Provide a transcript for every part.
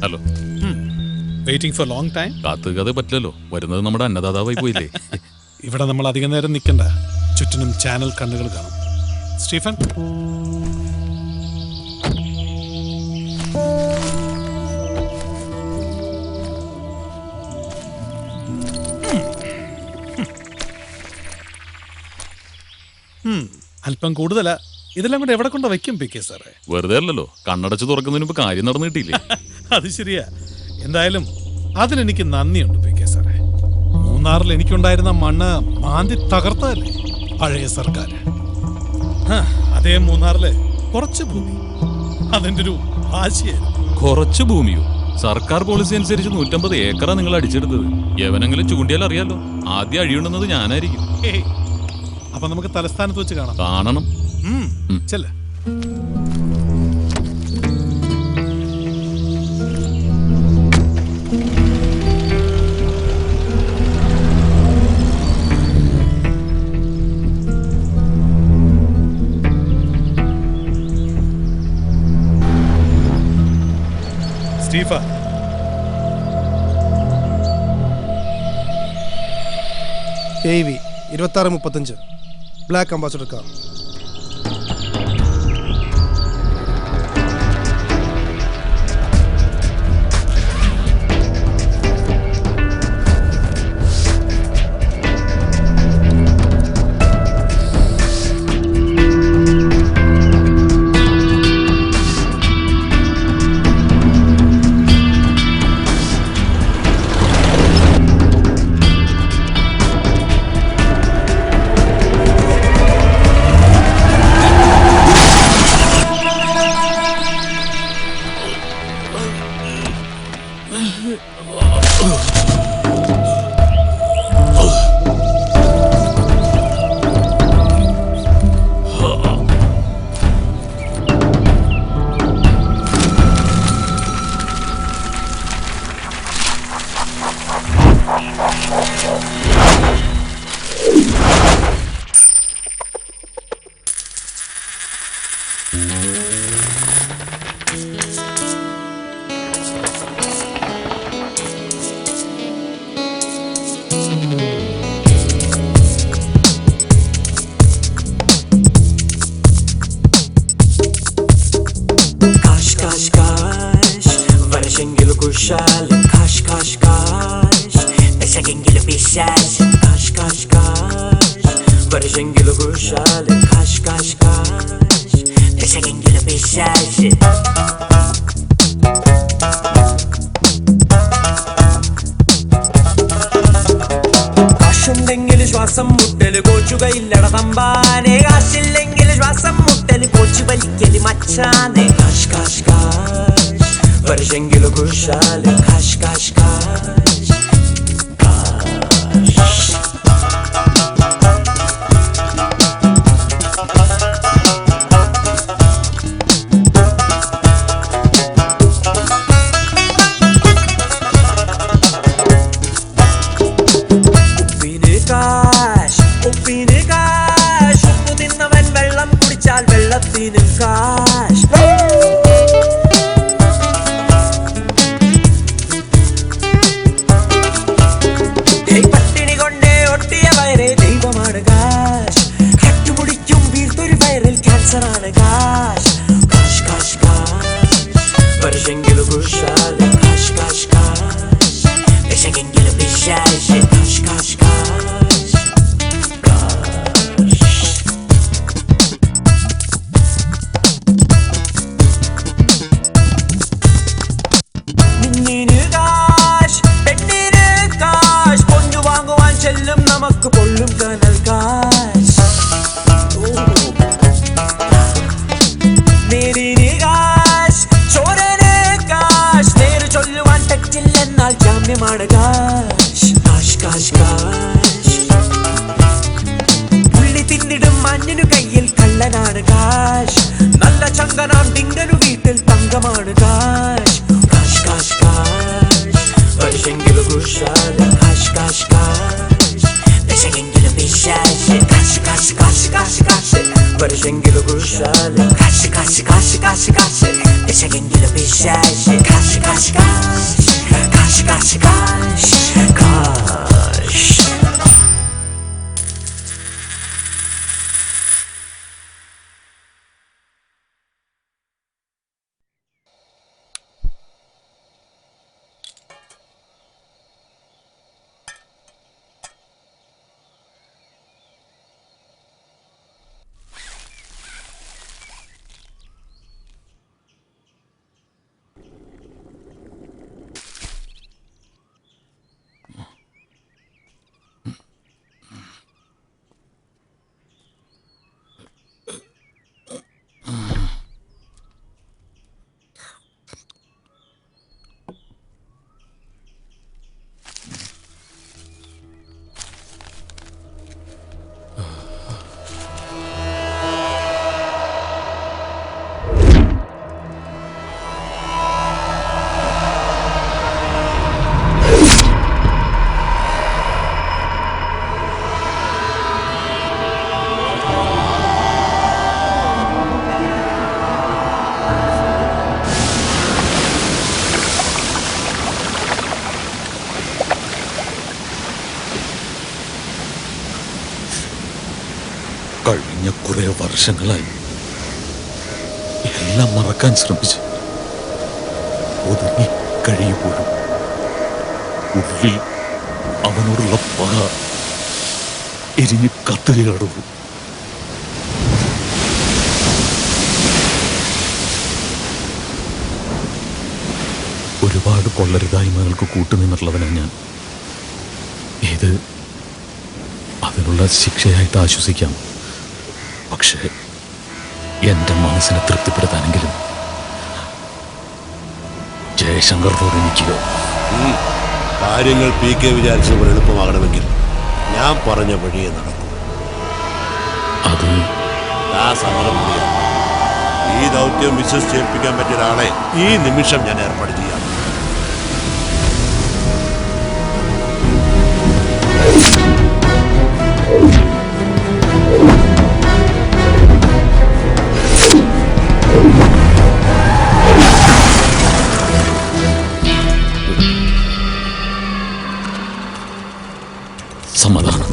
Hello. Waiting for long time. കാത്തുകതെ പറ്റില്ലല്ലോ, വരുന്നത് നമ്മുടെ അന്നദാതാവായി പോയില്ലേ. ഇവിടെ നമ്മൾ അധികം നേരം നിൽക്കണ്ട, ചുറ്റിനും ചാനൽ കണ്ണുകൾ കാണും. സ്റ്റീഫൻ, അല്പം കൂടുതലാ. ഇതെല്ലാം കൂടെ എവിടെ കൊണ്ടോ വയ്ക്കും പി.കെ. സാറേ? വെറുതെ അല്ലല്ലോ, കണ്ണടച്ച് തുറക്കുന്നതിന് മുമ്പ് കാര്യം നടന്നു കിട്ടിയില്ലേ. അത് ശരിയാ. എന്തായാലും അതിനെനിക്ക് നന്ദിയുണ്ട് പി.കെ. സാറേ. മൂന്നാറിൽ എനിക്കുണ്ടായിരുന്ന മണ്ണ് മാന്തി തകർത്തതല്ലേ പഴയ സർക്കാർ. അതേ മൂന്നാറില് കുറച്ച് ഭൂമി അതിന്റെ ഒരു ആശയായിരുന്നു. കുറച്ച് ഭൂമിയോ? സർക്കാർ പോളിസി അനുസരിച്ച് 150 ഏക്കറാ നിങ്ങൾ അടിച്ചെടുത്തത്. എവനെങ്കിലും ചൂണ്ടിയാൽ അറിയാലോ, ആദ്യം അഴിയുണ്ടെന്നത് ഞാനായിരിക്കും. അപ്പൊ നമുക്ക് തലസ്ഥാനത്ത് വെച്ച് കാണണം. ചെല്ല. സ്റ്റീഫ, AV 2635 black ambassador car. Kaş kaş kaş Beşegengili pişer Kaş kaş kaş Barışengili kuşal Kaş kaş kaş Beşegengili pişer കാശുണ്ടെങ്കിൽ ശ്വാസം മുട്ടല് കോച്ചുകയില്ലട തമ്പാനെ കാശില്ലെങ്കിൽ ശ്വാസം മുട്ടല് കോച്ചു വലിക്കല് മച്ചാനെ കാശ് കാശ് കാശ് വർഷെങ്കില് കുശാല് കാശ് കാശ് കാശ് ഉപ്പിന് കാശ് ഉപ്പു തിന്നവൻ വെള്ളം കുടിച്ചാൽ വെള്ളത്തിന് കാശ് പട്ടിണി കൊണ്ടേ ഒട്ടിയ വയറേ ദൈവമാണ് കാശ് കട്ടുപിടിക്കും വീർത്തൊരു വയറിൽ ക്യാൻസറാണ് കാശ് കാശ് കാശ് കാശ് വർഷെങ്കിലും കുശാല് കാശ് കാശ് കാശ് വിശകെങ്കിലും വിശാശ് കാശ് കാശ് കാശ് നമുക്ക് പൊള്ളും കനൽ കാശ് നേരിന് കാശ് ചോരന് കാശ് നേര് ചൊല്ലുവാൻ തെറ്റില്ലെന്നാൽ ജാമ്യമാണ് കാശ് കാശ് കാശ് കാശ് പുള്ളി തിന്നിടും മഞ്ഞിനു കയ്യിൽ കള്ളനാണ് കാശ് നല്ല ചങ്കനാം ഡിങ്കനു വീട്ടിൽ തങ്കമാണ് കാശ് കാശ് കാശ് കാശ് വർഷെങ്കിലും കുശാല് കാശ് കാശ് കാശ് Beşegengili pişer Kaç kaç kaç kaç kaç barışengilo kuşalı. Karşı karşı karşı karşı karşı deşegengilo pişaşı. Karşı karşı karşı karşı karşı karşı karşı. കഴിഞ്ഞ കുറെ വർഷങ്ങളായി എല്ലാം മറക്കാൻ ശ്രമിച്ച് ഒതുങ്ങി കഴിയുമ്പോഴും ഉള്ളിൽ അവനോടുള്ള പക എരിഞ്ഞ് കത്തുകയാടുന്നു. ഒരുപാട് കൊള്ളരുതായ്മകൾക്ക് കൂട്ടുനിന്നിട്ടുള്ളവനാണ് ഞാൻ. ഇത് അതിനുള്ള ശിക്ഷയായിട്ട് ആശ്വസിക്കാം. പക്ഷേ എൻ്റെ മനസ്സിനെ തൃപ്തിപ്പെടുത്താനെങ്കിലും ജയശങ്കറിനോട് എനിക്ക് കാര്യങ്ങൾ PK വിചാരിച്ചവർ എളുപ്പമാകണമെങ്കിൽ ഞാൻ പറഞ്ഞ വഴിയെ നടക്കും. അത് ആ സമരം ചെയ്യാം. ഈ ദൗത്യം വിശ്വസിച്ചേൽപ്പിക്കാൻ പറ്റിയ ഒരാളെ ഈ നിമിഷം ഞാൻ ഏർപ്പാട് ചെയ്യാം. സമാധാനം.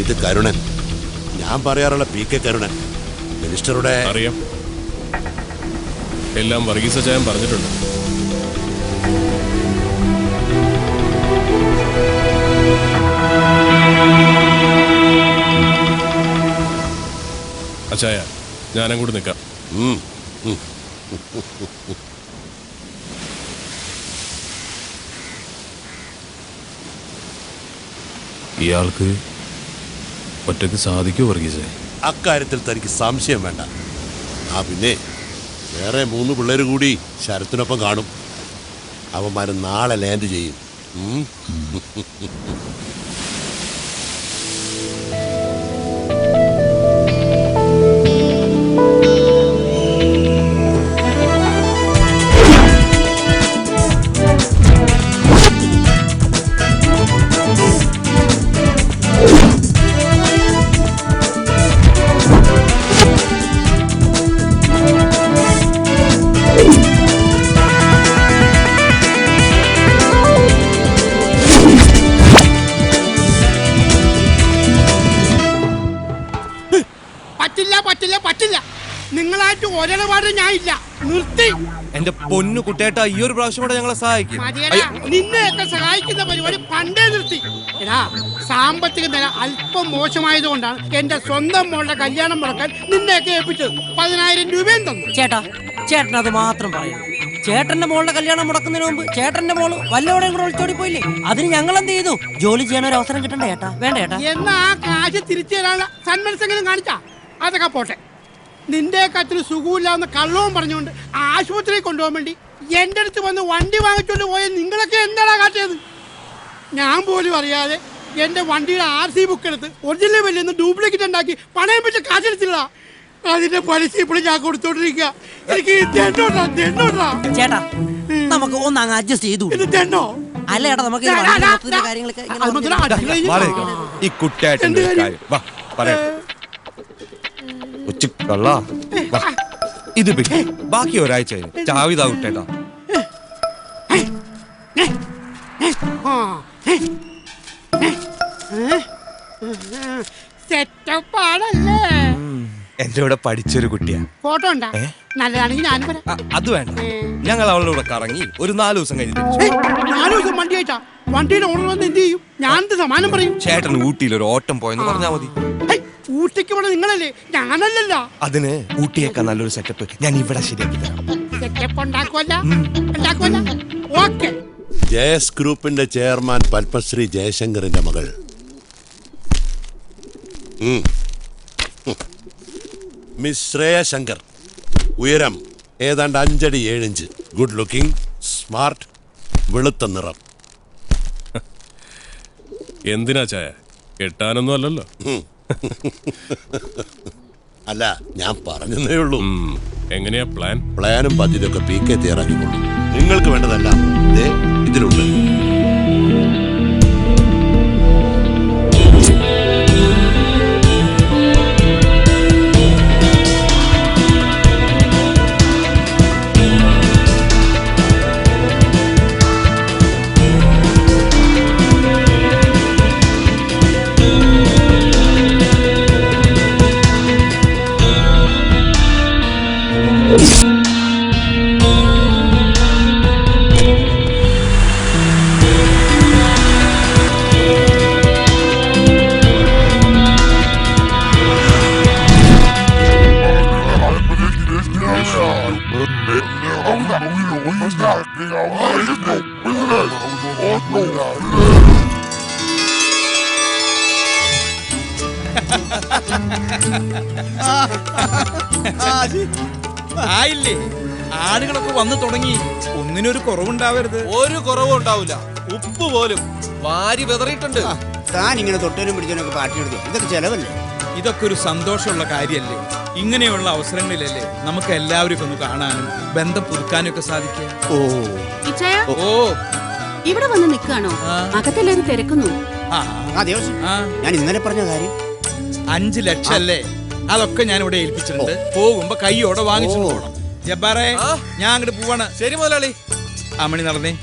ഇത് കരുണൻ, ഞാൻ പറയാറുള്ള PK കരുണൻ, മിനിസ്റ്ററുടെ. അറിയാം, എല്ലാം വർഗീസ് അച്ചായൻ പറഞ്ഞിട്ടുണ്ട്. അച്ചായ, ഞാനങ്ങോട്ട് നിൽക്കാം. ഇയാൾക്ക് ഒറ്റയ്ക്ക് സാധിക്കുമോ വർഗീസേ? അക്കാര്യത്തിൽ തനിക്ക് സംശയം വേണ്ട. പിന്നെ വേറെ 3 പിള്ളേർ കൂടി ശരത്തിനൊപ്പം കാണും. അവന്മാർ നാളെ ലാൻഡ് ചെയ്യും. നിങ്ങളായിട്ട് ഒരിടപാട് ഞാൻ ഇല്ല, നിർത്തി. എന്റെ പൊന്നു കുട്ടേട്ടാ, ഈ ഒരു പ്രാവശ്യം കൂടെ ഞങ്ങളെ സഹായിക്കും. മതിയെടാ, നിന്നെയൊക്കെ സഹായിക്കുന്ന പരിപാടി പണ്ടേ നിർത്തി. എടാ, സാമ്പത്തിക നില അല്പം മോശമായതുകൊണ്ടാണ് എന്റെ സ്വന്തം മോളുടെ കല്യാണം മുടക്കാൻ നിന്നെയൊക്കെ ഏൽപ്പിച്ചത്. 10,000 രൂപയും തന്നു. ചേട്ടാ, ചേട്ടൻ അത് മാത്രം പറയും. ചേട്ടന്റെ മോളുടെ കല്യാണം മുടക്കുന്നതിന് മുമ്പ് ചേട്ടന്റെ മോള് വല്ലവടെയും കൂടെ ഒളിച്ചോടി പോയില്ലേ? അതിന് ഞങ്ങൾ എന്ത് ചെയ്തു? ജോലി ചെയ്യാൻ ഒരു അവസരം കിട്ടണ്ട ചേട്ടാ? വേണ്ട ചേട്ടാ. എന്നാ ആ കാശ് തിരിച്ചു തരാനുള്ള സന്മനസ്സെങ്കിലും കാണിച്ചാ? അതൊക്കെ പോട്ടെ. നിന്റെ കത്തിൽ സുഖമില്ലാന്ന് കള്ളവും പറഞ്ഞുകൊണ്ട് ആശുപത്രിയിൽ കൊണ്ടുപോകാൻ വേണ്ടി എന്റെ അടുത്ത് വന്ന് വണ്ടി വാങ്ങിച്ചോണ്ട് പോയ നിങ്ങളൊക്കെ എന്താണ് കാട്ടിയത്? ഞാൻ പോലും അറിയാതെ എന്റെ വണ്ടിയുടെ RC ബുക്ക് എടുത്ത് ഒറിജിനൽ ബില്ലിൽ നിന്ന് ഡ്യൂപ്ലിക്കേറ്റ് ഉണ്ടാക്കി പണയം വെച്ച് കാശെടുത്തില്ല. അതിന്റെ പലിശ ഇപ്പോഴും ഞാൻ കൊടുത്തോണ്ടിരിക്കുക. എനിക്ക് തെന്നോട്ടാ. ചേട്ടാ, നമുക്ക് ഒന്ന് അങ്ങ് അഡ്ജസ്റ്റ് ചെയ്തു. ഇത് തെന്നോ? അല്ല ചേട്ടാ, നമുക്ക് ഈ വണ്ടി മൊത്തത്തിലെ കാര്യങ്ങളൊക്കെ ഇങ്ങനെ ഈ കുട്ടേട്ടന്റെ ഒരു കാര്യം വാ പറയട്ടെ. കൊച്ചുകള്ളാ, വാ. ഇത് പിടി. ബാക്കി ഒരാഴ്ച കഴിഞ്ഞ് ചാവിതാ കുട്ടേട്ടാ. സെറ്റപ്പാണല്ലേ? എന്റെ കൂടെ പഠിച്ചൊരു കുട്ടിയാ. ഫോട്ടോ ഉണ്ടാ? നല്ലതാണെങ്കിൽ ഞാനും വരാം. അത് വേണ്ട, ഞങ്ങൾ അവളുടെ കൂടെ കറങ്ങി ഒരു 4 ദിവസം കഴിഞ്ഞ് തിരിച്ചു. 4 ദിവസം വണ്ടി ആയിട്ടാ? വണ്ടിയുടെ ഓണർ വന്ന് എന്ത് ചെയ്യും? ഞാൻ സമാനം പറയും. ചേട്ടൻ ഊട്ടിയിൽ ഒരു ഓട്ടം പോയെന്ന് പറഞ്ഞാൽ മതി. ഊട്ടിക്ക് പോണ നിങ്ങളല്ലേ, ഞാനല്ലല്ലോ. അതിന് ഊട്ടിയേക്കാൾ നല്ലൊരു സെറ്റപ്പ് ഞാൻ ഇവിടെ ശരിയാക്കി തരാം. സെറ്റപ്പ് ഉണ്ടാക്കുവല്ല. ഓക്കെ. ജയസ് ഗ്രൂപ്പിന്റെ ചെയർമാൻ പത്മശ്രീ ജയശങ്കറിന്റെ മകൾ മിസ് ശ്രേയ ശങ്കർ. ഉയരം ഏതാണ്ട് 5 അടി 7 ഇഞ്ച്. ഗുഡ് ലുക്കിംഗ്, സ്മാർട്ട്, വെളുത്ത നിറം. എന്തിനാ ചായ? കെട്ടാനൊന്നും അല്ലല്ലോ. അല്ല, ഞാൻ പറഞ്ഞതേ ഉള്ളൂ. എങ്ങനെയാ പ്ലാൻ? പ്ലാനും പദ്ധതിയൊക്കെ PK തയ്യാറാക്കിക്കൊള്ളു. നിങ്ങൾക്ക് വേണ്ടതെല്ലാം ഇതിലുണ്ട്. ആയില്ലേ, ആളുകളൊക്കെ വന്നു തുടങ്ങി. ഒന്നിനൊരു കുറവുണ്ടാവരുത്. ഒരു കുറവും ഉണ്ടാവില്ല. ഉപ്പ് പോലും വാരി വിതറിയിട്ടുണ്ട്. താൻ ഇങ്ങനെ തൊട്ടനും പിടിച്ചതിനൊക്കെ പാർട്ടി എടുത്തു. ഇതൊക്കെ ചെലവല്ലേ? ഇതൊക്കെ ഒരു സന്തോഷമുള്ള കാര്യല്ലേ? ഇങ്ങനെയുള്ള അവസരങ്ങളിലല്ലേ നമുക്ക് എല്ലാവരും ഒന്ന് കാണാനും ബന്ധം പുതുക്കാനും ഒക്കെ സാധിക്കുക. ഓ, ഇവിടെ വന്ന് നിൽക്കാണോ? അകത്തെല്ലാരും തിരക്കുന്നു. ഞാൻ ഇന്നലെ പറഞ്ഞ കാര്യം 5 ലക്ഷം അല്ലേ? അതൊക്കെ ഞാൻ ഇവിടെ ഏൽപ്പിച്ചിട്ടുണ്ട്. പോകുമ്പോ കൈയോടെ വാങ്ങിച്ചു പോകണം. ജബ്ബാറേ, ഞാൻ അങ്ങോട്ട് പോവാണ്. ശരി മുതലാളി. അമ്മണി നടന്നേ.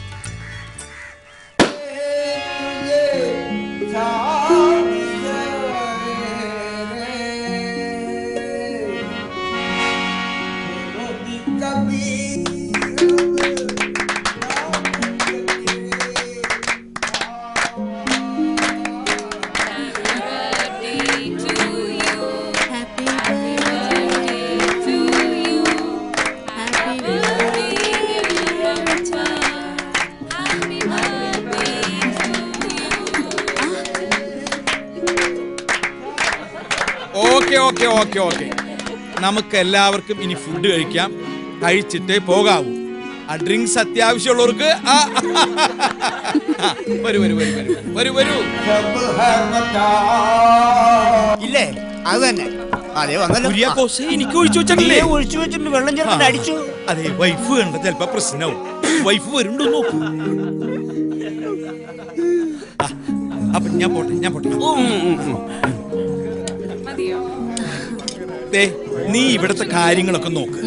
ഓക്കെ, നമുക്ക് എല്ലാവർക്കും ഇനി ഫുഡ് കഴിക്കാം. കഴിച്ചിട്ടേ പോകാവൂ. ആ ഡ്രിങ്ക്സ് അത്യാവശ്യമുള്ളവർക്ക് വരൂ. ഇല്ലേ? അത് തന്നെ. അതെ വന്നല്ലോ. എനിക്ക് ഒഴിച്ചു വെച്ചിട്ടില്ലേ? ഒഴിച്ചു വെച്ചിട്ട് വെള്ളം ചേർത്തിട്ട് അടിച്ചു. അതെ, വൈഫ് കണ്ട ചിലപ്പോ പ്രശ്നവും. വൈഫ് വരുന്നുണ്ടോ നോക്കൂ. അപ്പൊ ഞാൻ പോട്ടെ. നീ ഇവിടത്തെ കാര്യങ്ങളൊക്കെ നോക്ക്,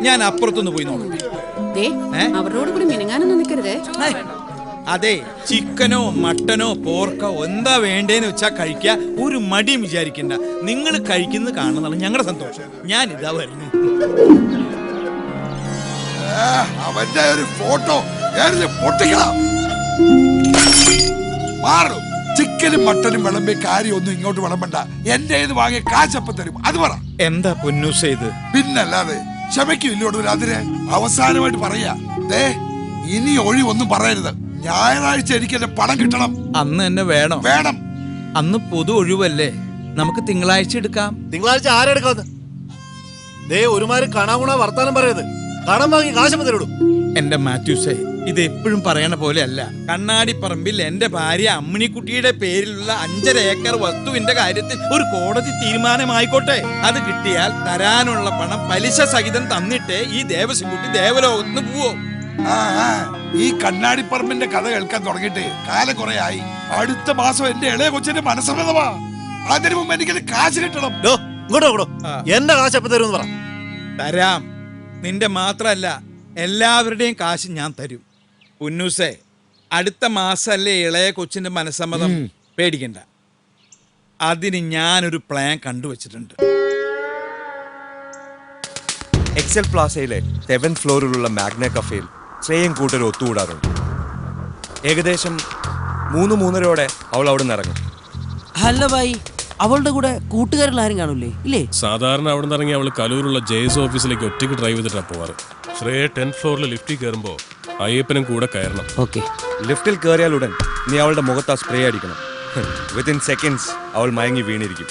ഞാൻ അപ്പുറത്തൊന്ന് പോയി നോക്കട്ടെ. അവരോട് കൂടി മിനിങ്ങാനൊന്നും നിൽക്കരുതേ. അതെ, ചിക്കനോ മട്ടനോ പോർക്കോ എന്താ വേണ്ടേന്ന് വെച്ചാ കഴിക്കുക. ഒരു മടിയും വിചാരിക്കണ്ട. നിങ്ങൾ കഴിക്കുന്നത് കാണുന്നതാണ് ഞങ്ങളുടെ സന്തോഷം. ഞാൻ ഇതാ വരുന്നു. അവന്റെ ഒരു ഫോട്ടോ പൊട്ടിക്കണം. മാറും. ചിക്കനും മട്ടനും വിളമ്പി കാര്യമൊന്നും ഇങ്ങോട്ട് വിളമ്പണ്ട. എന്റെ ഇത് വാങ്ങിയ കാശപ്പം തരും. അത് പറ. എന്താ പൊന്നൂസ ഇത്? പിന്നല്ലാതെ ക്ഷമയ്ക്കില്ലോടു. അതിന് അവസാനമായിട്ട് പറയാ, ദേ ഇനി ഒഴിവൊന്നും പറയരുത്. ഞായറാഴ്ച എനിക്ക് എന്റെ പണം കിട്ടണം. അന്ന് തന്നെ വേണം. വേണം. അന്ന് പൊതു ഒഴിവല്ലേ, നമുക്ക് തിങ്കളാഴ്ച എടുക്കാം. തിങ്കളാഴ്ച ആരെടുക്കാന്ന്? ദേ ഒരുമാതിരി കണാകുണ വർത്താനം പറയരുത്. കടം വാങ്ങി കാശപ്പം തരും. എന്റെ മാത്യൂസേ, ഇത് എപ്പോഴും പറയണ പോലെ അല്ല. കണ്ണാടിപ്പറമ്പിൽ എന്റെ ഭാര്യ അമ്മിണിക്കുട്ടിയുടെ പേരിലുള്ള 5.5 ഏക്കർ വസ്തുവിന്റെ കാര്യത്തിൽ ഒരു കോടതി തീരുമാനമായിക്കോട്ടെ. അത് കിട്ടിയാൽ തരാനുള്ള പണം പലിശ സഹിതം തന്നിട്ടേ ഈ ദേവസ്വംകുട്ടി ദേവലോകത്തിന് പോവോ. ഈ കണ്ണാടിപ്പറമ്പിന്റെ കഥ കേൾക്കാൻ തുടങ്ങിയിട്ട് കാലം കുറെ ആയി. അടുത്ത മാസം എന്റെ ഇളയ കൊച്ചിന്റെ മനസ്സമ്മതമാ. അതിനു മുമ്പ് എനിക്ക് കാശ് കിട്ടണം. എന്റെ കാശപ്പം തരും പറ. തരാം. നിന്റെ മാത്രല്ല, എല്ലാവരുടെയും കാശ് ഞാൻ തരും. പുന്നൂസേ, അടുത്ത മാസല്ലേ ഇളയ കൊച്ചിന്റെ മനസ്സമ്മതം. പേടിക്കണ്ട, അതിന് ഞാനൊരു പ്ലാൻ കണ്ടുവച്ചിട്ടുണ്ട്. എക്സൽ പ്ലാസയിലെ 7th ഫ്ലോറിലുള്ള മാഗ്ന കഫേയിൽ ശ്രേയം കൂട്ടർ ഒത്തുകൂടാറുണ്ട്. ഏകദേശം 3-3:30 അവൾ അവിടെ നിന്ന് ഇറങ്ങും. അല്ല ഭായി, അവളുടെ കൂടെ കൂട്ടുകാരിൽ ആരും കാണൂലേ? ഇല്ലേ? സാധാരണ അവിടെ നിന്ന് ഇറങ്ങി അവൾ കലൂരുള്ള ജെയ്സ് ഓഫീസിലേക്ക് ഒറ്റയ്ക്ക് ഡ്രൈവ് ചെയ്തിട്ടാണ് പോവാറ്. ശ്രേയ 10th ഫ്ലോറിൽ ലിഫ്റ്റിൽ കയറുമ്പോൾ അയ്യപ്പനും കൂടെ കയറണം. ഓക്കെ. ലിഫ്റ്റിൽ കയറിയാൽ ഉടൻ നീ അവളുടെ മുഖത്ത് ആ സ്പ്രേ അടിക്കണം. വിത്തിൻ സെക്കൻഡ്സ് അവൾ മയങ്ങി വീണിരിക്കും.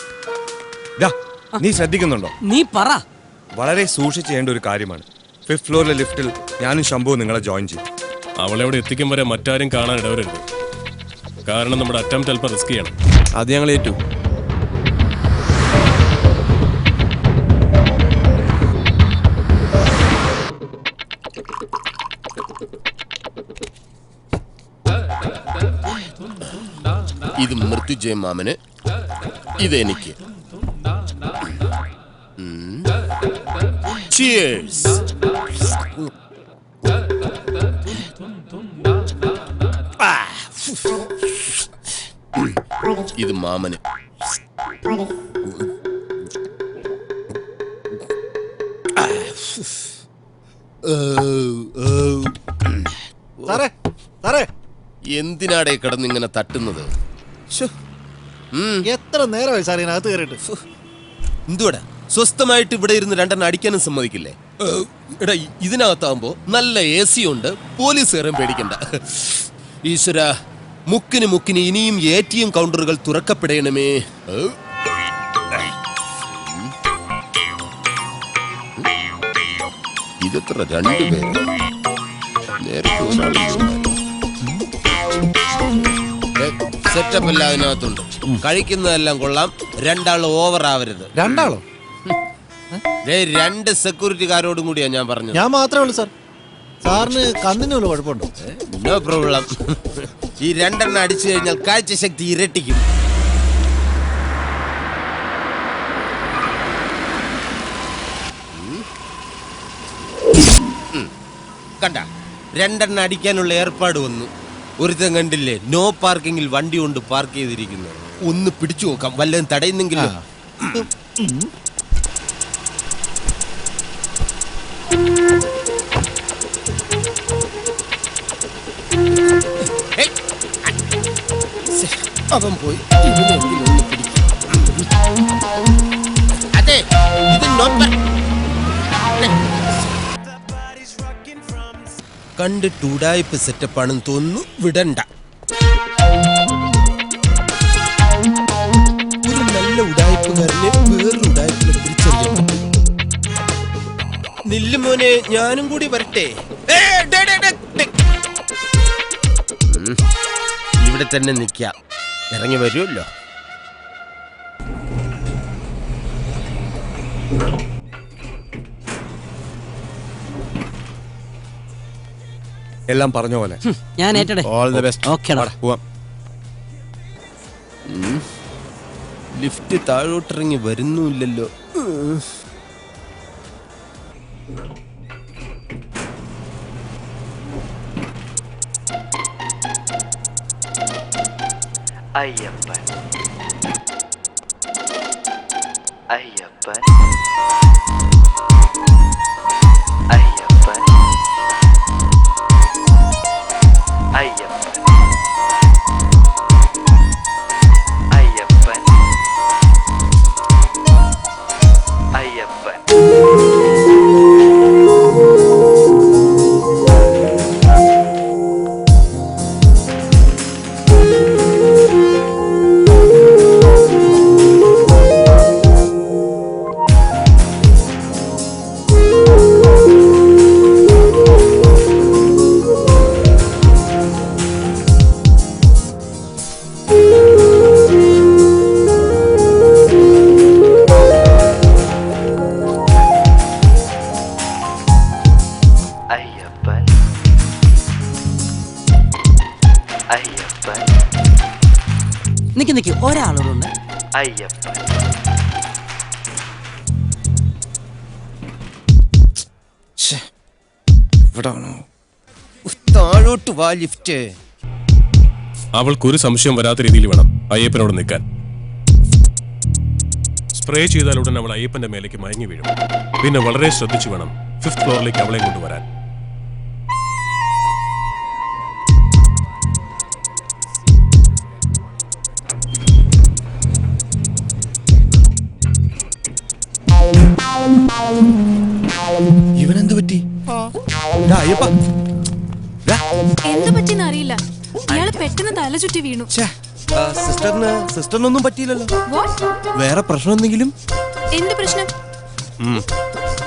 നീ ശ്രദ്ധിക്കുന്നുണ്ടോ? നീ പറ. വളരെ സൂക്ഷിച്ച് ചെയ്യേണ്ട ഒരു കാര്യമാണ്. 5th ഫ്ലോറിലെ ലിഫ്റ്റിൽ ഞാനും ശംഭുവും നിങ്ങളെ ജോയിൻ ചെയ്യും. അവളെ അവിടെ എത്തിക്കും വരെ മറ്റാരും കാണാൻ ഇടവരരുത്. കാരണം നമ്മുടെ അറ്റംപ്റ്റ് അല്പം റിസ്ക് ചെയ്യണം. അത് ഞങ്ങൾ ഏറ്റു. ഇത് മൃത്യുജയ മാമന്, ഇതെനിക്ക്. Cheers. ഇത് മാമന്. എന്തിനാടേ കിടന്നിങ്ങനെ തട്ടുന്നത്? എത്ര നേരമായി സാർ ഇതിനകത്ത് കയറിയിട്ട്? എന്തുവാടാ സ്വസ്ഥമായിട്ട് ഇവിടെ ഇരുന്ന് 2 അടിക്കാനും സമ്മതിക്കില്ലേ? എടാ, ഇതിനകത്താവുമ്പോ നല്ല AC ഉണ്ട്. പോലീസുകാരൻ പേടിക്കണ്ട. ഈശ്വര, മുക്കിന് ഇനിയും ATM കൗണ്ടറുകൾ തുറക്കപ്പെടണമേ. ഇതെത്ര 2 പേര്? നേരത്തെ സെറ്റപ്പ് എല്ലാം അതിനകത്തുണ്ട്. കഴിക്കുന്നതെല്ലാം കൊള്ളാം. 2 ആൾ ഓവർ ആവരുത്. 2 ആളോ? 2 സെക്യൂരിറ്റിക്കാരോടും കൂടിയാ ഞാൻ പറഞ്ഞത്. ഞാൻ മാത്രമേ ഉള്ളൂ സാർ. സാറിന് കണ്ണിന് വല്ല കുഴപ്പമുണ്ടോ? No problem. ഈ 2 എണ്ണം അടിച്ചു കഴിഞ്ഞാൽ കാഴ്ചശക്തി ഇരട്ടിക്കും. കണ്ട, 2 എണ്ണം അടിക്കാനുള്ള ഏർപ്പാട് വന്നു. ഒരുത്തൻ കണ്ടില്ലേ, നോ പാർക്കിങ്ങിൽ വണ്ടി കൊണ്ട് പാർക്ക് ചെയ്തിരിക്കുന്നു. ഒന്ന് പിടിച്ചു നോക്കാം, വല്ലതും തടയുന്നെങ്കിലും. അവൻ പോയി. അതെ, ഇത് കണ്ടിട്ട് ഉടായ്പ സെറ്റപ്പാണെന്ന് തോന്നുന്നു. വിടണ്ട. ഒരു നല്ല ഉടായ്പുകാരനെ വേറൊരു ഉടായ്പിനെ തിരിച്ചറിയാൻ പറ്റും. നില്ലുമോനെ, ഞാനും കൂടി വരട്ടെ. ഇവിടെ തന്നെ നിൽക്കാം. ഇറങ്ങി വരുമല്ലോ. എല്ലാം പറഞ്ഞ പോലെ. ഞാൻ ഏറ്റടെ. All the best. ഓക്കേടാ. പോവാം. ലിഫ്റ്റ് താഴോട്ടിറങ്ങി വരുന്നുമില്ലല്ലോ. അയ്യപ്പൻ അയ്യപ്പൻ അയ്യപ്പൻ അയ്യപ്പൻ അയ്യപ്പൻ അയ്യപ്പൻ നിക്ക് ഒരാളോടുണ്ട്. അയ്യപ്പൻ താഴോട്ട് വാ ലിഫ്റ്റ്. അവൾക്കൊരു സംശയം വരാത്ത രീതിയിൽ വേണം അയ്യപ്പനോട് നിൽക്കാൻ. സ്പ്രേ ചെയ്താൽ ഉടൻ അവൾ അയ്യപ്പന്റെ മേലേക്ക് മയങ്ങി വീഴും. പിന്നെ വളരെ ശ്രദ്ധിച്ചു വേണം 5th ഫ്ലോറിലേക്ക് അവളെ കൊണ്ടുവരാൻ. ഇവനെന്ത് പറ്റി? അയ്യപ്പ എന്ത് പറ്റിന്ന് അറിയില്ല. ഇയാള് പെട്ടെന്ന് തല ചുറ്റി വീണു. സിസ്റ്ററിനൊന്നും പറ്റിയില്ലല്ലോ. What? വേറെ പ്രശ്നം എന്തെങ്കിലും? എന്ത് പ്രശ്നം?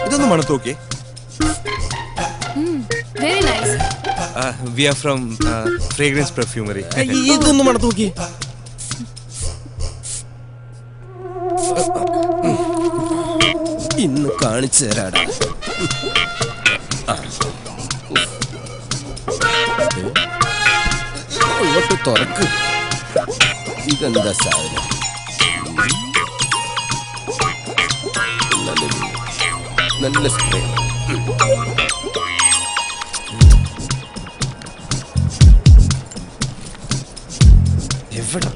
ഇതൊന്ന് മണത്ത് നോക്കിയേ. Very nice. We are from fragrance perfumery. ഇതൊന്ന് മണത്ത് നോക്കിയേ. ഇന്ന് കാണിച്ചു തരാടാ. ഇങ്ങോട്ട് തുറക്ക്. ഇതെന്താ സാധനം? നല്ല സ്പ്രേ. എവിടെ?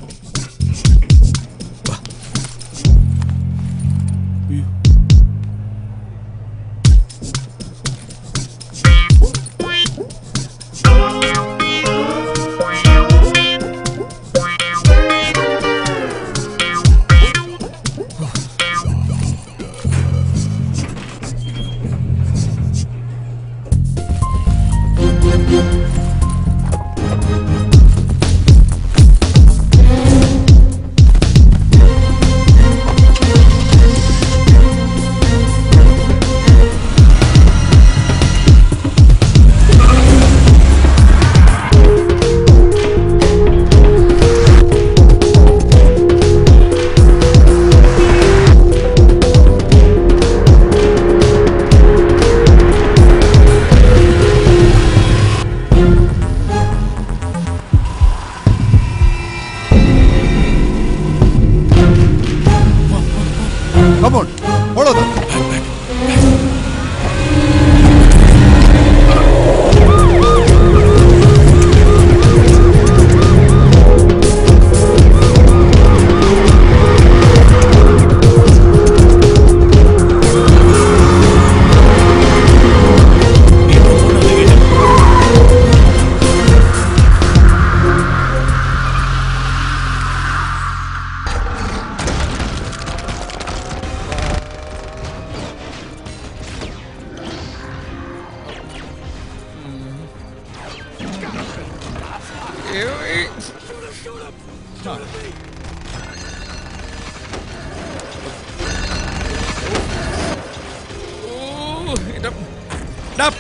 Come on, follow them.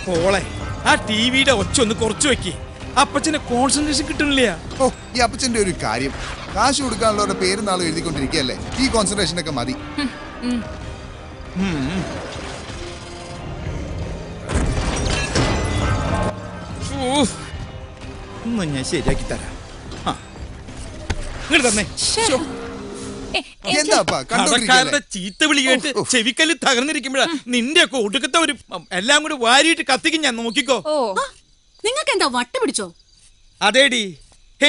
പോളെ ആ ടിവിയുടെ ഒച്ച ഒന്ന് കുറച്ചു വെക്കി. അപ്പച്ചനെ കോൺസെൻട്രേഷൻ കിട്ടുന്നില്ല. ഓ ഈ അപ്പച്ചന്റെ ഒരു കാര്യം, കാശ് കൊടുക്കാനുള്ളവരുടെ പേരും നാളും എഴുതിക്കൊണ്ടിരിക്കുകയല്ലേ. ഈ കോൺസെൻട്രേഷൻ ഒക്കെ മതി. ഞാൻ ശരിയാക്കി തരാം. ഇങ്ങോട്ട് തന്നെ. കടക്കാരുടെ ചീത്ത വിളി കേട്ട് ചെവിക്കല്ല് തകർന്നിരിക്കുമ്പോഴാ നിന്റെ ഒക്കെ ഒടുക്കത്തെ ഒരു എല്ലാം കൂടി വാരിയിട്ട് കത്തിക്കും ഞാൻ. നോക്കിക്കോ. നിങ്ങൾക്ക് എന്താ വട്ട പിടിച്ചോ? അതേടി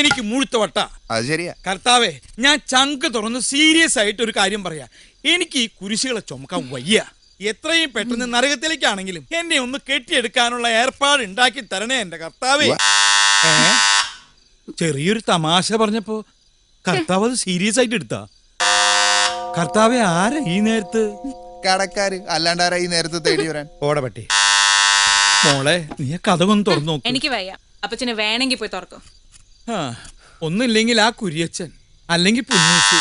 എനിക്ക് മുഴുത്ത വട്ട. അത് ശരിയാ. കർത്താവേ, ഞാൻ ചങ്ക് തുറന്ന് സീരിയസ് ആയിട്ട് ഒരു കാര്യം പറയാ. എനിക്ക് ഈ കുരിശുകളെ ചുമക്കാൻ വയ്യ. എത്രയും പെട്ടെന്ന് നരകത്തിലേക്കാണെങ്കിലും എന്നെ ഒന്ന് കെട്ടിയെടുക്കാനുള്ള ഏർപ്പാട് ഉണ്ടാക്കി തരണേ എന്റെ കർത്താവേ. ചെറിയൊരു തമാശ പറഞ്ഞപ്പോ കർത്താവ് അത് സീരിയസ് ആയിട്ട് എടുത്താ. കർത്താവെ, ആരാ ഈ നേരത്ത്? കടക്കാര്, അല്ലാണ്ടാരാ ഈ നേരത്തെ തേടി വരാൻ? ഓടപട്ടി മോളെ, നീ കഥ ഒന്ന് തുറന്നു നോക്ക്. എനിക്ക് വയ്യ, അപ്പച്ചന് വേണമെങ്കിൽ പോയി തുറക്കും. ഒന്നില്ലെങ്കിൽ ആ കുരിയച്ചൻ, അല്ലെങ്കിൽ പുന്നൂസ്.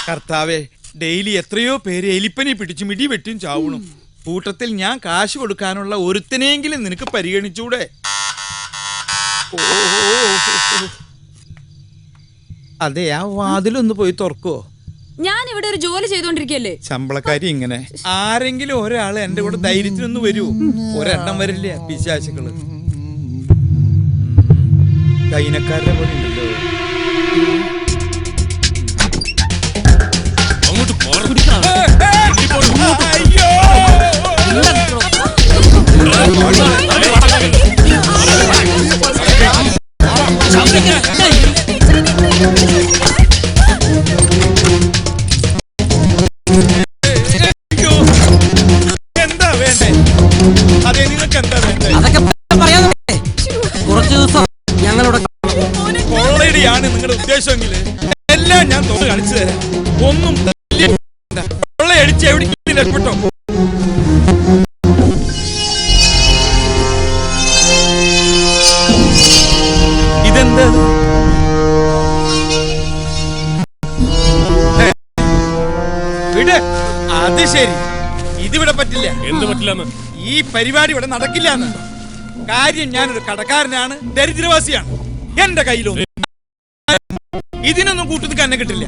കർത്താവെ, ഡെയിലി എത്രയോ പേര് എലിപ്പനി പിടിച്ച് മിടി വെട്ടിയും ചാവണം. കൂട്ടത്തിൽ ഞാൻ കാശ് കൊടുക്കാനുള്ള ഒരുത്തനെങ്കിലും നിനക്ക് പരിഗണിച്ചൂടെ? അതെ, ആ വാതിലൊന്ന് പോയി തുറക്കോ? ഞാൻ ഇവിടെ ഒരു ജോലി ചെയ്തോണ്ടിരിക്കല്ലേ. ശമ്പളക്കാരി ഇങ്ങനെ ആരെങ്കിലും ഒരാള് എന്റെ കൂടെ ധൈര്യത്തിനൊന്ന് വരൂ. ഒരെണ്ണം വരില്ല പിശാചുക്കള്. കൈനക്കാരുടെ പോലെ ഉണ്ടല്ലോ. എന്താ വേണ്ടേ? അതെ, നിങ്ങൾക്ക് എന്താ വേണ്ടേ? കുറച്ചു ദിവസം ഞങ്ങളുടെ കൊള്ളടിയാണ് നിങ്ങളുടെ ഉദ്ദേശമെങ്കിൽ എല്ലാം ഞാൻ തോന്നി കളിച്ചു തരാം. ഒന്നും കൊള്ളയടിച്ച് എവിടേക്കും രക്ഷപ്പെട്ടോ? ഇതെന്താ? വിട്. അത് ശരി, ഇതിവിടെ പറ്റില്ല. എന്ത് പറ്റില്ലെന്ന്? ഈ പരിപാടി ഇവിടെ നടക്കില്ല. കാര്യം, ഞാനൊരു കടക്കാരനാണ്, ദരിദ്രവാസിയാണ്. എന്റെ കയ്യിലൊന്നും ഇതിനൊന്നും കൂട്ടുന്ന കന്നെ കിട്ടില്ല.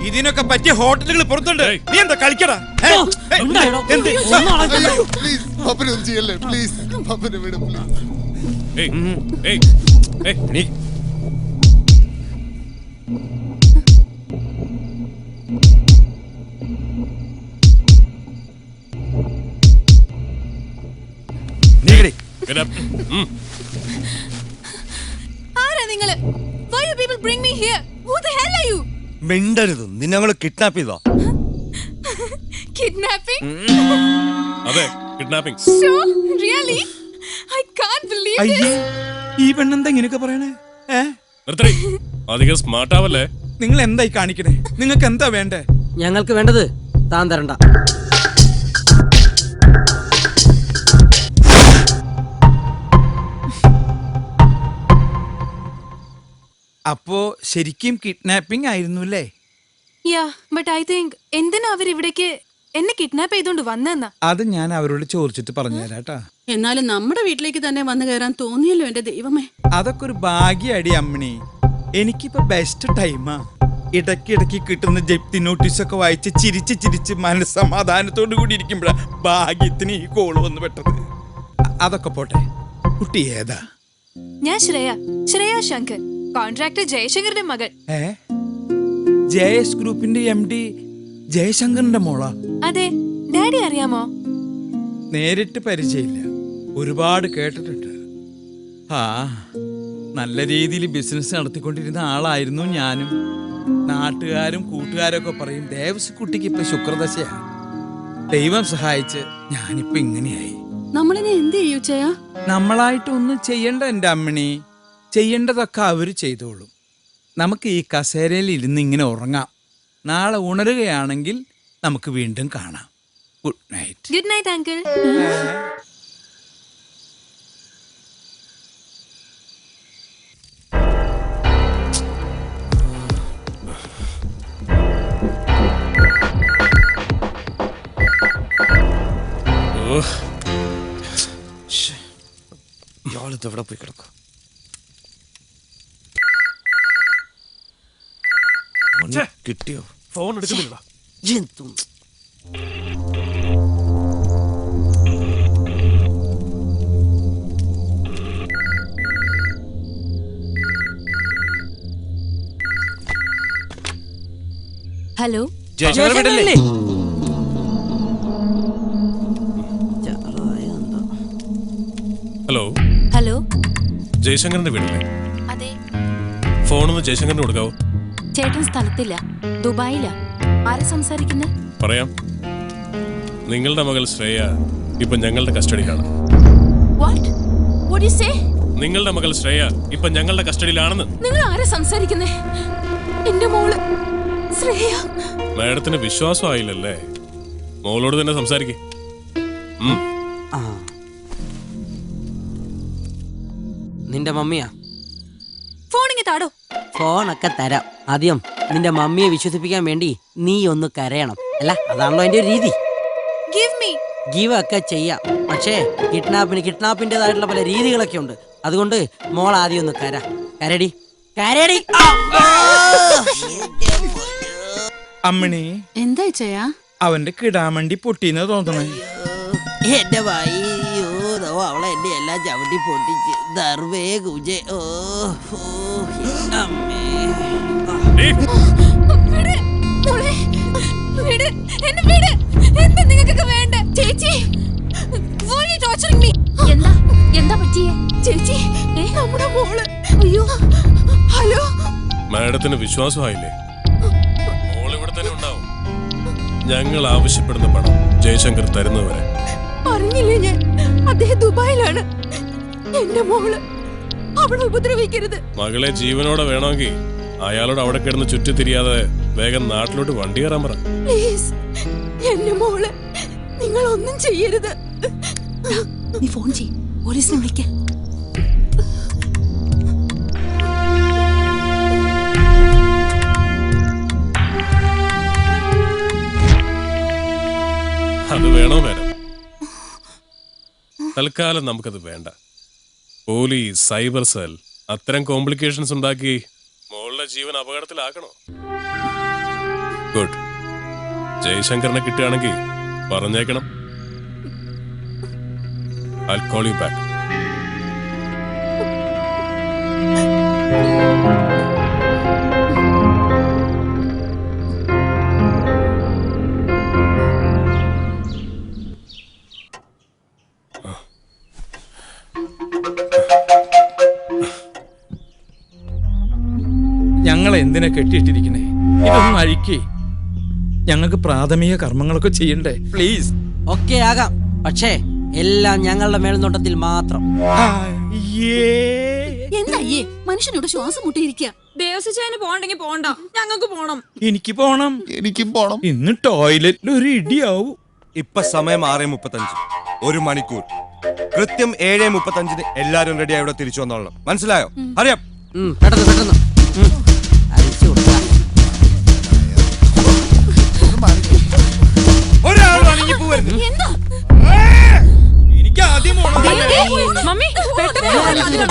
ഇതിനൊക്കെ പറ്റിയ ഹോട്ടലുകൾ പുറത്തുണ്ട്. നീ എന്താ കളിക്കടാ? ആരാ നിങ്ങള്? Why you people bring me here? Who the hell are you? മിണ്ടരുത്, നിന്നെ ഞങ്ങൾ കിഡ്നാപ്പ് ചെയ്തോ? Kidnapping? അതെ, kidnapping. So, really? I can't believe അയ്യേ, this. ഈ പെണ്ണെന്താ ഇങ്ങനെയൊക്കെ പറയണേ? അധികം സ്മാർട്ട് ആവല്ലേ? നിങ്ങൾ എന്തായി കാണിക്കണേ? നിങ്ങൾക്ക് എന്താ വേണ്ടേ? ഞങ്ങൾക്ക് വേണ്ടത് താൻ തരണ്ട. അപ്പോ ശരിക്കും കിഡ്നാപ്പിംഗ് ആയിരുന്നു അല്ലേ? Yeah, but I think എന്തിനാ അവരിവിടേക്ക് എന്നെ കിഡ്നാപ്പ് ചെയ്തോണ്ട് വന്നെന്നാ? അത് ഞാൻ അവരോട് ചോദിച്ചിട്ട് പറഞ്ഞു തരാട്ടാ. എന്നാലും നമ്മുടെ വീട്ടിലേക്ക് തന്നെ വന്നു കയറാൻ തോന്നിയല്ലോ എന്റെ ദൈവമേ. അതൊക്കെ ഒരു ഭാഗ്യടി അമ്മണി. എനിക്കിപ്പോ ബെസ്റ്റ് ടൈമാ. ഇടയ്ക്കിടയ്ക്ക് കിട്ടുന്ന ജപ്തി നോട്ടീസൊക്കെ വായിച്ച് ചിരിച്ച് ചിരിച്ച് മനസ്സമാധാനത്തോടു കൂടി ഇരിക്കുമ്പോഴാ ഭാഗ്യത്തിന് ഈ കോള് വന്ന് പെട്ടത്. അതൊക്കെ പോട്ടെ, കുട്ടി ഏതാ? ഞാൻ ശ്രേയ ശങ്കർ, കോൺട്രാക്ടർ ജയശങ്കറിന്റെ മകൾ. ജയസ് ഗ്രൂപ്പിന്റെ MD ജയശങ്കറിന്റെ മോളാ? അതെ. ഡാഡി അറിയാമോ? നേരിട്ട് പരിചയമില്ല, ഒരുപാട് കേട്ടിട്ടുണ്ട്. നല്ല രീതിയിൽ ബിസിനസ് നടത്തിക്കൊണ്ടിരുന്ന ആളായിരുന്നു ഞാനും. നാട്ടുകാരും കൂട്ടുകാരൊക്കെ പറയും ദേവസ്കുട്ടിക്ക് ഇപ്പൊ ശുക്രദശയാ. ദൈവം സഹായിച്ച് ഞാനിപ്പോ ഇങ്ങനെയായി. നമ്മളിനെ എന്ത് ചെയ്യൂ ചെയ്യാ? നമ്മളായിട്ടൊന്നും ചെയ്യണ്ട എന്റെ അമ്മണി. ചെയ്യേണ്ടതൊക്കെ അവര് ചെയ്തോളും. നമുക്ക് ഈ കസേരയിൽ ഇരുന്ന് ഇങ്ങനെ ഉറങ്ങാം. നാളെ ഉണരുകയാണെങ്കിൽ നമുക്ക് വീണ്ടും കാണാം. Good night. Good night uncle. ഇയാളിതെവിടെ പോയി കിടക്കും? കിട്ടിയോ? ഫോൺ എടുക്കുന്നില്ല. ഹലോ, ജയശങ്കർ വീടല്ലേ? ഹലോ, ഹലോ, ജയശങ്കറിന്റെ വീടല്ലേ? അതെ. ഫോണൊന്ന് ജയശങ്കറിന് കൊടുക്കാവോ? ചേട്ടൻ സ്ഥലത്തില്ല, ദുബായിലാ. ആരാ സംസാരിക്കുന്നത്? പറയാം. നിങ്ങളുടെ മകൾ ശ്രേയ ഇപ്പൊ ഞങ്ങളുടെ കസ്റ്റഡിയിലാണ്. What what you say? നിങ്ങളുടെ മകൾ ശ്രേയ ഇപ്പൊ ഞങ്ങളുടെ കസ്റ്റഡിയിലാണെന്ന്. നിങ്ങൾ ആരാ സംസാരിക്കുന്നേ? എന്റെ മോള് ശ്രേയ. മാഡത്തിന് വിശ്വാസമായില്ലല്ലേ? മോളോട് തന്നെ സംസാരിക്കേ. നിന്റെ മമ്മിയാ? ഫോണിങ്ങി താടോ. ഫോണൊക്കെ തരാം. ആദ്യം നിന്റെ മമ്മിയെ വിശ്വസിപ്പിക്കാൻ വേണ്ടി നീ ഒന്ന് കരയണം. അല്ല, അതാണല്ലോ അതിന്റെ ഒരു രീതി. ഗീവ് ഒക്കെ ചെയ്യാം, പക്ഷേ കിഡ്നാപ്പിന്റേതായിട്ടുള്ള പല രീതികളൊക്കെ ഉണ്ട്. അതുകൊണ്ട് മോൾ ആദ്യം ഒന്ന് കരടി. അമ്മണി, എന്താ ചെയ്യാ? അവന്റെ കിടാമണ്ടി പൊട്ടിന്ന് തോന്നണേ. എന്റെ വയ്യോ, അവളെ എന്റെ എല്ലാം ചവിട്ടി പൊട്ടിച്ച് ദർവേ കുജേ. ഓ അമ്മേ. എന്താ പറ്റിയേ ചേച്ചി? നമ്മുടെ മോള്. അയ്യോ, ഹലോ. മാഡത്തിന് വിശ്വാസമായില്ലേ? മോൾ ഇവിടെ തന്നെ ഉണ്ടാവും. ഞങ്ങൾ ആവശ്യപ്പെടുന്ന പണം ജയശങ്കർ തരുന്നവരെ. പറഞ്ഞില്ലേ ഞാൻ, അദ്ദേഹം ദുബായിലാണ്. എന്റെ മോള്, അവളെ ഉപദ്രവിക്കരുത്. മകളെ ജീവനോടെ വേണമെങ്കിൽ അയാളോട് അവിടെ കിടന്ന് ചുറ്റിത്തിരിയാതെ വേഗം നാട്ടിലോട്ട് വണ്ടി കയറാൻ പറ. പ്ലീസ്, എന്റെ മോള്, നിങ്ങൾ ഒന്നും ചെയ്യരുത്. നീ ഫോൺ ചെയ്യ്, പോലീസിനെ വിളിക്ക. അത് വേണോ മാഡം? തൽക്കാലം നമുക്കത് വേണ്ട. പോലീസ്, സൈബർ സെൽ അത്തരം കോംപ്ലിക്കേഷൻസ് ഉണ്ടാക്കി മോളുടെ ജീവൻ അപകടത്തിലാക്കണോ? ഗുഡ്. ജയശങ്കറിനെ കിട്ടുകയാണെങ്കിൽ പറഞ്ഞേക്കണം. I'll call you back. ഞങ്ങൾ എന്തിനാ കെട്ടിയിട്ടിരിക്കണേ? ഇതൊന്നും അഴിക്കേ. ഞങ്ങൾക്ക് പ്രാഥമിക കർമ്മങ്ങളൊക്കെ ചെയ്യണ്ടേ? പ്ലീസ്. ഒക്കെ ആകാം, പക്ഷേ എല്ലാം ഞങ്ങളുടെ മേൽനോട്ടത്തിൽ മാത്രം. എന്തായേ മനുഷ്യനോട് ശ്വാസം മുട്ടിയിരിക്കുക? ദേവസ്വന് പോണ്ടെങ്കിൽ പോണ്ട, ഞങ്ങൾക്ക് പോണം. എനിക്കും പോണം. ഇന്ന് ടോയ്ലറ്റിൽ ഒരു ഇടിയാവും. ഇപ്പൊ സമയം 6:35. 1 മണിക്കൂർ. കൃത്യം 7:35 എല്ലാരും റെഡിയായി ഇവിടെ തിരിച്ചു വന്നോളണം. മനസ്സിലായോ? അറിയാം. പെട്ടെന്ന് അഴിച്ചു കൊടുക്കാം. എനിക്ക് ആദ്യം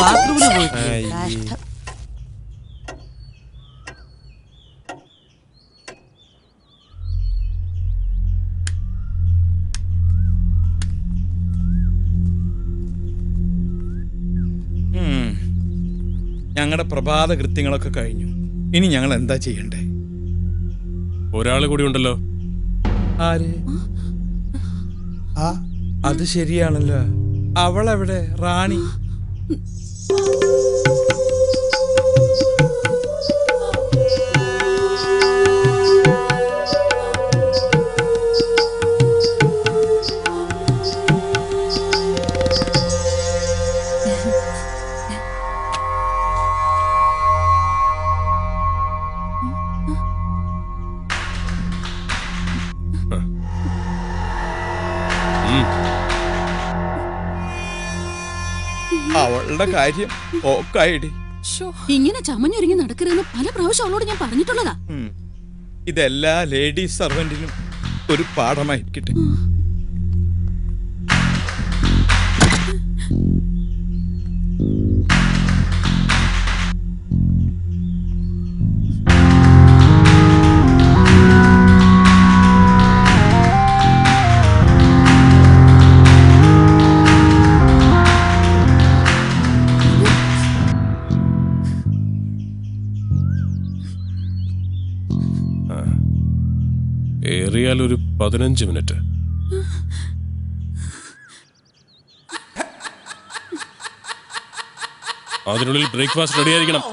ബാത്റൂമിൽ പോയി. ഞങ്ങളുടെ പ്രഭാത കൃത്യങ്ങളൊക്കെ കഴിഞ്ഞു. ഇനി ഞങ്ങൾ എന്താ ചെയ്യണ്ടേ? ഒരാള് കൂടി ഉണ്ടല്ലോ. ആര്? അത് ശരിയാണല്ലോ. അവളെവിടെ? റാണി. അവളുടെ കാര്യം ഓക്കായിടി. ഇങ്ങനെ ചമഞ്ഞൊരുങ്ങി നടക്കരുതെന്ന് പല പ്രാവശ്യം അവളോട് ഞാൻ പറഞ്ഞിട്ടുള്ളതാ. ഇതെല്ലാ ലേഡീസ് സർവന്റിനും ഒരു പാഠമായിരിക്കട്ടെ. ഏറിയാൽ ഒരു 15 മിനിറ്റ്. അതിനുള്ളിൽ ബ്രേക്ക്ഫാസ്റ്റ് റെഡി ആയിരിക്കണം.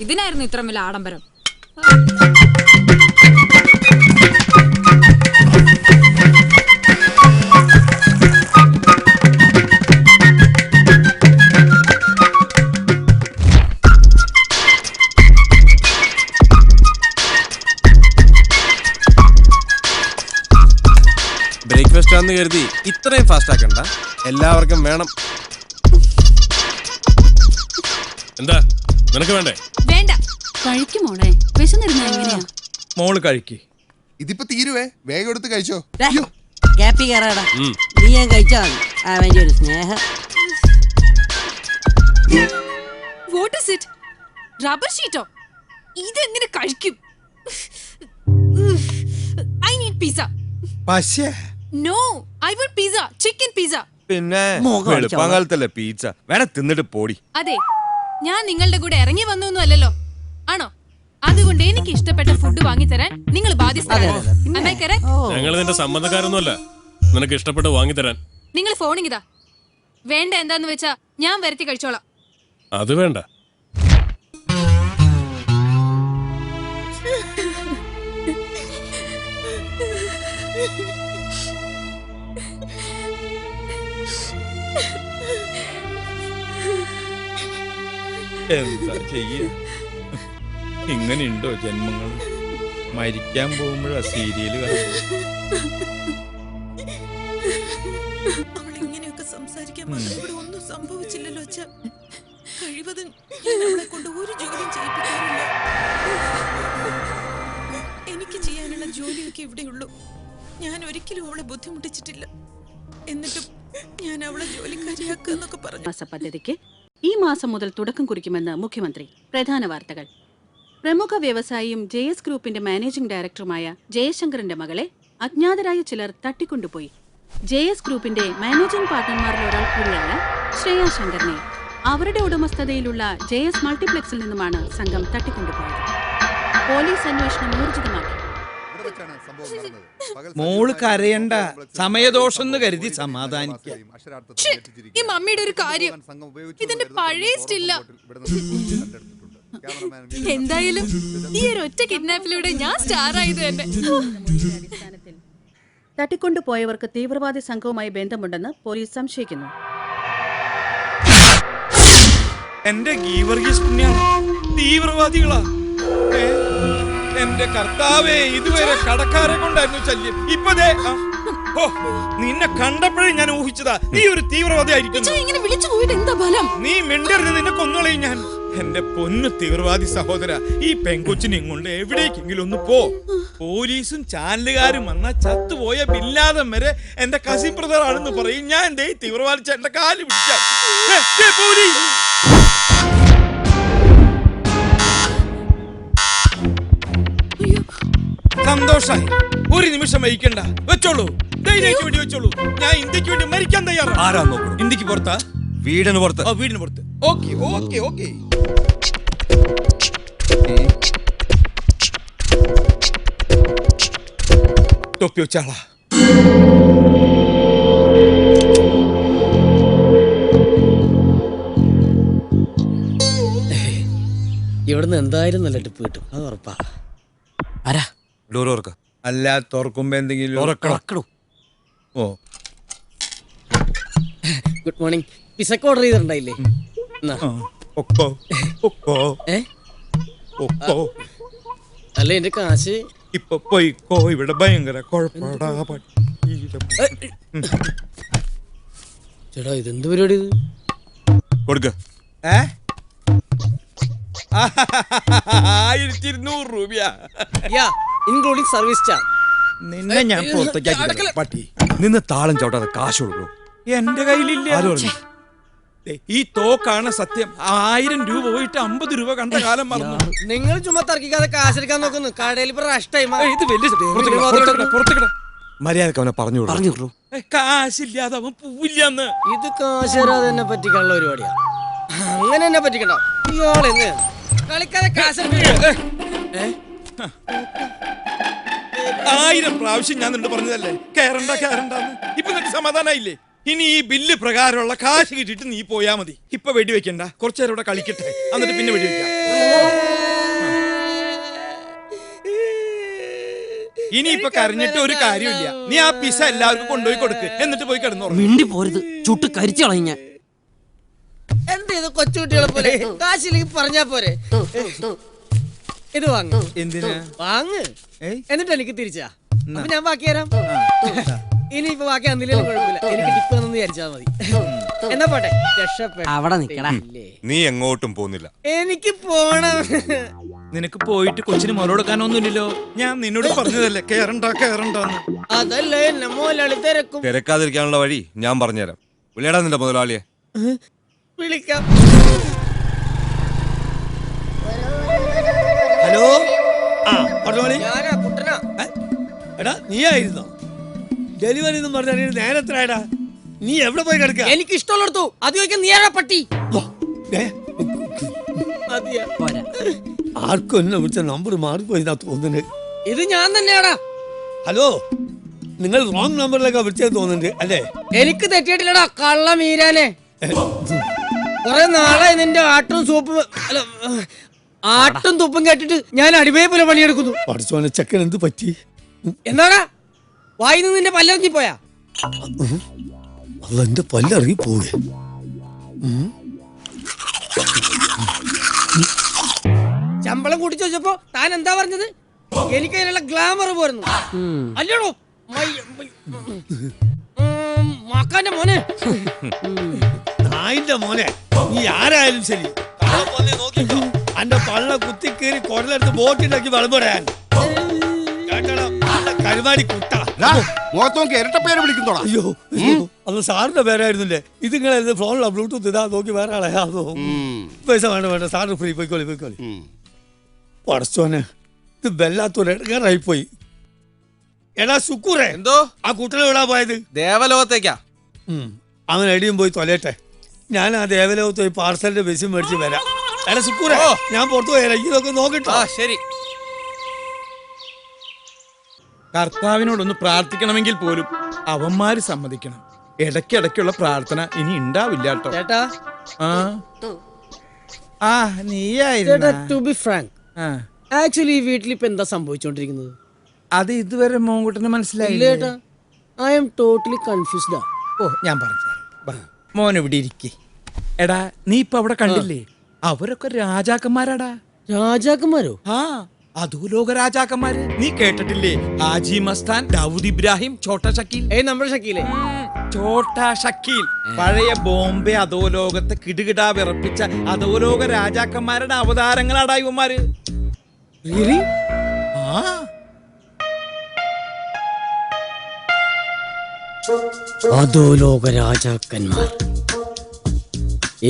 ഇതിനായിരുന്നു ഇത്ര വലിയ ആഡംബരം. ബ്രേക്ക്ഫാസ്റ്റ് ആണെന്ന് കരുതി ഇത്രയും ഫാസ്റ്റ് ആക്കണ്ട, എല്ലാവർക്കും വേണം. എന്താ നിനക്ക് വേണ്ടേ? വേണ്ട, കഴിക്കും മോളെ. വിശന്നിരുന്ന എങ്ങനെയാ? മോള് കഴിക്ക്. ഇതിപ്പോ തീരുവേ, വേഗം എടുത്ത് കഴിച്ചോ. ഗ്യാപ്പി കയറാടാ. നീ ഞാൻ കഴിച്ചാ മതി. അവന്റെ ഒരു സ്നേഹം. What is it? റബ്ബർ ഷീറ്റോ? ഇതെങ്ങനെ കഴിക്കും? I need pizza. പക്ഷേ no, I want pizza, chicken pizza. പിന്നെ വെളുപ്പാങ്കാലത്തല്ലേ പീച്ച, വേണേ തിന്നിട്ട് പോടി. അതെ, ഞാൻ നിങ്ങളുടെ കൂടെ ഇറങ്ങി വന്നൊന്നും അല്ലല്ലോ, ആണോ? അതുകൊണ്ട് എനിക്ക് ഇഷ്ടപ്പെട്ട ഫുഡ് വാങ്ങിത്തരാൻ നിങ്ങൾ ബാധ്യസ്ഥരാണ്. ഞങ്ങൾ നിന്റെ സംബന്ധക്കാരൊന്നുമല്ല, നിനക്ക് ഇഷ്ടപ്പെട്ട് വാങ്ങിത്തരാൻ. നിങ്ങൾ ഫോണിങ്ങിതാ. വേണ്ട എന്താന്ന് വെച്ചാ ഞാൻ വരുത്തി കഴിച്ചോളാം. അത് വേണ്ട. എന്താ ചെയ്യ, ഇങ്ങനെയുണ്ടോ ജന്മങ്ങൾ? മരിക്കാൻ പോകുമ്പോഴാ സീരിയല് അവളിങ്ങനെയൊക്കെ സംസാരിക്കാൻ ഇവിടെ ഒന്നും സംഭവിച്ചില്ലല്ലോ അച്ഛാ. കഴിവതും ഞാൻ അവളെ കൊണ്ട് ഒരു ജോലിയും ചെയ്യിപ്പിക്കാറില്ല. എനിക്ക് ചെയ്യാനുള്ള ജോലിയൊക്കെ ഇവിടെയുള്ളൂ. ഞാൻ ഒരിക്കലും അവളെ ബുദ്ധിമുട്ടിച്ചിട്ടില്ല. എന്നിട്ടും ഞാൻ അവളെ ജോലിക്കാരിയാക്കുക എന്നൊക്കെ പറഞ്ഞു. പദ്ധതിക്ക് ഈ മാസം മുതൽ തുടക്കം കുറിക്കുമെന്ന് മുഖ്യമന്ത്രി. പ്രധാന വാർത്തകൾ. പ്രമുഖ വ്യവസായിയും JS ഗ്രൂപ്പിന്റെ മാനേജിംഗ് ഡയറക്ടറുമായ ജയശങ്കറിന്റെ മകളെ അജ്ഞാതരായ ചിലർ തട്ടിക്കൊണ്ടുപോയി. JS ഗ്രൂപ്പിന്റെ മാനേജിംഗ് പാർട്ണർമാരിൽ ഒരാൾ കൂടിയായ ശ്രേയ ശങ്കറിനെ അവരുടെ ഉടമസ്ഥതയിലുള്ള JS മൾട്ടിപ്ലക്സിൽ നിന്നുമാണ് സംഘം തട്ടിക്കൊണ്ടുപോയത്. പോലീസ് അന്വേഷണം ഊർജിതമാക്കി. മോള് കരയണ്ട, സമയദോഷം എന്ന് കരുതി സമാധാനിക്കാം. ഈ മമ്മിയുടെ ഒരു കാര്യം, ഇതിന്റെ പഴയ സ്റ്റില്ല. എന്തായാലും ഈ ഒരു ഒറ്റ കിഡ്നാപ്പിലൂടെ ഞാൻ സ്റ്റാർ ആയത് തന്നെ. തട്ടിക്കൊണ്ടുപോയവർക്ക് തീവ്രവാദി സംഘവുമായി ബന്ധമുണ്ടെന്ന് പോലീസ് സംശയിക്കുന്നു. എന്റെ ഗീവർഗീസ് പുണ്യാണ്, തീവ്രവാദികളാ. എന്റെ കർത്താവേ, ഇതുവരെ കടക്കാരെ കൊണ്ടായിരുന്നു ശല്യം. ഇപ്പൊ നിന്നെ കണ്ടപ്പോഴേ ഞാൻ ഊഹിച്ചതാ നീ ഒരു തീവ്രവാദി ആയിരിക്കും. നീ മിണ്ടരുത്, നിന്നെ കൊന്നുകളയും ഞാൻ. എന്റെ പൊന്നു തീവ്രവാദി സഹോദര, ഈ പെൺകൊച്ചിനെയും കൊണ്ട് എവിടേക്കെങ്കിലും ഒന്ന് പോ. പോലീസും ചാനലുകാരും വന്ന ചത്തുപോയ ബില്ലാദം വരെ എന്റെ കസിൻ ബ്രദർ ആണെന്ന് പറയും. ഞാൻ എന്റെ തീവ്രവാദി ചേട്ടന്റെ കാല് പിടിക്കാം. സന്തോഷായി, ഒരു നിമിഷം വഹിക്കണ്ട, വെച്ചോളൂ, ധൈര്യമായിട്ട് വേണ്ടി വെച്ചോളൂ. ഞാൻ ഇന്ത്യക്ക് വേണ്ടി മരിക്കാൻ തയ്യാറാണ്. ആരാ നോക്കണം? ഇന്ത്യക്ക് പുറത്താ? വീടിന് പുറത്ത്. വീടിന് പുറത്ത്. Okay okay okay. തൊപ്പി വെച്ചാളാ. ഇവിടുന്ന് എന്തായാലും നല്ല ടിപ്പ് കിട്ടും, അത് ഉറപ്പാ. ആരാ? ഡോർ തുറക്ക. അല്ല, തുറക്കുമ്പോ എന്തെങ്കിലും ഓ. Good morning. പിസക്ക് ഓർഡർ ചെയ്തിട്ടുണ്ടായില്ലേ? അല്ല, എന്റെ കാശ് ഇപ്പൊ പോയിക്കോ, ഇവിടെ ഭയങ്കര കുഴപ്പടാ. ചേട്ടാ, ഇതെന്ത് പരിപാടി? കൊടുക്ക. 1200 രൂപയാ, ഇൻക്ലൂഡിംഗ് സർവീസ് ചാർജ്. നിന്നെ ഞാൻ പുറത്തേക്ക് പട്ടി. നിന്ന് താളം ചവിട്ടാതെ കാശ് കൊടുക്കൂ. എന്റെ കയ്യിലില്ല. ഈ തോക്കാണ് സത്യം. 1000 രൂപ പോയിട്ട് 50 രൂപ കണ്ട കാലം മറന്നു. നിങ്ങൾ ചുമ്മാ തർക്കിക്കാതെ കാശെടുക്കാൻ നോക്കുന്നു. കടയിൽ മര്യാദക്ക് അവനെ പറഞ്ഞു പറഞ്ഞു. കാശില്ലാതെ അവൻ പോവില്ലെന്ന്. ഇത് കാശ് തരാതെ തന്നെ പറ്റിക്കാനുള്ള പരിപാടിയാ. അങ്ങനെ തന്നെ പറ്റിക്കണ്ട. ഇയാളെന്ന് കളിക്കാതെ കാശ് 1000 പ്രാവശ്യം ഞാൻ നിന്നോട് പറഞ്ഞതല്ലേ കേറണ്ട കേറണ്ടെന്ന്. ഇപ്പൊ നിനക്ക് സമാധാനായില്ലേ? ഇനി ഈ ബില്ല് പ്രകാരമുള്ള കാശ് കിട്ടിയിട്ട് നീ പോയാ മതി. ഇപ്പൊ വെടിവെക്കണ്ട, കുറച്ചു നേരം ഇവിടെ കളിക്കട്ടെ, എന്നിട്ട് പിന്നെ വെടിവെക്കാം. ഇനിയിപ്പൊ കരഞ്ഞിട്ട് ഒരു കാര്യമില്ല. നീ ആ പിസ എല്ലാവർക്കും കൊണ്ടുപോയി കൊടുക്ക്, എന്നിട്ട് പോയി കിടന്നു. മിണ്ടി പോരുത്, ചുട്ട് കരിച്ചു കളഞ്ഞ. എന്ത് ചെയ്തു കൊച്ചുകുട്ടികളെ പോലെ? കാശില്ലെങ്കിൽ പറഞ്ഞാ പോരെ. ഇത് വാങ്ങ്. എന്തിനാ വാങ്ങ്, എന്നിട്ട് എനിക്ക് തിരിച്ചാ. അപ്പൊ ഞാൻ ബാക്കി തരാം. ഇനിയിപ്പോ ബാക്കി അന്നില്ലേലും കുഴപ്പമില്ല, എനിക്ക് ടിപ്പ് തന്നു വിചാരിച്ചാ മതി. എന്നാ പോട്ടെ, അവിടെ നിക്കടാ. നീ എങ്ങോട്ടും പോകുന്നില്ല. എനിക്ക് പോണം. നിനക്ക് പോയിട്ട് കൊച്ചിന് മുറ കൊടുക്കാനൊന്നുമില്ലല്ലോ. ഞാൻ നിന്നോട് പറഞ്ഞതല്ലേ കേറണ്ടെന്ന്. അതല്ലേ എന്നെ മുതലാളി തിരക്കും. തിരക്കാതിരിക്കാനുള്ള വഴി ഞാൻ പറഞ്ഞുതരാം. വിളിയടാ നിന്റെ മുതലാളിയെ. വിളിക്കാം. ഹലോ, ആ പറഞ്ഞോളി. ഞാനാ കുട്ടനാ. എടാ നീ ആയിരുന്നോ? ഡെലിവറി എന്ന് പറഞ്ഞാൽ നേരത്തിലായടാ. നീ എവിടെ പോയി കിടക്ക? എനിക്ക് ഇഷ്ടമുള്ളടത്തു. അത് ചോദിക്കാൻ നീ ആരാ പട്ടി? ആർക്കും എന്നെ വിളിച്ച നമ്പർ മാറിപ്പോയി തോന്നുന്നുണ്ട്. ഇത് ഞാൻ തന്നെയാടാ. ഹലോ, നിങ്ങൾ റോങ് നമ്പറിലേക്കാ വിളിച്ചത് തോന്നുന്നുണ്ട് അല്ലേ? എനിക്ക് തെറ്റിയിട്ടില്ലടാ കള്ള മീരാനെ. കുറെ നാളായി നിന്റെ ആട്ടും സൂപ്പും അല്ല ആട്ടും തുപ്പും കേട്ടിട്ട് ഞാൻ അടിമയെ പോലെ പണിയെടുക്കുന്നു. പഠിച്ചോനെ ചെക്കൻ എന്ത് പറ്റി? എന്താടാ വായിന്ന് നിന്റെ പല്ലിറങ്ങി പോയാ? അതെന്റെ പല്ലിറങ്ങി പോവേ. ശമ്പളം കൂട്ടിച്ചു വെച്ചപ്പോ താൻ എന്താ പറഞ്ഞത്? എനിക്ക് അതിനുള്ള ഗ്ലാമർ പോരുന്നു അല്ലേടോ മക്കാന്റെ മോനെ. നായിന്റെ മോനെ, നീ ആരായാലും ശരി നോക്കിക്കോ. അന്റെ പള്ള കുത്തിക്കേറി കുടലെടുത്ത് ബോട്ടിലാക്കി വളമ്പടാൻ കരുമാടി കുട്ട. മുഖത്തോക്കി ഇരട്ട പേര് വിളിക്കുന്നോടാ. അയ്യോ അത് സാറിന്റെ പേരായിരുന്നില്ലേ? ഇത് നിങ്ങളെ ഫോണിലാ ബ്ലൂടൂത്ത് ഇതാ നോക്കി വേറെ ആളെ. അതോ പൈസ വേണ്ട, സാറിന് ഫ്രീ. പോയിക്കോളി. പടച്ചോനെ, ഇത് വല്ലാത്തൊരു ഇടങ്ങാറായിപ്പോയി. എടാ സുക്കൂറേ, എന്തോ ആ കുട്ടനെ വിടാൻ പോയത്? ദേവലോകത്തേക്കാ. അവൻ എടിയും പോയി തൊലയട്ടെ. ഞാൻ ആ ദേവലോകത്ത് പോയി പാർസലിന്റെ ബസ് മേടിച്ച് വരാം. എടാ സുക്കൂറേ, ഞാൻ പുറത്തു പോയാ ഇതൊക്കെ നോക്കിട്ടോ. ശരി. കർത്താവിനോടൊന്ന് പ്രാർത്ഥിക്കണമെങ്കിൽ പോലും അവന്മാര് സമ്മതിക്കണം. ഇടയ്ക്കിടയ്ക്കുള്ള പ്രാർത്ഥന ഇനി ഉണ്ടാവില്ല കേട്ടോ. ചേട്ടാ, നീയായിരുന്നു. ടു ബി ഫ്രാങ്ക്, ആക്ച്വലി ഈ വീട്ടിൽ ഇപ്പൊ എന്താ സംഭവിച്ചോണ്ടിരിക്കുന്നത്? അത് ഇതുവരെ മോങ്കുട്ടന് മനസ്സിലായില്ല ചേട്ടാ. I am totally confused. ഓ, ഞാൻ പറഞ്ഞു. മോൻ ഇവിടെ ഇരിക്കേ. എടാ നീ ഇപ്പൊ അവിടെ കണ്ടില്ലേ? അവരൊക്കെ രാജാക്കന്മാരാടാ. രാജാക്കന്മാരോ? ആ, അധോലോക രാജാക്കന്മാര്. നീ കേട്ടിട്ടില്ലേ? ഹാജി മസ്താൻ, ദാവൂദ് ഇബ്രാഹിം, ഛോട്ടാ ഷക്കീൽ. നമ്മുടെ ഷക്കീലേ? ഛോട്ടാ ഷക്കീൽ പഴയ ബോംബെ അധോലോകത്തെ കിടുകിടാ വിറപ്പിച്ച അധോലോക രാജാക്കന്മാരുടെ അവതാരങ്ങളാടാ ഇവന്മാര്. അധോലോക രാജാക്കന്മാർ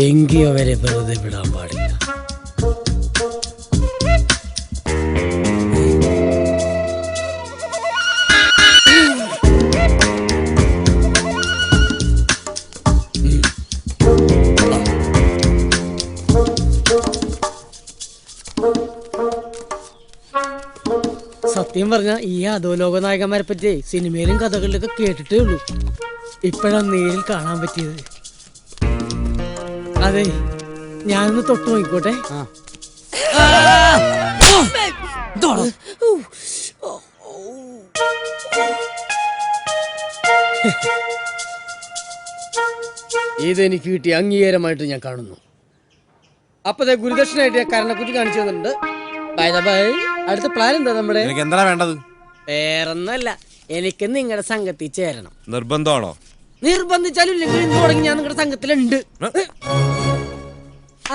എങ്കി അവരെ വെറുതെ വിടാൻ പാടില്ല. സത്യം പറഞ്ഞ ഈ അധോലോക നായകന്മാരെ പറ്റി സിനിമയിലും കഥകളിലൊക്കെ കേട്ടിട്ടേ ഉള്ളൂ. ഇപ്പോഴാണ് നേരിൽ കാണാൻ പറ്റിയത്. അതെ, ഞാനൊന്ന് തൊട്ട് നോക്കിക്കോട്ടെ. ഇതെനിക്ക് കിട്ടിയ അംഗീകാരമായിട്ട് ഞാൻ കാണുന്നു. അപ്പതേ ഗുരുദക്ഷിണായിട്ട് ഞാൻ കരണക്കുറ്റി കാണിച്ചു തന്നിട്ടുണ്ട്. അടുത്ത പ്ലാൻ എന്താ നമ്മുടെ? എന്താ വേണ്ടത്? വേറൊന്നല്ല, എനിക്ക് നിങ്ങളുടെ സംഘത്തിൽ ചേരണം. നിർബന്ധമാണോ? നിർബന്ധിച്ചാലും ഇല്ലെങ്കിൽ ഇന്ന് തുടങ്ങി ഞാൻ നിങ്ങളുടെ സംഘത്തിലുണ്ട്.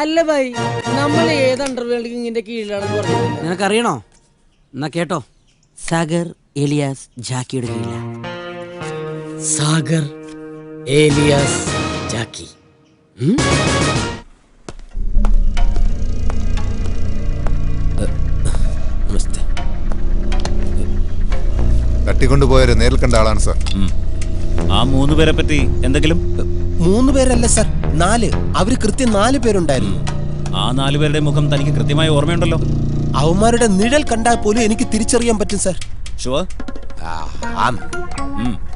അല്ല ഭായി, നമ്മൾ ഏത് അണ്ടർവേൾഡ് കിങ്ങിന്റെ കീഴിലാണെന്ന് പറഞ്ഞു? നിനക്കറിയണോ? എന്നാ കേട്ടോ, സാഗർ ഏലിയാസ് ജാക്കിയുടെ കീഴില. സാഗർ ഏലിയാസ് ജാക്കി. തട്ടിക്കൊണ്ടുപോയവരെ നേരിൽ കണ്ട ആളാണ് സാർ. ആ 3 പേരെ പറ്റി എന്തെങ്കിലും? 3 പേരല്ല സാർ, 4. അവര് കൃത്യം 4 പേരുണ്ടായിരുന്നു. ആ 4 പേരുടെ മുഖം തനിക്ക് കൃത്യമായി ഓർമ്മയുണ്ടല്ലോ. അവന്മാരുടെ നിഴൽ കണ്ടാൽ പോലും എനിക്ക് തിരിച്ചറിയാൻ പറ്റും sir. Sure?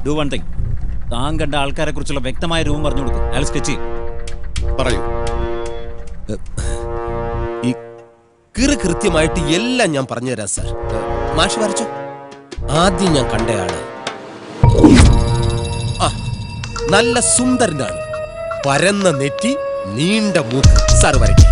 Do one thing. താൻ കണ്ട ആൾക്കാരെ കുറിച്ചുള്ള വ്യക്തമായ രൂപം പറഞ്ഞു കൊടുക്കും. അയാൾ സ്കെച്ച് പറയൂ. ഈ കൃത്യമായിട്ട് എല്ലാം ഞാൻ പറഞ്ഞുതരാം സാർ. മാഷ് വരച്ചോ. ആദ്യം ഞാൻ കണ്ടയാള് നല്ല സുന്ദരനാണ്. പരന്ന നെറ്റി, നീണ്ട മൂക്ക്. സാർ വരയ്ക്കും.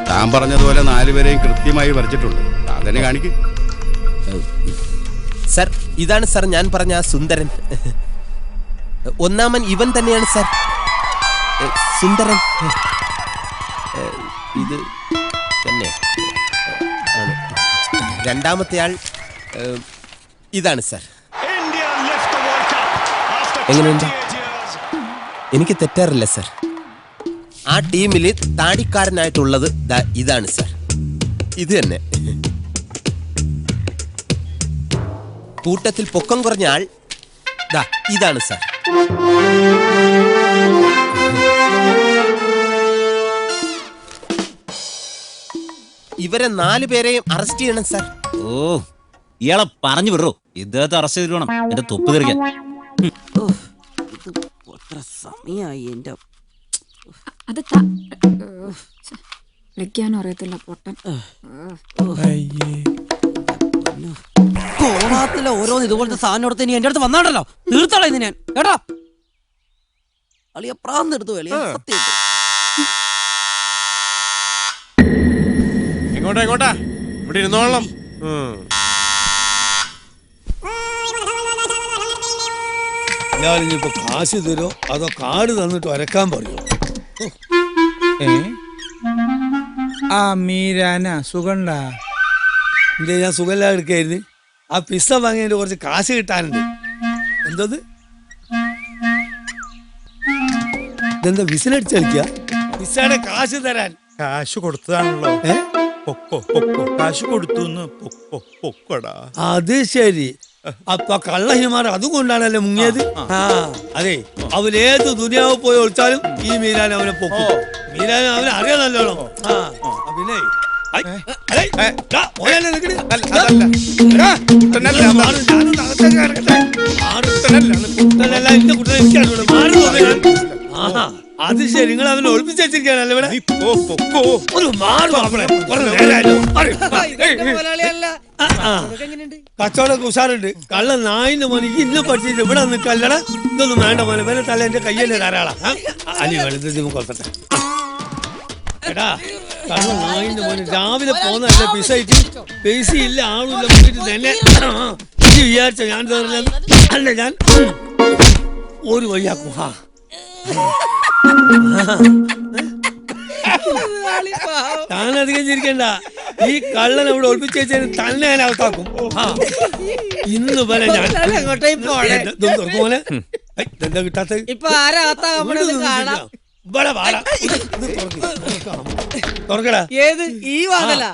താൻ പറഞ്ഞതുപോലെ 4 പേരെയും കൃത്യമായി വരച്ചിട്ടുണ്ട്. അതിനെ കാണിക്കും. സർ, ഇതാണ് സാർ ഞാൻ പറഞ്ഞ ആ സുന്ദരൻ. ഒന്നാമൻ ഇവൻ തന്നെയാണ് സാർ, സുന്ദരൻ. ഇത് തന്നെ ആണ്. രണ്ടാമത്തെ ആൾ ഇതാണ് സാർ. എങ്ങനെയുണ്ട്? എനിക്ക് തെറ്റാറില്ല സാർ. ആ ടീമിൽ താടിക്കാരനായിട്ടുള്ളത് ഇതാണ് സാർ. ഇത് തന്നെ. കൂട്ടത്തിൽ പൊക്കം കുറഞ്ഞ ആൾ ഇതാണ് സാർ. ഇവരെ 4 പേരെയും അറസ്റ്റ് ചെയ്യണം സാർ. ഓ, ഇയാളെ പറഞ്ഞു വിടറോ. ഇദ്ദേഹത്തെ അറസ്റ്റ് ചെയ്തിട്ട് വേണം എന്റെ തൊപ്പ് തെറിക്കാൻ. സമയായി എന്റെ അത് വിളിക്കാനും അറിയത്തില്ല പൊട്ടൻ. കോണാത്തിലെ ഓരോന്ന് ഇതുപോലത്തെ സാധനം എടുത്ത് ഇനി എന്റെ അടുത്ത് വന്നാണല്ലോ തീർത്തോളാം ഇന്ന് ഞാൻ. കേട്ടോ അളിയ പ്രാന്തെടുത്തു അളിയ സത്യം. എങ്ങോട്ടാ ഇവിടെ ഇരുന്നോളാം. ഞാനിപ്പോ കാശ് തരോ അതോ കാർഡ് തന്നിട്ട് വരക്കാൻ പറയോ? ആ മീരാന സുഖണ്ട. എന്തേ ഞാൻ സുഖമില്ലാതെ എടുക്കായിരുന്നു. ആ പിസ്സ വാങ്ങിയതിന്റെ കുറച്ച് കാശ് കിട്ടാനുണ്ട്. എന്തത് ഇതെന്താ വിസിലടിച്ച് കളിക്കുക? പിസ്സയുടെ കാശ് തരാൻ കാശ് കൊടുത്തതാണല്ലോ. കാശ് കൊടുത്തു. അത് ശരി. അപ്പൊ കള്ളഹിമാർ അതുകൊണ്ടാണല്ലേ മുങ്ങിയത്. അതെ, അവനേത് ദുനിയാവ് പോയി ഒളിച്ചാലും ഈ മീരാൻ അവനെ പൊക്കും. മീരാൻ അവനെ അറിയാൻ നല്ലോണം. പിന്നെ അത് ശരി, നിങ്ങൾ അവനെ ഒളിപ്പിച്ച് വെച്ചിരിക്കാനല്ലേ ഇവിടെ? കച്ചവടം ഉഷാറുണ്ട്. കള്ള 9 മണിക്ക് ഇന്ന് പഠിച്ചിട്ട് ഇവിടെ നിൽക്കല്ലട. ഇതൊന്നും വേണ്ട പോലെ വേറെ തല എന്റെ കയ്യല്ലേ ധാരാളം. അനി വെളുത്ത കൊല്ലത്തെ എടാ, കള്ള 9 മണി രാവിലെ പോന്നല്ലേ പിസൈറ്റ്. പൈസ ഇല്ല, ആളില്ല, പോയിട്ട് തന്നെ ഇത് വിചാരിച്ച ഞാൻ പറഞ്ഞത് അല്ല. ഞാൻ ഒരു വഴിയാക്കും. താനധികം ചിരിക്കണ്ട. ഈ കള്ളൻ അവിടെ ഒളിപ്പിച്ച് വെച്ചതിന് തന്നെ ഞാൻ അകത്താക്കും. ഇന്ന് പോലെ ഞാൻ എന്താ കിട്ടാത്ത തുറക്കടാ. ഏത് ഈ വാതില?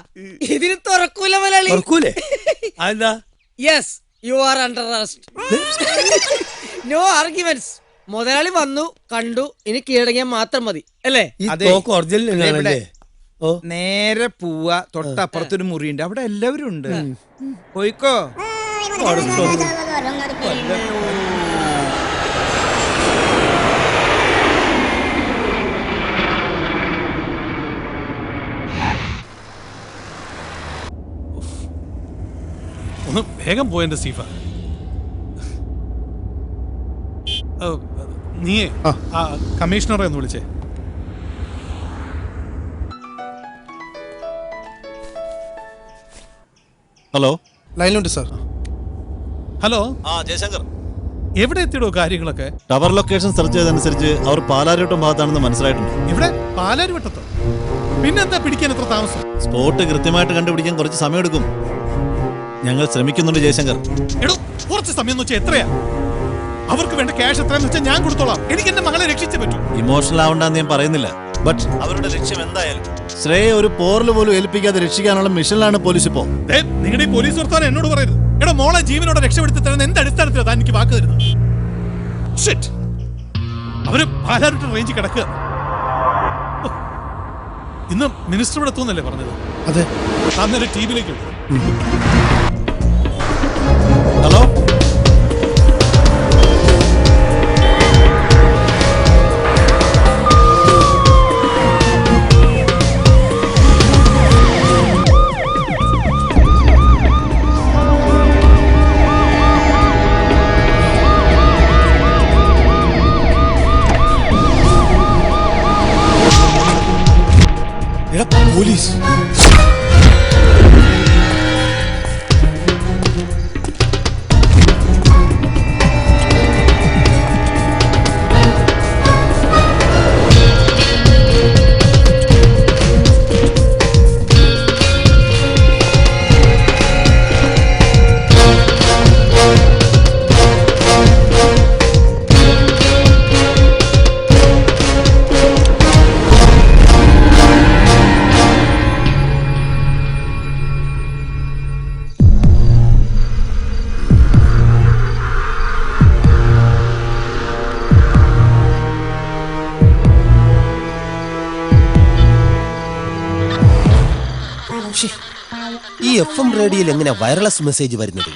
ഇതിന് തുറക്കൂല മലയാളി. തുറക്കൂലേ? അതെന്താ? Yes, you are under arrest. No arguments. മുതലാളി വന്നു, കണ്ടു, ഇനി കീഴടങ്ങിയാൽ മാത്രം മതി അല്ലേ? നേരെ പോവാ. തൊട്ടപ്പുറത്തൊരു മുറിയുണ്ട്, അവിടെ എല്ലാവരും ഉണ്ട്. പോയിക്കോ. ഒന്ന് വേഗം പോയെന്റെ സീഫ. നീയേ ആ കമ്മീഷണറെ ഒന്ന് വിളിച്ചേ. ഹലോ, ലൈനിലുണ്ട് സാർ. ഹലോ, ജയശങ്കർ. എവിടെ എത്തിയിടോ കാര്യങ്ങളൊക്കെ? ടവർ ലൊക്കേഷൻ സെർച്ച് ചെയ്തതനുസരിച്ച് അവർ പാലാരിവട്ടം ഭാഗത്താണെന്ന് മനസ്സിലായിട്ടുണ്ട്. ഇവിടെ പാലാരിവട്ടത്തോ? പിന്നെന്താ പിടിക്കാൻ എത്ര താമസം? സ്പോട്ട് കൃത്യമായിട്ട് കണ്ടുപിടിക്കാൻ കുറച്ച് സമയമെടുക്കും. ഞങ്ങൾ ശ്രമിക്കുന്നുണ്ട് ജയശങ്കർ. എടോ കുറച്ച് സമയം എന്ന് വെച്ചാൽ എത്രയാ? അവർക്ക് വേണ്ട ക്യാഷ് എത്രയെന്ന് വെച്ചാൽ ഞാൻ കൊടുത്തോളാം. എനിക്ക് എന്റെ മകളെ രക്ഷിച്ചേ പറ്റൂ. ഇമോഷണൽ ആവണ്ടെന്ന് ഞാൻ പറയുന്നില്ല, ബട്ട് അവരുടെ ലക്ഷ്യം എന്തായാലും ശ്രേയെ ഒരു പോറിൽ പോലും ഏൽപ്പിക്കാതെ രക്ഷിക്കാനുള്ള മിഷനിലാണ് പോലീസ് ഇപ്പോ. നിങ്ങളുടെ ഈ പോലീസ് വർത്താനം എന്നോട് പറയരുത്. എടോ മോളെ ജീവനോടെ രക്ഷപ്പെടുത്തി തരുന്ന എന്ത് അടിസ്ഥാനത്തിലാണ് താൻ എനിക്ക് വാക്ക് തരുന്നത്? ഷിറ്റ്. അവര് പാലാരിട്ട് റേഞ്ചിൽ കിടക്കുക. ഇന്ന് മിനിസ്റ്റർ ഇവിടെ എത്തുന്നല്ലേ പറഞ്ഞത്? അതെ. അന്നേരം ടീമിലേക്ക് ഹലോ, പോലീസ്. ഈ FM റേഡിയോയിൽ എങ്ങനെ വയർലെസ് മെസ്സേജ് വരുന്നത്?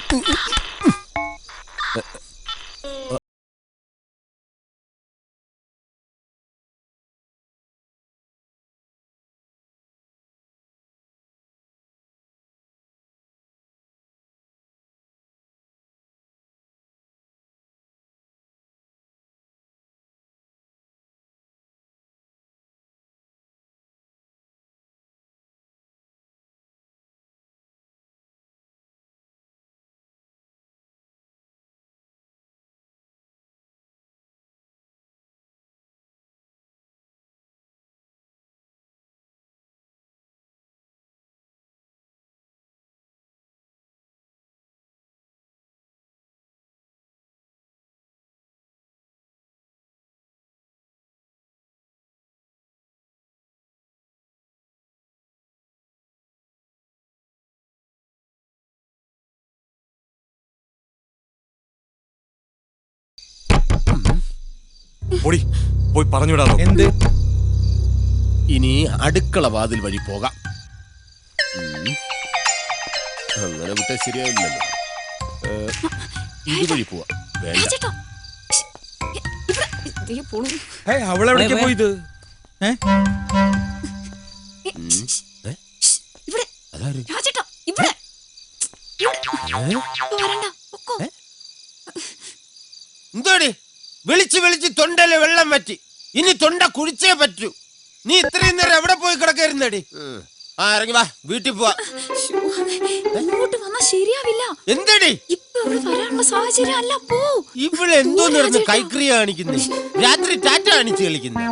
പോയി പറഞ്ഞുവിടാതോ? എന്ത്? ഇനി അടുക്കള വാതിൽ വഴി പോകാം. അങ്ങനെ വിട്ടാൽ ശരിയാവില്ലല്ലോ. ഇതുവഴി പോവാ. അവളെവിടേക്ക് പോയത്? എന്തോടി വിളിച്ച് വിളിച്ച് തൊണ്ടയിലെ വെള്ളം പറ്റി. ഇനി തൊണ്ട കുഴിച്ചേ പറ്റൂ. നീ ഇത്രയും നേരം എവിടെ പോയി കിടക്കായിരുന്നടി? ഇറങ്ങി വാ, വീട്ടിൽ പോവാ. ഇങ്ങോട്ട് വന്നാ ശരിയാവില്ല. എന്തടി ഇപ്പൊ ഇവിടെ വരാനുള്ള സാഹചര്യം അല്ല. പോ. ഇവിടെ എന്തോ നടന്ന് കൈക്രിയ കാണിക്കുന്നേ? രാത്രി ടാറ്റ കാണിച്ച് കളിക്കുന്നേ?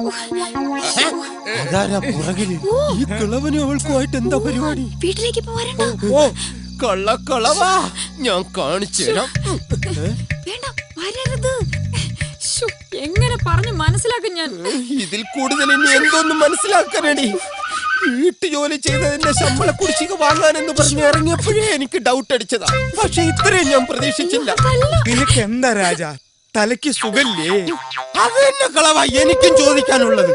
അതാരാ പുറകില്? ഈ കിളവനും അവൾക്കുമായിട്ട് എന്താ പരിപാടി? വീട്ടിലേക്ക് പോരണ്ട. ഓ കള്ളക്കളവാ, ഞാൻ കാണിച്ചു തരാം. വേണ്ട, വരരുത്. എങ്ങനെ പറഞ്ഞു മനസ്സിലാക്കും ഞാൻ? ഇതിൽ കൂടുതൽ ഇനി എന്തോന്ന് മനസ്സിലാക്കാനടി? വീട്ടു ജോലി ചെയ്തതിന്റെ ശമ്പള കുടിശ്ശിക വാങ്ങാനെന്ന് പറഞ്ഞ് ഇറങ്ങിയപ്പോഴേ എനിക്ക് ഡൗട്ട് അടിച്ചതാ. പക്ഷെ ഇത്രയും ഞാൻ പ്രതീക്ഷിച്ചില്ല. നിനക്ക് എന്താ രാജ, തലയ്ക്ക് സുഖല്ലേ? അത് തന്നെ കളവാ എനിക്കും ചോദിക്കാനുള്ളത്.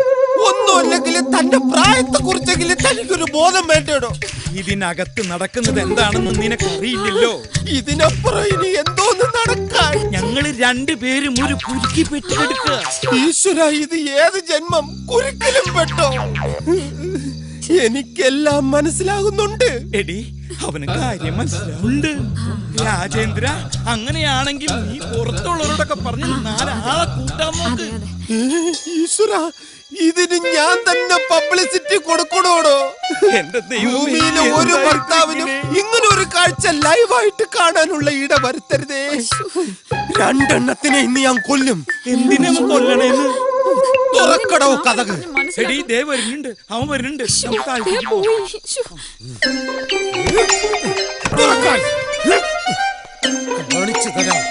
ഒന്നുമല്ലെങ്കിലും തന്റെ പ്രായത്തെ കുറിച്ചെങ്കിലും തനിക്കൊരു ബോധം വേണ്ടോ? ഇതിനകത്ത് നടക്കുന്നത് എന്താണെന്ന് നിനക്കറിയില്ലല്ലോ. ഇതിനപ്പുറം ഇനി എന്തോന്ന് നടക്കാൻ? ഞങ്ങള് രണ്ടുപേരും ഒരു കുരുക്കി പെട്ടെടുക്കുക. ഈശ്വര, ഇത് ഏത് ജന്മം? കുരുക്കിലും പെട്ടോ? എനിക്കെല്ലാം മനസ്സിലാകുന്നുണ്ട്. എടി, അവന് കാര്യം മനസ്സിലാവുന്നുണ്ട്. രാജേന്ദ്ര, അങ്ങനെയാണെങ്കിൽ നീ പുറത്തുള്ളവരോടൊക്കെ പറഞ്ഞ് 4 ആളെ കൂട്ടാൻ നോക്ക്. ഈശ്വര, ഇതിന് ഞാൻ തന്നെ പബ്ലിസിറ്റി കൊടുക്കണോടോ? എന്റെ ഭൂമിയിലെ ഒരു ഭർത്താവിനും ഇങ്ങനെ ഒരു കാഴ്ച ലൈവായിട്ട് കാണാനുള്ള ഇട വരുത്തരുതേ. 2 എണ്ണത്തിനെ ഇന്ന് ഞാൻ കൊല്ലും. എന്തിനാ കൊല്ലണേന്ന്? തുറക്കടോ കഥകൾ. എടി, ദേ വരുന്നുണ്ട്, അവൻ വരുന്നുണ്ട്. തുറക്കാൻ. കാണിച്ചു തരാം.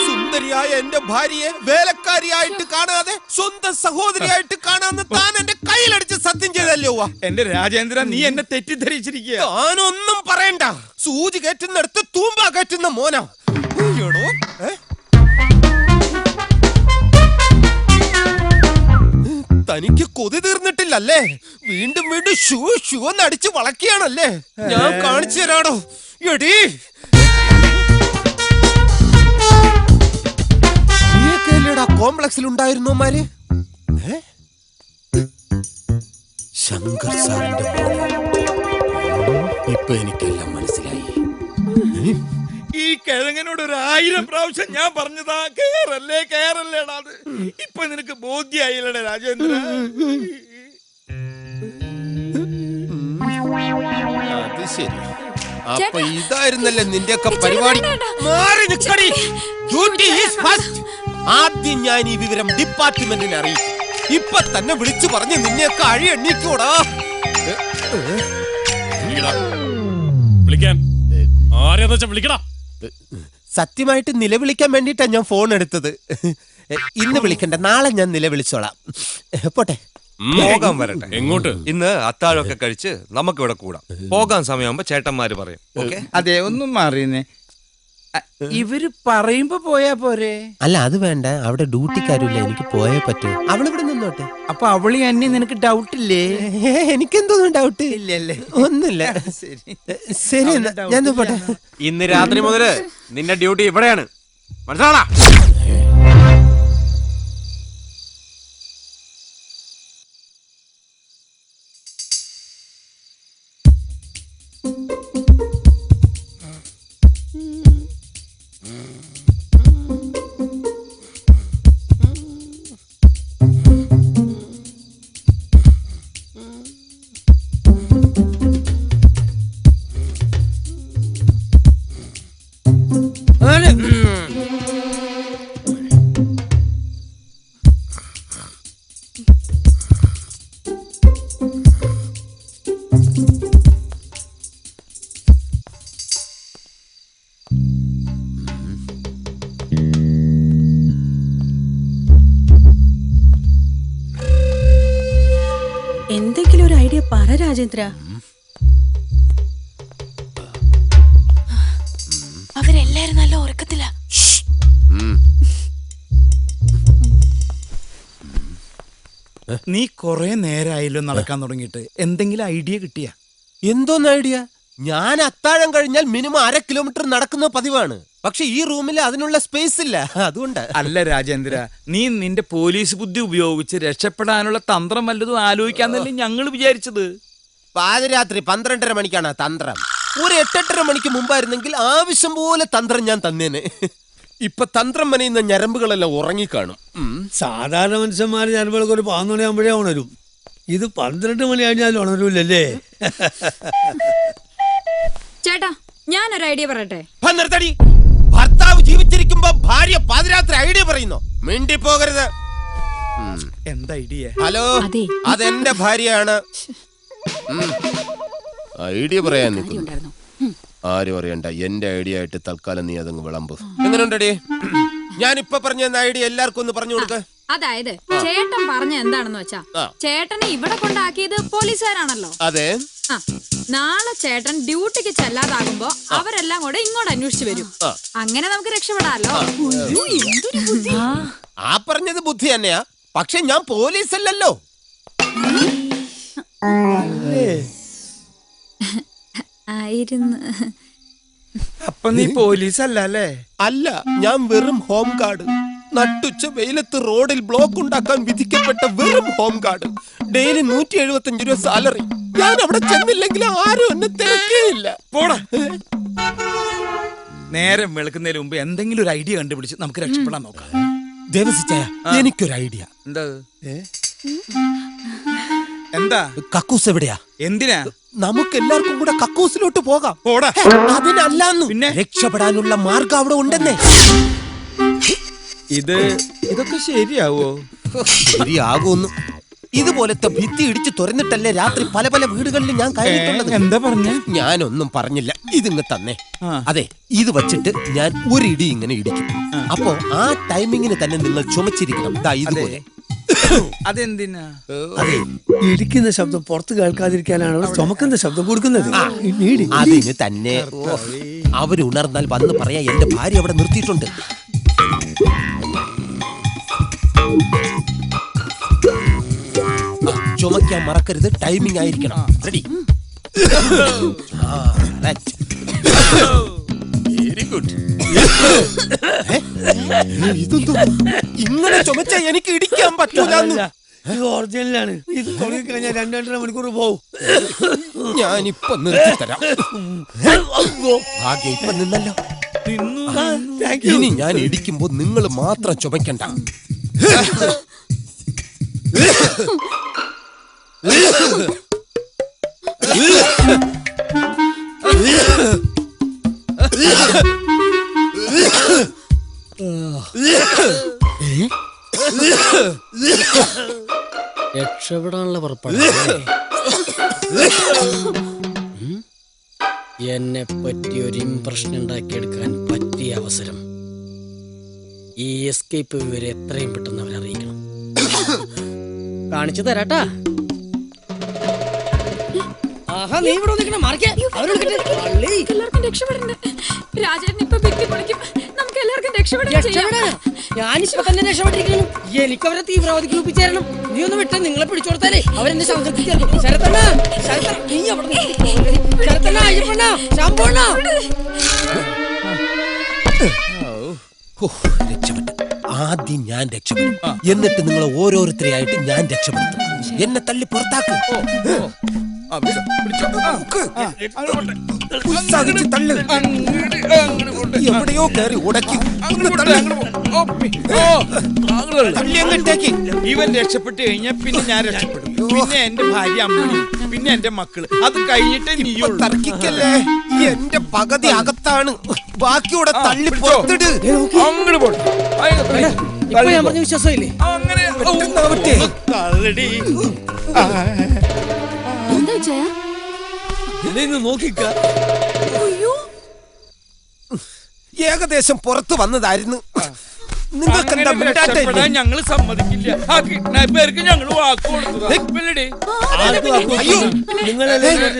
സുന്ദരിയായ എന്റെ ഭാര്യയെ വേലക്കാരിയായിട്ട് കാണാതെ സ്വന്തം സഹോദരിയായിട്ട് കാണാന്ന് താൻ എന്റെ കയ്യിലടിച്ച് സത്യം ചെയ്തല്ലോ. എന്റെ രാജേന്ദ്ര, നീ എന്നെ തെറ്റിദ്ധരിച്ചിരിക്കുക. താനൊന്നും പറയണ്ട. സൂചി കയറ്റുന്നിടത്ത് തൂമ്പ കയറ്റുന്ന മോനാ. തനിക്ക് കൊതി തീർന്നിട്ടില്ലല്ലേ? വീണ്ടും വീണ്ടും ഷൂ ഷൂ എന്ന് അടിച്ച് വളക്കിയാണല്ലേ? ഞാൻ കാണിച്ചു തരാടോ. എടീ, നീയൊക്കെയല്ലേടാ കോംപ്ലക്സിൽ ഉണ്ടായിരുന്നോമാര്? ശങ്കർ സാറിന്റെ മോനെ. ഇപ്പൊ എനിക്കെല്ലാം മനസ്സിലായി. ഈ കിഴങ്ങനോട് 1000 പ്രാവശ്യം ഞാൻ പറഞ്ഞതാ, കേറല്ലേടാ. അത് ഇപ്പൊ നിനക്ക് ബോധ്യായില്ലടേ രാജേന്ദ്ര. അത് ശരി. അപ്പൊ ഇതായിരുന്നല്ലേ നിന്റെയൊക്കെ പരിപാടി. മാറി നിക്കടി. Duty is first. ആദ്യം ഞാൻ ഈ വിവരം ഡിപ്പാർട്ട്മെന്റിനെ അറിയിക്കും. ഇപ്പൊ തന്നെ വിളിച്ചു പറഞ്ഞ് നിന്നെയൊക്കെ അഴി എണ്ണീക്കോടാ. വിളിക്കാൻ ആരെയാ വിളിക്കടാ. സത്യമായിട്ട് നിലവിളിക്കാൻ വേണ്ടിട്ടാ ഞാൻ ഫോൺ എടുത്തത്. ഇന്ന് വിളിക്കണ്ട, നാളെ ഞാൻ നിലവിളിച്ചോളാം. പോട്ടെ. പോകാൻ വരട്ടെ. എങ്ങോട്ട്? ഇന്ന് അത്താഴമൊക്കെ കഴിച്ച് നമുക്ക് ഇവിടെ കൂടാം. പോകാൻ സമയമാകുമ്പോ ചേട്ടന്മാര് പറയും. ഓക്കെ? അതെ, ഒന്നും മാറിയെന്നെ. ഇവര് പറയുമ്പോ പോയാ പോരെ? അല്ല, അത് വേണ്ട. അവിടെ ഡ്യൂട്ടിക്കാരില്ല, എനിക്ക് പോയേ പറ്റൂ. അവളിവിടെ നിന്നോട്ടെ. അപ്പൊ അവളി അന്നെ നിനക്ക് ഡൗട്ട് ഇല്ലേ? എനിക്കെന്തോന്നും ഡൗട്ട് ഇല്ലല്ലേ? ഒന്നുമില്ല. ശരി, ഞാൻ പോട്ടെ. ഇന്ന് രാത്രി മുതല് നിന്റെ ഡ്യൂട്ടി ഇവിടെയാണ്, മനസ്സിലാണോ? എന്തെങ്കിലും ഒരു ഐഡിയ പറ രാജേന്ദ്ര. അവരെല്ലാരും നല്ല ഉറക്കത്തിലാ. നീ കൊറേ നേരായല്ലോ നടക്കാൻ തുടങ്ങിയിട്ട്. എന്തെങ്കിലും ഐഡിയ കിട്ടിയ? എന്തോന്ന് ഐഡിയ? ഞാൻ അത്താഴം കഴിഞ്ഞാൽ മിനിമം 1/2 കിലോമീറ്റർ നടക്കുന്ന പതിവാണ്. പക്ഷെ ഈ റൂമിൽ അതിനുള്ള സ്പേസ് ഇല്ല, അതുകൊണ്ട്. അല്ല രാജേന്ദ്ര, നീ നിന്റെ പോലീസ് ബുദ്ധി ഉപയോഗിച്ച് രക്ഷപ്പെടാനുള്ള തന്ത്രം വല്ലതും ആലോചിക്കാന്നല്ലേ ഞങ്ങൾ വിചാരിച്ചത്. പാതിരാത്രി 12:30 മണിക്കാണ് തന്ത്രം. ഒരു 8-8:30 മണിക്ക് മുമ്പായിരുന്നെങ്കിൽ ആവശ്യം പോലെ തന്ത്രം ഞാൻ തന്നേനെ. ഇപ്പൊ തന്ത്രം മനയുന്ന ഞരമ്പുകളെല്ലാം ഉറങ്ങിക്കാണും. സാധാരണ മനുഷ്യന്മാർ ഞരമ്പുകൾക്ക് ഒരു 11 മണിയാകുമ്പോഴേ ഉണരും. ഇത് 12 മണി കഴിഞ്ഞാൽ ഉണരൂലല്ലേ? ചേട്ടാ, ഞാനൊരു ഐഡിയ പറയട്ടെ. നിർത്തടി. ഭർത്താവ് ജീവിച്ചിരിക്കുമ്പോ ഭാര്യ പാതിരാത്രി ഐഡിയ പറയുന്നു. മിണ്ടി പോകരുത്. എന്താ ഐഡിയ? ഹലോ, അതെന്റെ ഭാര്യയാണ്. ഐഡിയ പറയാൻ നിൽക്കുന്നു. ആരും അറിയണ്ട. എന്റെ ഐഡിയ ആയിട്ട് തൽക്കാലം നീ അതങ്ങ് വിളമ്പ്. എങ്ങനെയുണ്ടടി? ഞാനിപ്പൊ പറഞ്ഞ ഐഡിയ എല്ലാവർക്കും ഒന്ന് പറഞ്ഞു കൊടുക്ക. അതായത് ചേട്ടൻ പറഞ്ഞ എന്താണെന്ന് വെച്ചാ, ചേട്ടനെ ഇവിടെ കൊണ്ടാക്കിയത് പോലീസുകാരാണല്ലോ. അതെ. നാളെ ചേട്ടൻ ഡ്യൂട്ടിക്ക് ചെല്ലാതാകുമ്പോ അവരെല്ലാം കൂടെ ഇങ്ങോട്ട് അന്വേഷിച്ചു വരും. അങ്ങനെ നമുക്ക് രക്ഷപ്പെടാലോ. ആ പറഞ്ഞത് ബുദ്ധി തന്നെയാ. പക്ഷെ ഞാൻ പോലീസ് അല്ലല്ലോ. ആയിരുന്നു. അപ്പൊ നീ പോലീസ് അല്ലേ? അല്ല, ഞാൻ വെറും ഹോം ഗാർഡ്. നട്ടുച്ച വെയിലത്ത് റോഡിൽ ബ്ലോക്ക് ഉണ്ടാക്കാൻ വിധിക്കപ്പെട്ട വെറും ഹോം ഗാർഡ്. ഡെയിലി 175 രൂപ സാലറി. ഞാൻ അവിടെ ചെന്നില്ലെങ്കിൽ ആരും എന്നെ തിരക്കേയില്ല. പോടാ. നേരം വെളുക്കുന്നതിന് മുമ്പ് എന്തെങ്കിലും ഒരു ഐഡിയ കണ്ടുപിടിച്ച് നമുക്ക് രക്ഷപ്പെടാൻ നോക്കാം. ദേവസിച്ചായ, എനിക്കൊരു ഐഡിയ. എന്താ? കക്കൂസ് എവിടെയാ? എന്തിനാ? നമുക്ക് എല്ലാവർക്കും കൂടെ കക്കൂസിലോട്ട് പോകാം. അതിനല്ലാന്ന്. പിന്നെ രക്ഷപ്പെടാനുള്ള മാർഗം അവിടെ ഉണ്ടെന്നേ. ഇതൊക്കെ ശരിയാവോ? ശരിയാകുന്നു. ഇതുപോലത്തെ ഭിത്തി ഇടിച്ച് തുറന്നിട്ടല്ലേ രാത്രി പല പല വീടുകളിൽ ഞാൻ കയറിയിട്ടുള്ളത്. എന്താ പറഞ്ഞ? ഞാനൊന്നും പറഞ്ഞില്ല. ഇതിങ്ങ് തന്നെ. അതെ, ഇത് വച്ചിട്ട് ഞാൻ ഒരു ഇടി ഇങ്ങനെ ഇടിക്കും. അപ്പോ ആ ടൈമിങ്ങിന് തന്നെ നിങ്ങൾ ചുമച്ചിരിക്കണം. ദാ ഇതുപോലെ. അതെന്തിനാ? അതെ, ഇടിക്കുന്ന ശബ്ദം പുറത്ത് കേൾക്കാതിരിക്കാനാണ് അവർ ചുമക്കുന്ന ശബ്ദം കൊടുക്കുന്നത്. അതിന് തന്നെ. അവരുണർന്നാൽ വന്ന് പറയാ എന്റെ ഭാര്യ അവിടെ നിർത്തിയിട്ടുണ്ട്. ചുമക്കാൻ മറക്കരുത്. ടൈമിംഗ് ആയിരിക്കണം. റെഡി? Very good. ഇതൊന്നും ഇങ്ങനെ ചുമച്ചാ എനിക്ക് ഇടിക്കാൻ പറ്റൂല. ഒറിജിനലാണ്. ഇത് തുടങ്ങിക്കഴിഞ്ഞാൽ 2-2.5 മണിക്കൂർ പോവും. ഞാനിപ്പൊ നിർത്തിത്തരാം. ഭാഗ്യം ഇപ്പൊ നിന്നല്ലോ. ഇനി ഞാൻ ഇടിക്കുമ്പോ നിങ്ങൾ മാത്രം ചുമക്കണ്ട. രക്ഷപ്പെടാനുള്ള പുറപ്പാട്. എന്നെ പറ്റി ഒരു ഇംപ്രഷൻ ഉണ്ടാക്കിയെടുക്കാൻ പറ്റിയ അവസരം. ഈ എസ്കേപ്പ് വിവരം എത്രയും പെട്ടെന്ന് അവരറിയിക്കണം. കാണിച്ചു തരാട്ടാ. നീ ഇവിടെ എല്ലാവർക്കും രക്ഷപ്പെടണ്ടേ? രാജേട്ടൻ ഇപ്പൊ ഭിത്തി പൊളിക്കും. നമുക്ക് എല്ലാവർക്കും ഞാനിപ്പോ തന്നെ രക്ഷപ്പെട്ടിരിക്കുന്നു. എനിക്ക് അവരെ തീവ്രവാദിക്ക് ഒപ്പിച്ചേരണം. നീ ഒന്ന് വിട്ട. നിങ്ങളെ പിടിച്ചു കൊടുത്താലേ അവരെന്നെ സംഘടിപ്പിച്ചു. ശരത്തണ്ണ, നീ അവിടെ ശരത്തണ്ണ, അയ്യപ്പണ്ണ, ശാമ്പണ്ണ. രക്ഷപ്പെട്ടു. ആദ്യം ഞാൻ രക്ഷപ്പെടും. എന്നിട്ട് നിങ്ങൾ ഓരോരുത്തരെയായിട്ട് ഞാൻ രക്ഷപ്പെടുത്തും. എന്നെ തള്ളി പുറത്താക്കും. എവിടെയോ കയറി ഉടക്കി. ഇവൻ രക്ഷപ്പെട്ടു കഴിഞ്ഞാൽ പിന്നെ ഞാൻ രക്ഷപ്പെടും. പിന്നെ എന്റെ ഭാര്യ അമ്മണി, പിന്നെ എന്റെ മക്കള്. അത് കഴിഞ്ഞിട്ട് നീയോ തർക്കിക്കല്ലേ. എന്റെ പകുതി അകത്താണ്. ബാക്കിയോടെ തള്ളി പുറത്തിട്. അങ്ങോട്ട് പോട്ടെ. ഞാൻ പറഞ്ഞ വിശ്വാസമില്ലേ? നോക്കിക്ക. ഏകദേശം പുറത്തു വന്നതായിരുന്നു. നിങ്ങൾക്ക് ഞങ്ങള് സമ്മതിക്കില്ല. ആ കിഡ്നാപ്പേർക്ക് ഞങ്ങള് വാക്ക് കൊടുത്തത്.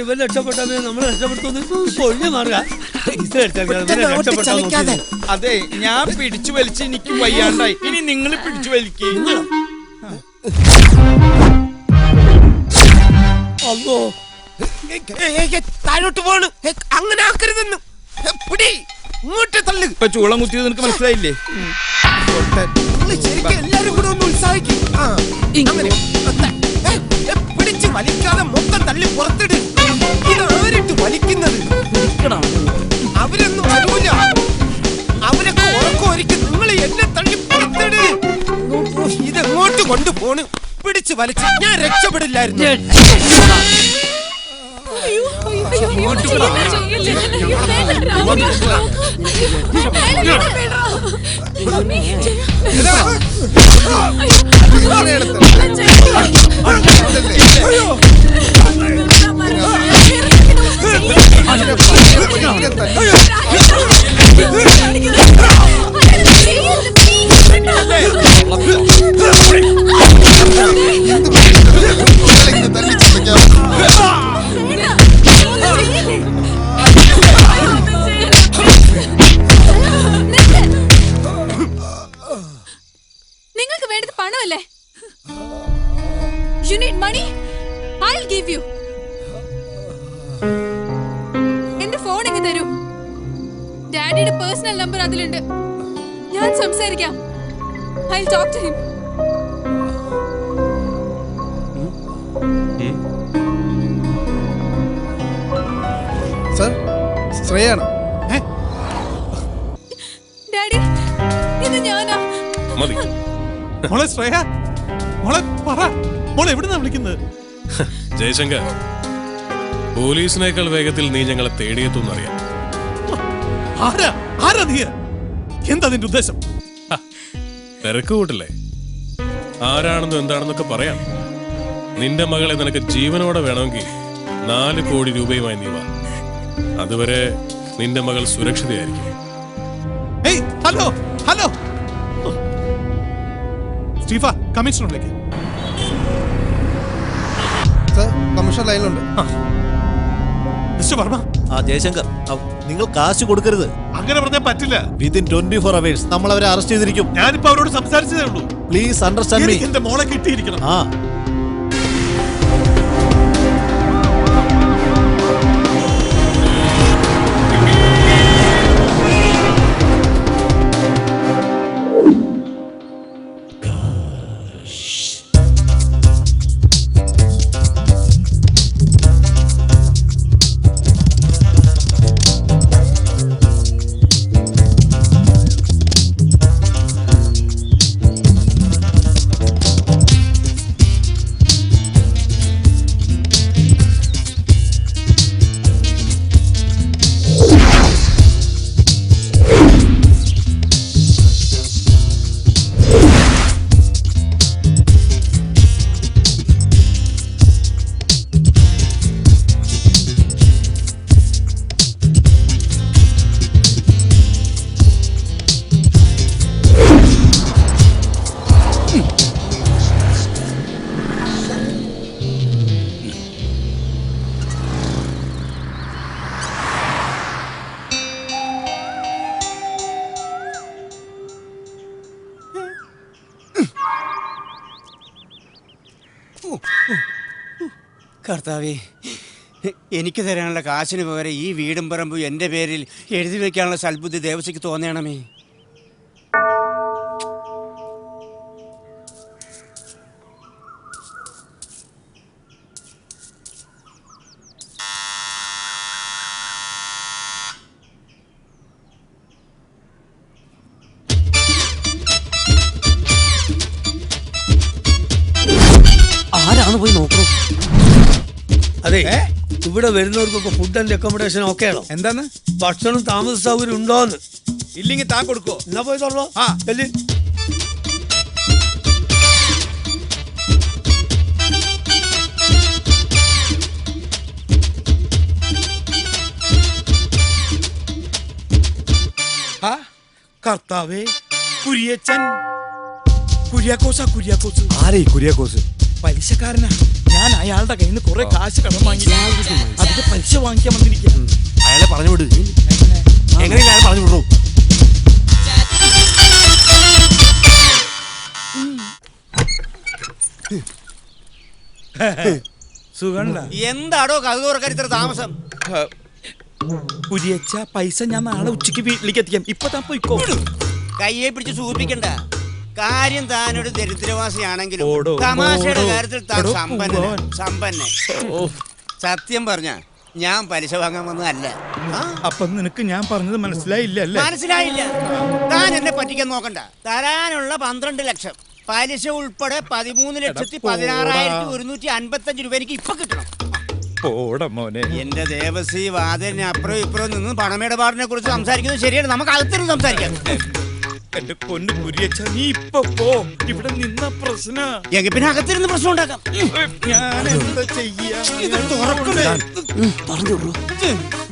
ഇവൻ രക്ഷപ്പെട്ടാൽ നമ്മൾ രക്ഷപ്പെടുത്തുന്നു. ഒഴിഞ്ഞു മാറുക. അതെ, ഞാൻ പിടിച്ചു വലിച്ച് എനിക്ക് വയ്യാണ്ടായി. ഇനി നിങ്ങൾ പിടിച്ചു വലിക്കുക. അല്ലോ, താഴോട്ട് പോണ്. അങ്ങനെ ആക്കരുതെന്ന്. പിടി, ഇങ്ങോട്ട് തള്ളു. ഇപ്പൊ ചൂളം കുത്തിയത് നിനക്ക് മനസ്സിലായില്ലേ? ശരിക്കും എല്ലാരും കൂടെ ഒന്ന് ഉത്സാഹിക്കും. പിടിച്ച് വലിക്കാതെ മൊത്തം തള്ളി പുറത്തിട്. ഇത് ആരിട്ട് വലിക്കുന്നത്? അവരൊന്നും വരൂല. അവരൊക്കെ ഉറക്കമായിരിക്കും. നിങ്ങൾ എന്നെ തള്ളി പുറത്തിട്. ഇതെങ്ങോട്ട് കൊണ്ടുപോണ്? പിടിച്ച് വലിച്ച് ഞാൻ രക്ഷപ്പെടില്ലായിരുന്നു. നിങ്ങൾക്ക് വേണ്ടത് പണമല്ലേ? You need money? I'll give you. എന്റെ ഫോൺ എങ്ങ് തരൂ. ഡാഡിയുടെ പേഴ്സണൽ നമ്പർ അതിലുണ്ട്. ഞാൻ സംസാരിക്കാം. I'll talk to him. Sir, ശ്രേയാണ്. ഡാഡി, ഇത് ഞാനാ. മതി. മോളെ ശ്രേയ, മോളെ പറ. മോളെ എവിടുന്നാ വിളിക്കുന്നത്? ജയശങ്കർ, പോലീസിനേക്കാൾ വേഗത്തിൽ നീ ഞങ്ങളെ തേടിയെത്തുന്നറിയാം. ആരാ നീ? എന്താ നിന്റെ ഉദ്ദേശം? തിരക്ക് കൂട്ടില്ലേ? ആരാണെന്നും എന്താണെന്നൊക്കെ പറയാം. നിന്റെ മകളെ നിനക്ക് ജീവനോടെ വേണമെങ്കിൽ 4 കോടി രൂപയുമായി നീ വാ. അതുവരെ നിന്റെ മകൾ സുരക്ഷിതയായിരിക്കും. ഹലോ ഹലോ സ്റ്റീഫ, കമ്മീഷണറിലേക്ക്. കമ്മീഷണർ ലൈനിലുണ്ട്. മിസ്റ്റർ വർമ്മ. ജയശങ്കർ, നിങ്ങൾ കാശ് കൊടുക്കരുത്. അങ്ങനെ പറഞ്ഞാൽ പറ്റില്ല. വിത്തിൻ 24 hours നമ്മൾ അവരെ അറസ്റ്റ് ചെയ്തിരിക്കും. ഞാനിപ്പോ അവരോട് സംസാരിച്ചതേ ഉള്ളൂ. Please understand me. എന്റെ മോളെ കിട്ടിയിരിക്കണം. കർത്താവേ, എനിക്ക് തരാനുള്ള കാശിന് പകരം ഈ വീടും പറമ്പും എൻ്റെ പേരിൽ എഴുതി വെക്കാനുള്ള സൽബുദ്ധി ദേവസ്വയ്ക്ക് തോന്നണമേ. ആരാണ് പോയി നോക്കണം? അതെ, ഇവിടെ വരുന്നവർക്കൊക്കെ ഫുഡ് ആൻഡ് അക്കോമഡേഷൻ ഓക്കെ ആണോ? എന്താണ്? ഭക്ഷണം താമസ സൗകര്യം ഉണ്ടോന്ന്? ഇല്ലെങ്കിൽ താൻ കൊടുക്കോ? എന്നാ പോയി തുറന്നോ. കർത്താവേ, കുര്യച്ചൻ. കുര്യാക്കോസ്. ആരേ കുര്യാക്കോസ്? പലിശക്കാരനാ. ഞാൻ അയാളുടെ കയ്യിൽ നിന്ന് കുറെ കാശ് കടം വാങ്ങി അതിന്റെ പലിശ വാങ്ങിക്കാൻ വന്നിരിക്കുക. അയാളെ പറഞ്ഞു വിട്. എങ്ങനെയില്ല അയാൾ പറഞ്ഞു വിടൂ. സുഖണ്ട. എന്താടോ കഥ തുറക്കാൻ ഇത്ര താമസം? കുര്യച്ച, പൈസ ഞാൻ നാളെ ഉച്ചയ്ക്ക് വീട്ടിലേക്ക് എത്തിക്കാം. ഇപ്പൊ താൻ പോയിക്കോ. കയ്യെ പിടിച്ച് സൂചിപ്പിക്കണ്ട. കാര്യം താനൊരു ദരിദ്രവാസിയാണെങ്കിലും തമാശയുടെ കാര്യത്തിൽ താൻ സമ്പന്നൻ. സത്യം പറഞ്ഞ ഞാൻ പലിശ വാങ്ങാൻ വന്നതല്ല. അപ്പൊ നിനക്ക് ഞാൻ പറഞ്ഞത് മനസ്സിലായില്ല അല്ലേ? മനസ്സിലായില്ല. താൻ എന്നെ പറ്റിക്കാൻ നോക്കണ്ട. തരാനുള്ള 12 ലക്ഷം പലിശ ഉൾപ്പെടെ 13,16,155 രൂപ എനിക്ക് ഇപ്പൊ കിട്ടണം. എന്റെ ദേവസി വാതിലിന് അപ്പുറം ഇപ്പുറം നിന്ന് പണമിടപാടിനെ കുറിച്ച് സംസാരിക്കുന്നത് ശരിയാണ്. നമുക്ക് അകത്തിരുന്ന് സംസാരിക്കാം. എന്റെ പൊന്നു കുര്യച്ച, നീ ഇപ്പൊ പോ. ഇവിടെ നിന്ന പ്രശ്ന എങ്കിൽ പിന്നെ അകത്തിരുന്ന് പ്രശ്നം ഉണ്ടാക്കാം. ഞാൻ എന്താ ചെയ്യാ?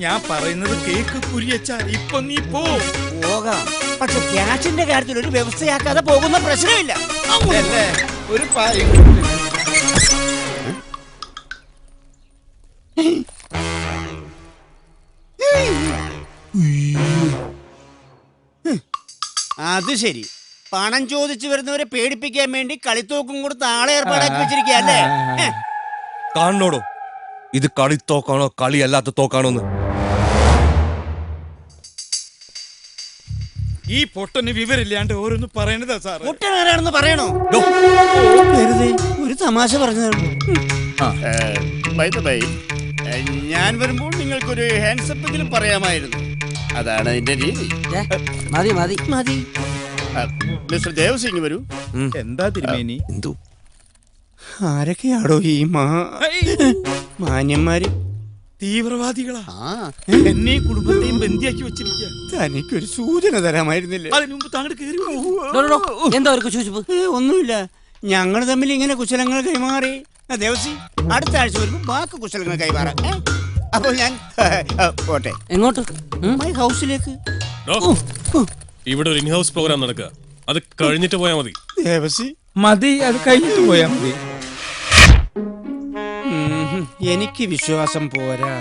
ഞാൻ പറയുന്നത് കേക്ക് കുര്യച്ച. ഇപ്പൊ നീ പോകാം. പക്ഷെ ക്യാഷിന്റെ കാര്യത്തിൽ ഒരു വ്യവസ്ഥയാക്കാതെ പോകുന്ന പ്രശ്നമില്ല. ഒരു അത് ശരി. പണം ചോദിച്ചു വരുന്നവരെ പേടിപ്പിക്കാൻ വേണ്ടി കളിത്തോക്കും കൊടുത്ത് ആളെ ഏർപ്പാടാക്കി വെച്ചിരിക്കുക അല്ലേ? കാണണോടോ, ഇത് കളിത്തോക്കാണോ കളിയല്ലാത്ത തോക്കാണോന്ന്? ഈ പൊട്ടന് വിവരമില്ലാണ്ട് ഓരോന്ന് പറയണതാ സാർ. പൊട്ടനാരാണെന്ന് പറയണോ? വെറുതെ ഒരു തമാശ പറഞ്ഞതാണ്. ഞാൻ വരുമ്പോൾ നിങ്ങൾക്കൊരു ഹാൻഡ്സപ്പെങ്കിലും പറയാമായിരുന്നു. അതാണ് അതിന്റെ രീതി. മതി മതി മതി. മിസ്റ്റർ ദേവസിംഗ് വരൂ. എന്താ തിരുമേനി? ആരൊക്കെയാടോ ഈ മാന്യന്മാര്? തീവ്രവാദികളാ എന്നെ കുടുംബത്തെയും ബന്ധിയാക്കി വെച്ചിരിക്കുക. തനിക്കൊരു സൂചന തരാമായിരുന്നില്ലേ? അതിനു മുമ്പ് താങ്കൾ കേറി എന്താ ഒരു കുശുകുശുപ്പ്? ഒന്നുമില്ല, ഞങ്ങൾ തമ്മിൽ ഇങ്ങനെ കുശലങ്ങൾ കൈമാറി. ദേവസി, അടുത്ത ആഴ്ച വരുമ്പോ ബാക്കി കുശലങ്ങൾ കൈമാറാം. അപ്പോൾ ഞാൻ പോട്ടെ. എങ്ങോട്ട്? മൈ ഹൗസിലേക്ക്. ഇവിടെ ഒരു ഇൻഹൗസ് പ്രോഗ്രാം നടക്കുക, അത് കഴിഞ്ഞിട്ട് പോയാൽ മതി. ദേവസി മതി, അത് കഴിഞ്ഞിട്ട് പോയാ മതി. എനിക്ക് വിശ്വാസം പോരാ.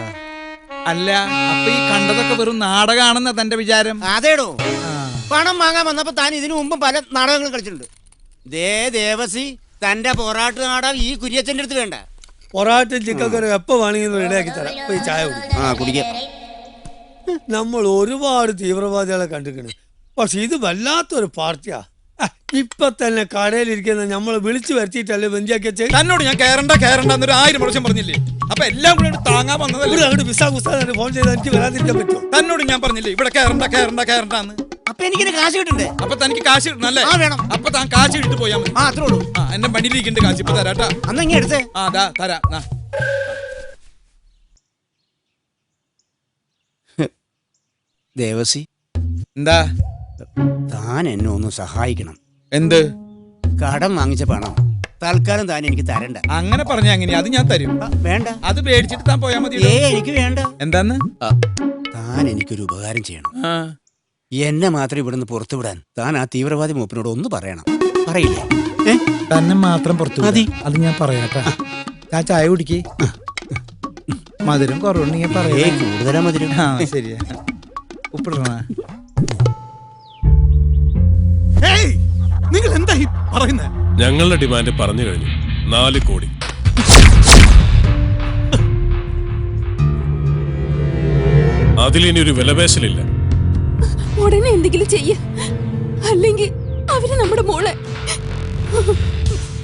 അല്ല, അപ്പൊ ഈ കണ്ടതൊക്കെ വെറും നാടകമാണെന്ന തന്റെ വിചാരം? അതേടോ, പണം വാങ്ങാൻ വന്നപ്പോ താൻ ഇതിനു മുമ്പ് പല നാടകങ്ങളും കളിച്ചിട്ടുണ്ട്. ദേവസി, തന്റെ പൊറാട്ട് നാടകം ഈ കുര്യച്ചന്റെ അടുത്ത് വേണ്ട. പൊറാട്ടും ചിക്കൻ കറി എപ്പോ വേണമെങ്കിലും റെഡിയാക്കി തരാം. പോയി ചായ കുടിക്കാം. നമ്മൾ ഒരുപാട് തീവ്രവാദികളെ കണ്ടിരിക്കണ്, പക്ഷെ ഇത് വല്ലാത്തൊരു പാർട്ടിയാ. ഇപ്പൊ തന്നെ കടയിലിരിക്കുന്ന നമ്മളെ വിളിച്ചു വരുത്തിയിട്ടല്ലേ ബന്ധിയാക്കി വെച്ചേ. തന്നോട് ഞാൻ കേറണ്ട എന്നൊരു 1000 പ്രാവശ്യം പറഞ്ഞില്ലേ? അപ്പൊ എല്ലാം കൂടെ താങ്ങാൻ വന്നതല്ലേ? അങ്ങോട്ട് വിസാ ഫോൺ ചെയ്താൽ എനിക്ക് വരാതിരിക്കാൻ പറ്റുമോ? തന്നോട് ഞാൻ പറഞ്ഞില്ലേ ഇവിടെ കേറണ്ടെന്ന്? അപ്പൊ എനിക്ക് കാശ് കിട്ടണ്ടേ? അപ്പൊ തനിക്ക് കാശ് കിട്ടണല്ലേ? വേണം. അപ്പൊ താൻ കാശ് ഇട്ട് പോയാ മതി. അത്രേ ഉള്ളൂ. എന്റെ വണ്ടിയിലേക്കുണ്ട് കാശ്, ഇപ്പൊ തരാട്ടാ. അന്ന് ഇങ്ങനെ എടുത്തേ. തരാം. ദേവസി, എന്താ? താൻ എന്നെ ഒന്ന് സഹായിക്കണം. എന്ത്? കടം വാങ്ങിച്ച പണം തൽക്കാലം താൻ എനിക്ക് തരണ്ട. അങ്ങനെ പറഞ്ഞ അങ്ങനെ അത് ഞാൻ തരും. വേണ്ട, അത് പേടിച്ചിട്ട് താൻ പോയാ മതി. എനിക്ക് വേണ്ട. എന്താന്ന്? താൻ എനിക്കൊരു ഉപകാരം ചെയ്യണം. എന്നെ മാത്രം ഇവിടുന്ന് പുറത്തു വിടാൻ താൻ ആ തീവ്രവാദി മൂപ്പനോട് ഒന്ന് പറയണം. പറയില്ലേ? തന്നെ മാത്രം പുറത്തു മതി. അത് ഞാൻ പറയാട്ടാ. ഞാൻ ചായ കുടിക്കേ. മധുരം കുറവുണ്ടെങ്കിൽ പറയേ. കൂടുതലാ മധുരം. ശരിയാ. ഉപ്പിടണ. നിങ്ങൾ എന്താ ഈ പറയുന്നത്? ഞങ്ങളുടെ ഡിമാൻഡ് പറഞ്ഞു കഴിഞ്ഞു. 4 കോടി. അതിലിനി ഒരു വിലപേശലില്ല. ഉടനെ എന്തെങ്കിലും ചെയ്യ, അല്ലെങ്കിൽ അവര് നമ്മുടെ മോളെ.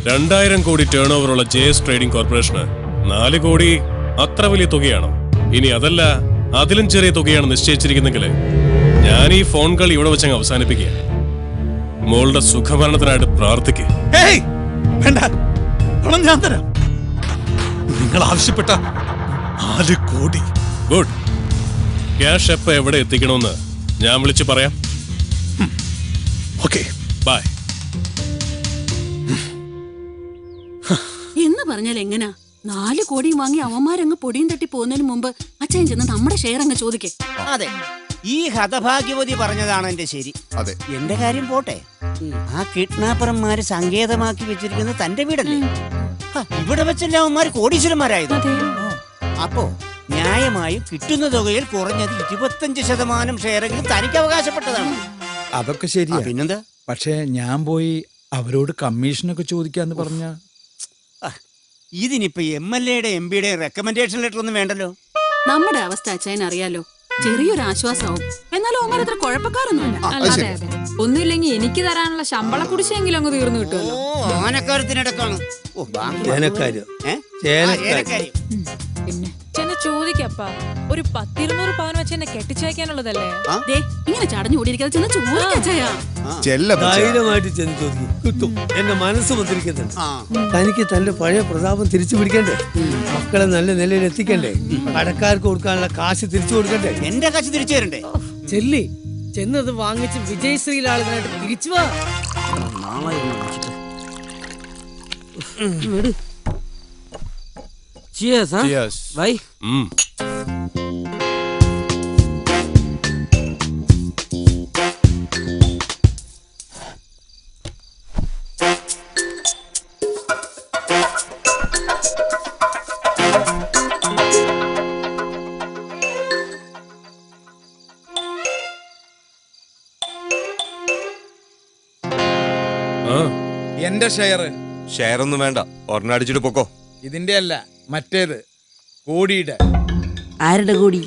2000 കോടി ടേൺ ഓവറുള്ള JS ട്രേഡിംഗ് കോർപ്പറേഷന് 4 കോടി അത്ര വലിയ തുകയാണോ? ഇനി അതല്ല, അതിലും ചെറിയ തുകയാണ് നിശ്ചയിച്ചിരിക്കുന്നെങ്കിൽ ഞാൻ ഈ ഫോൺ കളി ഇവിടെ വെച്ചങ്ങ് അവസാനിപ്പിക്കുക. മോളുടെ സുഖമരണത്തിനായിട്ട് പ്രാർത്ഥിക്കുക. വേണ്ട, പണം ഞാൻ തരാം. നിങ്ങൾ ആവശ്യപ്പെട്ട 4 കോടി. ഗുഡ്. ക്യാഷ് എപ്പോ എവിടെ എത്തിക്കണമെന്ന് ഞാൻ വിളിച്ചു പറയാം. Okay, bye. എന്ന് പറഞ്ഞാൽ എങ്ങനാ? 4 കോടിയും വാങ്ങി അവന്മാരങ്ങ് പൊടിയും തട്ടി പോകുന്നതിന് മുമ്പ് അച്ഛൻ ചെന്ന് നമ്മുടെ ഷെയർ അങ്ങ് ചോദിക്കേ. അതെ, ഈ ഹതഭാഗ്യവതി പറഞ്ഞതാണ് എന്റെ ശരി. അതെ, എന്റെ കാര്യം പോട്ടെ. ആ കിഡ്നാപ്പർമാര് സങ്കേതമാക്കി വെച്ചിരിക്കുന്നത് തന്റെ വീടല്ലേ? ഇവിടെ വെച്ചല്ല അവന്മാര് കോടീശ്വരന്മാരായത്. അപ്പോ ന്യായമായും കിട്ടുന്ന തുകയിൽ കുറഞ്ഞത് 25% ഷെയറെങ്കിലും തനിക്ക് അവകാശപ്പെട്ടതാണ്. അതൊക്കെ ശരിയാ. പിന്നെന്താ? പക്ഷേ ഞാൻ പോയി അവരോട് കമ്മീഷനൊക്കെ ചോദിക്കാന്ന് പറഞ്ഞ ഇതിനിപ്പോ MLA-യുടെ MP-യുടെ റെക്കമെൻഡേഷൻ ലെറ്റർ ഒന്നും വേണ്ടല്ലോ. നമ്മുടെ അവസ്ഥ അച്ഛൻ അറിയാലോ. ചെറിയൊരു ആശ്വാസമാവും. എന്നാലും അവന്മാർ അത്ര കുഴപ്പക്കാരൊന്നുമില്ല. ഒന്നുമില്ലെങ്കിൽ എനിക്ക് തരാനുള്ള ശമ്പള കുടിശ്ശെങ്കിലും അങ്ങ് തീർന്നു കിട്ടുമല്ലോ. ആനക്കാര്യത്തിനിടക്കാണ്. പിന്നെ ചെന്ന് ചോദിക്കപ്പാ, ഒരു 10-200 പവൻ വെച്ച് എന്നെ കെട്ടിച്ചയക്കാനുള്ളതല്ലേ? ഇങ്ങനെ ചടഞ്ഞു കൂടിയിരിക്കാതെ ചെന്ന് ചോദിക്കച്ചായാ. ധൈര്യമായിട്ട് ചെന്ന് ചോദിക്കും, കിട്ടും. എന്റെ മനസ്സ് മുദ്രിക്കുന്നുണ്ട്. തനിക്ക് തന്റെ പഴയ പ്രതാപം തിരിച്ചു പിടിക്കണ്ടേ? മക്കളെ നല്ല നിലയിൽ എത്തിക്കണ്ടേ? കടക്കാർക്ക് കൊടുക്കാനുള്ള കാശ് തിരിച്ചു കൊടുക്കണ്ടേ? എന്റെ കാശ് തിരിച്ചു തരണ്ടേ? ചെല്ലി ചെന്നത് വാങ്ങിച്ച് വിജയശ്രീലാളിനായിട്ട് തിരിച്ചു വാ. Cheers, huh? Cheers. Bye. എന്റെ ഷെയർ ഒന്നും വേണ്ട, ഒരെണ്ണം അടിച്ചിട്ട് പൊക്കോ. ഇതിന്റെ അല്ല, മറ്റേത് കോടിയുടെ. ആരുടെ കോടി?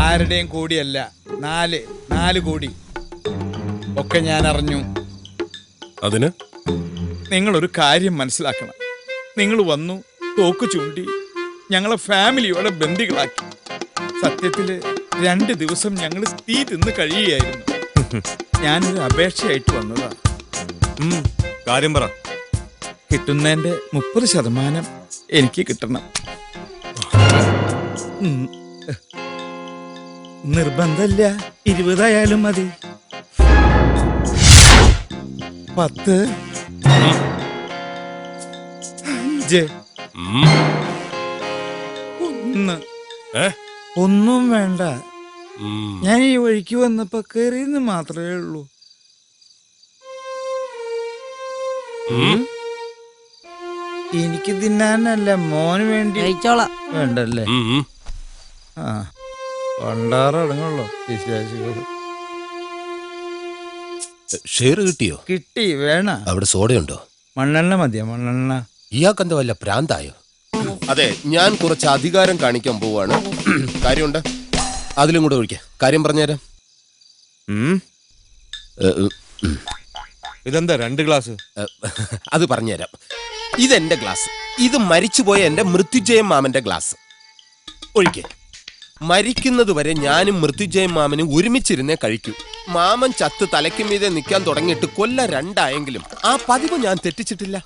ആരുടെയും കോടിയല്ല, 4 കോടി ഒക്കെ ഞാൻ അറിഞ്ഞു. അതിന് നിങ്ങളൊരു കാര്യം മനസ്സിലാക്കണം. നിങ്ങൾ വന്നു തോക്ക് ചൂണ്ടി ഞങ്ങളെ ഫാമിലിയോടെ ബന്ദികളാക്കി. സത്യത്തില് 2 ദിവസം ഞങ്ങൾ തീ തിന്ന് കഴിയുകയായിരുന്നു. ഞാനൊരു അപേക്ഷയായിട്ട് വന്നതാ. കാര്യം പറ. കിട്ടുന്നതിന്റെ 30% എനിക്ക് കിട്ടണം. നിർബന്ധമില്ല, 20 ആയാലും മതി. 10, 5, 1. ഒന്നും വേണ്ട, ഞാൻ ഈ വഴിക്ക് വന്നപ്പോ കയറിയെന്ന് മാത്രമേ ഉള്ളൂ. എനിക്ക് തിന്നാനല്ല, മോന് വേണ്ടി വേണ്ടല്ലേ? ആ, പണ്ടാറടങ്ങുള്ളൂ വിശ്വാസികൾ. ഷെയർ കിട്ടിയോ? കിട്ടി. വേണ? അവിടെ സോഡയുണ്ടോ? മണ്ണെണ്ണ മതിയോ? മണ്ണെണ്ണ. ഇയാൾക്കെന്താ വല്ല പ്രാന്തായോ? അതെ, ഞാൻ കുറച്ച് അധികാരം കാണിക്കാൻ പോവാണ്. കാര്യമുണ്ട്, അതിലും കൂടെ ഒഴിക്കാം. കാര്യം പറഞ്ഞുതരാം. ഇതെന്താ 2 ഗ്ലാസ്? അത് പറഞ്ഞുതരാം. ഇതെന്റെ ഗ്ലാസ്, ഇത് മരിച്ചുപോയ എന്റെ മൃത്യുജയം മാമന്റെ ഗ്ലാസ്. ഒഴിക്കേ. മരിക്കുന്നത് വരെ ഞാനും മൃത്യുജയം മാമനും ഒരുമിച്ചിരുന്നേ കഴിക്കൂ. മാമൻ ചത്ത് തലയ്ക്ക് മീതെ നിൽക്കാൻ തുടങ്ങിയിട്ട് കൊല്ലം 2 ആയെങ്കിലും ആ പതിവ് ഞാൻ തെറ്റിച്ചിട്ടില്ല.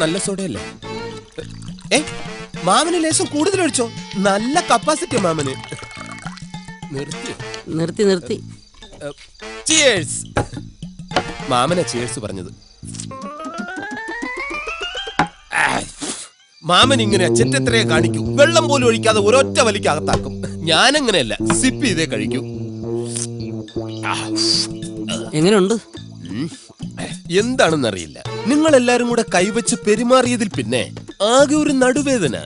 നല്ല സോഡയല്ലേ? മാമന് ലേശം കൂടുതൽ ഒഴിച്ചോ, നല്ല കപ്പാസിറ്റി മാമന്. നിർത്തി. ചിയേഴ്സ്. മാമനെ ചിയേഴ്സ് പറഞ്ഞത്. മാമൻ ഇങ്ങനെ ചെറ്റത്രയെ കാണിക്കൂ, വെള്ളം പോലും ഒഴിക്കാതെ ഒരൊറ്റ വലിക്ക് അകത്താക്കും. ഞാനങ്ങനെയല്ല, സിപ്പ് ചെയ്തേ കഴിക്കൂ. എങ്ങനെയുണ്ട്? എന്താണെന്നറിയില്ല, നിങ്ങൾ എല്ലാരും കൂടെ കൈവച്ച് പെരുമാറിയതിൽ പിന്നെ ആകെ ഒരു നടുവേദന.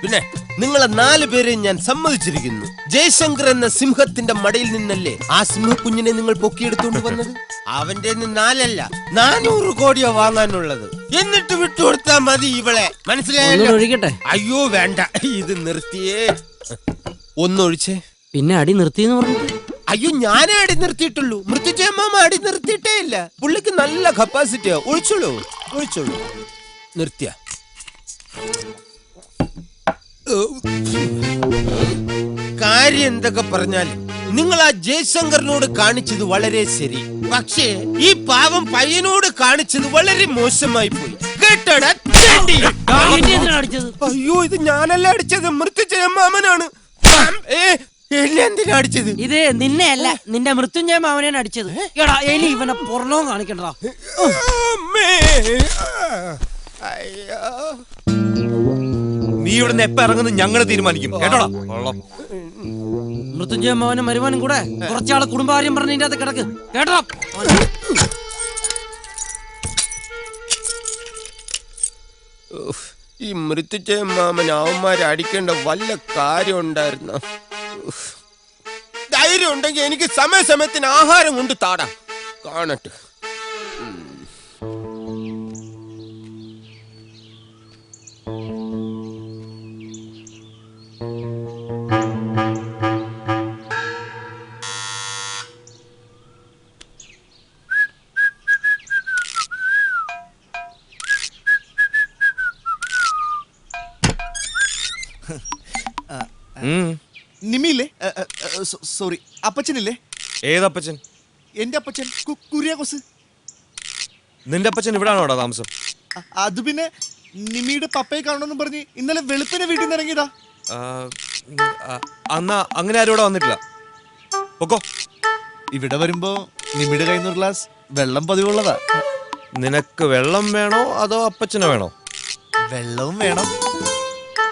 പിന്നെ നിങ്ങളെ 4 പേരെയും ഞാൻ സമ്മതിച്ചിരിക്കുന്നു. ജയശങ്കർ എന്ന സിംഹത്തിന്റെ മടയിൽ നിന്നല്ലേ ആ സിംഹക്കുഞ്ഞിനെ നിങ്ങൾ പൊക്കിയെടുത്തോണ്ട് വന്നത്? അവന്റെ 4 അല്ല 400 കോടിയാ വാങ്ങാനുള്ളത്. എന്നിട്ട് വിട്ടുകൊടുത്താ മതി ഇവളെ, മനസ്സിലായല്ലോ? അയ്യോ വേണ്ട, ഇത് നിർത്തിയേ. ഒന്നൊഴിച്ചേ. പിന്നെ അടി നിർത്തിയെന്ന് പറഞ്ഞു? അയ്യോ, ഞാനേ അടി നിർത്തിയിട്ടുള്ളൂ. മൃത്യുജയമാമ അടി നിർത്തിയിട്ടേ ഇല്ല. പുള്ളിക്ക് നല്ല കപ്പാസിറ്റിയാ. ഒഴിച്ചോളൂ. നിർത്തിയ കാര്യം എന്തൊക്കെ പറഞ്ഞാലും നിങ്ങൾ ആ ജയശങ്കറിനോട് കാണിച്ചത് വളരെ ശരി. പക്ഷേ ഈ പാവം പയ്യനോട് കാണിച്ചത് വളരെ മോശമായി പോയി. കേട്ടടാ? അയ്യോ, ഇത് ഞാനല്ല അടിച്ചത്, മൃത്യുജയമാമനാണ്. എന്തിനാ അടിച്ചത്? ഇത് നിന്നെ അല്ല, നിന്റെ മൃത്യുഞ്ജയ മാമനെയാണ് അടിച്ചത്. എടാ, ഇനി ഇവനെ പുറലോ കാണിക്കണ്ടാ. നീ ഇവിടുന്ന് എപ്പ ഇറങ്ങുന്നു ഞങ്ങൾ തീരുമാനിക്കും, കേട്ടോടാ. മൃത്യുഞ്ജയ മാമനും മരുമാനും കൂടെ കുറച്ചാള് കുടുംബകാര്യം പറഞ്ഞ ഇതിന്റെ അകത്ത് കിടക്ക്, കേട്ടോ? ഈ മൃത്യുജയമാമൻ അവന്മാരെ അടിക്കേണ്ട വല്ല കാര്യം ഉണ്ടായിരുന്ന? ധൈര്യം ഉണ്ടെങ്കിൽ എനിക്ക് സമയസമയത്തിന് ആഹാരം കൊണ്ട് താടാ, കാണട്ടെ. നിമിയില്ലേ? സോറി, അപ്പച്ചനില്ലേ? ഏതപ്പച്ചൻ? എന്റെ അപ്പച്ചൻ കുര്യാക്കോസ്. നിന്റെ അപ്പച്ചൻ ഇവിടാണോടാ താമസം? അത് പിന്നെ നിമിയുടെ പപ്പയെ കാണണമെന്ന് പറഞ്ഞ് ഇന്നലെ വെളുപ്പിനെ വീട്ടിൽ നിന്ന് ഇറങ്ങിയതാ. അന്നാ അങ്ങനെ ആരും ഇവിടെ വന്നിട്ടില്ല. പൊക്കോ. ഇവിടെ വരുമ്പോ നിമിയുടെ കയ്യിൽ നിന്ന് ഒരു ഗ്ലാസ് വെള്ളം പതിവുള്ളതാ. നിനക്ക് വെള്ളം വേണോ അതോ അപ്പച്ചനെ വേണോ? വെള്ളവും വേണം,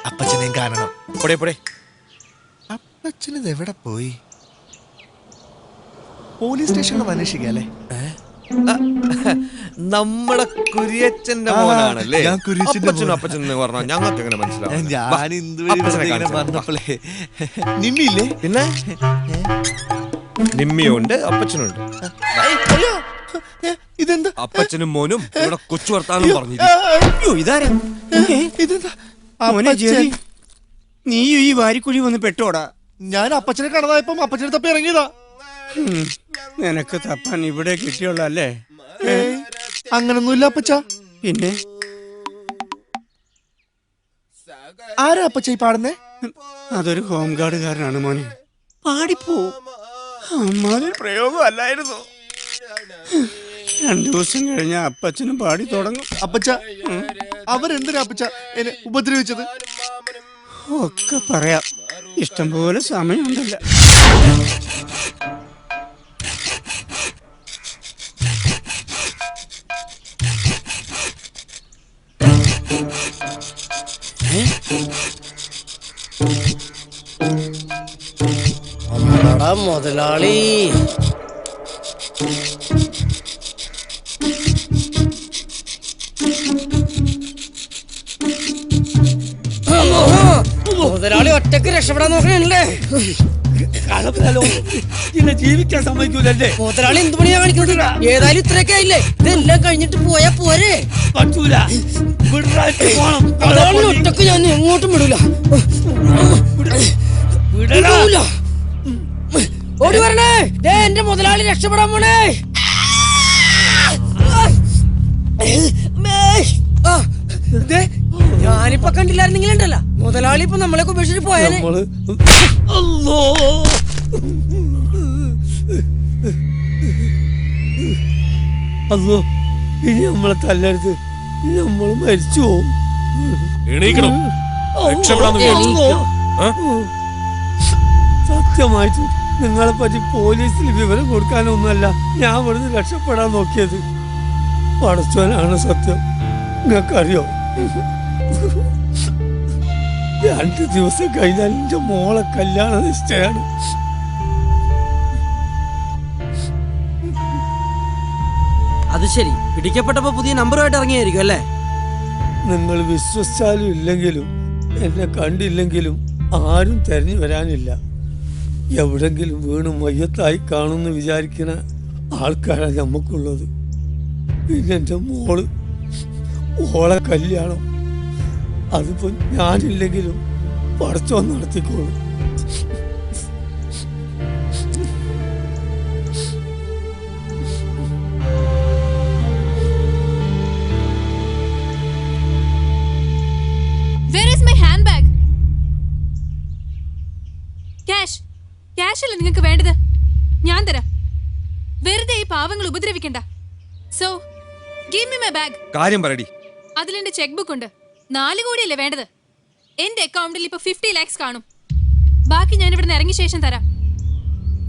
അപ്പച്ചനെയും കാണണം. പൊടേ. അപ്പച്ചനത് എവിടെ പോയി? പോലീസ് സ്റ്റേഷനിൽ അന്വേഷിക്കാല്ലേ? നമ്മുടെ കുര്യച്ചന്റെ മോനാണല്ലേ? അപ്പച്ചൻ എന്ന് പറഞ്ഞാൽ ഞങ്ങൾക്ക് എങ്ങനെ മനസ്സിലാവും? ഞാൻ പറഞ്ഞപ്പോഴേ നിമ്മിയില്ലേ? പിന്നെ നിമ്മിയുണ്ട്, അപ്പച്ചനുണ്ട്. ഇതെന്താ? അപ്പച്ചനും മോനും ഇവിടെ കൊച്ചു വർത്താനം പറഞ്ഞിരിക്കും. ഇതാരാ? നീ ഈ വാരിക്കുഴി വന്ന് പെട്ടോടാ. ഞാൻ അപ്പച്ചനെ കാണാതായപ്പം അപ്പച്ചനെ തപ്പി ഇറങ്ങിയതാ. നിനക്ക് തപ്പാൻ ഇവിടെ കിട്ടിയുള്ള അല്ലേ? അങ്ങനൊന്നുമില്ല അപ്പച്ച. പിന്നെ ആരാ അപ്പച്ച ഈ പാടുന്നേ? അതൊരു ഹോം ഗാർഡുകാരനാണ് മോനെ. പാടിപ്പോ. അമ്മാതിരി പ്രയോഗം അല്ലായിരുന്നു. 2 ദിവസം കഴിഞ്ഞ അപ്പച്ചനും പാടി തുടങ്ങും. അപ്പച്ച അവരെന്തിനാപ്പച്ച എന്നെ ഉപദ്രവിച്ചത്? ഒക്കെ പറയാം, ഇഷ്ടംപോലെ സമയമുണ്ടല്ലോ. മുതലാളി മുതലാളി ഒറ്റക്ക് രക്ഷപ്പെടാൻ നോക്കണല്ലേ? ജീവിക്കാൻ സമ്മതിക്കൂലല്ലേ? മുതലാളി എന്ത് പണിയാ കാണിക്കുന്നത്? ഏതായാലും ഇത്രയൊക്കെ ആയില്ലേ, ഇതെല്ലാം കഴിഞ്ഞിട്ട് പോയാ പോരെ? പറ്റൂല, മുതലാളി ഒറ്റക്ക് ഞാൻ എങ്ങോട്ടും വിടൂല. ഓടി വരണേ, എന്റെ മുതലാളി രക്ഷപ്പെടാൻ പോണേ. ഞാനിപ്പൊ കണ്ടില്ലായിരുന്നെങ്കിൽ ഉണ്ടല്ലോ, മുതലാളി ഇപ്പൊ നമ്മളെ ഉപേക്ഷിച്ച് പോയാലേ. അല്ലോ, ഇനി നമ്മളെ തല്ലരുത്, നമ്മൾ മരിച്ചു പോവും. സത്യമായിട്ടും നിങ്ങളെ പറ്റി പോലീസിൽ വിവരം കൊടുക്കാനൊന്നുമല്ല ഞാൻ ഇവിടുന്ന് രക്ഷപ്പെടാൻ നോക്കിയത്. പടച്ചോനാണ് സത്യം. നിങ്ങൾക്കറിയോ, 2 ദിവസം കഴിഞ്ഞാൽ എന്റെ മോളെ കല്യാണ നിശ്ചയാണ്. അത് ശരി, പിടിക്കപ്പെട്ടപ്പോ പുതിയ നമ്പറുമായിട്ട് ഇറങ്ങിയായിരിക്കും അല്ലേ? നിങ്ങൾ വിശ്വസിച്ചാലും ഇല്ലെങ്കിലും എന്നെ കണ്ടില്ലെങ്കിലും ആരും തെരഞ്ഞു വരാനില്ല. എവിടെങ്കിലും വീണ് മയ്യത്തായി കാണുമെന്ന് വിചാരിക്കുന്ന ആൾക്കാരാണ് നമുക്കുള്ളത്. പിന്നെ എൻ്റെ ഓളെ കല്യാണം അതിപ്പോ ഞാനില്ലെങ്കിലും പടച്ചോൻ നടത്തിക്കോളും. ക്യാഷ് അല്ലേ നിങ്ങൾക്ക് വേണ്ടത്? ഞാൻ തരാം. വെറുതെ ഈ പാവങ്ങൾ ഉപദ്രവിക്കണ്ട. So give me my bag. കാര്യം പറയടി. അതിലെന്റെ ചെക്ക് ബുക്ക് ഉണ്ട്. 4 കോടിയല്ലേ വേണ്ടത്? എന്റെ അക്കൗണ്ടിൽ ഇപ്പൊ 50 lakhs കാണും. ബാക്കി ഞാൻ ഇവിടുന്ന് ഇറങ്ങിയ ശേഷം തരാം.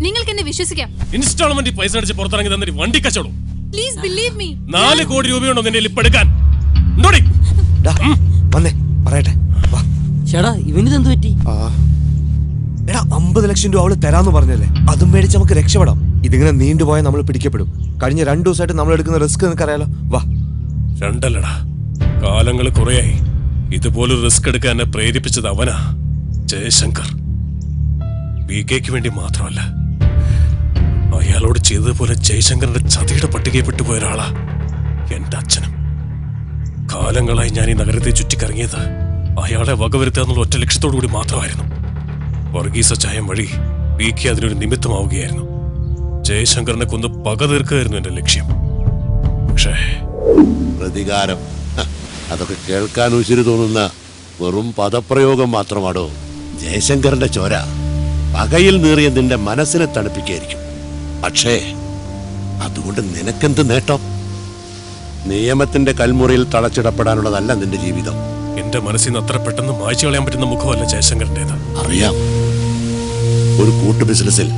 നിങ്ങൾക്ക് എന്നെ വിശ്വസിക്കാം. ഇൻസ്റ്റാൾമെന്റ് പൈസ അടിച്ച് പുറത്തിറങ്ങി തന്നിട്ട് വണ്ടി കച്ചവടം. Please believe me. 4 കോടി രൂപയുണ്ടോ നിന്റെ ഇപ്പൊ എടുക്കാൻ? പറയട്ടെ. ചേട്ടാ, ഇവനിതെന്ത് പറ്റി? എടാ, 50 ലക്ഷം രൂപ അവള് തരാന്ന് പറഞ്ഞല്ലേ, അതും മേടിച്ച് നമുക്ക് രക്ഷപ്പെടാം. ഇതിങ്ങനെ നീണ്ടുപോയാൽ നമ്മൾ പിടിക്കപ്പെടും. കഴിഞ്ഞ 2 ദിവസമായിട്ട് നമ്മൾ എടുക്കുന്ന റിസ്ക് നിനക്കറിയാലോ. വാ. 2 അല്ലടാ, കാലങ്ങൾ കുറയായി ഇതുപോലൊരു റിസ്ക് എടുക്കാൻ എന്നെ പ്രേരിപ്പിച്ചത് അവനാ, ജയശങ്കർ. BKക്ക് വേണ്ടി മാത്രമല്ല, അയാളോട് ചെയ്തതുപോലെ ജയശങ്കറിന്റെ ചതിയുടെ പട്ടികയിൽ വിട്ടുപോയ ഒരാളാ എന്റെ അച്ഛനും. കാലങ്ങളായി ഞാൻ ഈ നഗരത്തെ ചുറ്റിക്കറങ്ങിയത് അയാളെ വകവരുത്തുക എന്നുള്ള ഒറ്റ ലക്ഷ്യത്തോടു കൂടി മാത്രമായിരുന്നു. വർഗീസ ചായം വഴി BK അതിനൊരു നിമിത്തമാവുകയായിരുന്നു. ജയശങ്കറിനെ കൊന്ന് പക തീർക്കുകയായിരുന്നു എന്റെ ലക്ഷ്യം. പക്ഷേ പ്രതികാരം, അതൊക്കെ കേൾക്കാൻ ഉശിരി തോന്നുന്ന വെറും പദപ്രയോഗം മാത്രമാണോ? ജയശങ്കറിന്റെ ചോര പകയിൽ നീറിയ നിന്റെ മനസ്സിനെ തണുപ്പിക്കായിരിക്കും. പക്ഷേ അതുകൊണ്ട് നിനക്കെന്ത് നേട്ടം? നിയമത്തിന്റെ കൽമുറിയിൽ തളച്ചിടപ്പെടാനുള്ളതല്ല നിന്റെ ജീവിതം. എന്റെ മനസ്സിൽ നിന്ന് അത്ര പെട്ടെന്ന് മായ്ച്ചു കളയാൻ പറ്റുന്ന മുഖമല്ല ജയശങ്കറിന്റേത്. അറിയാം. ഒരു കൂട്ടു ബിസിനസ്സിൽ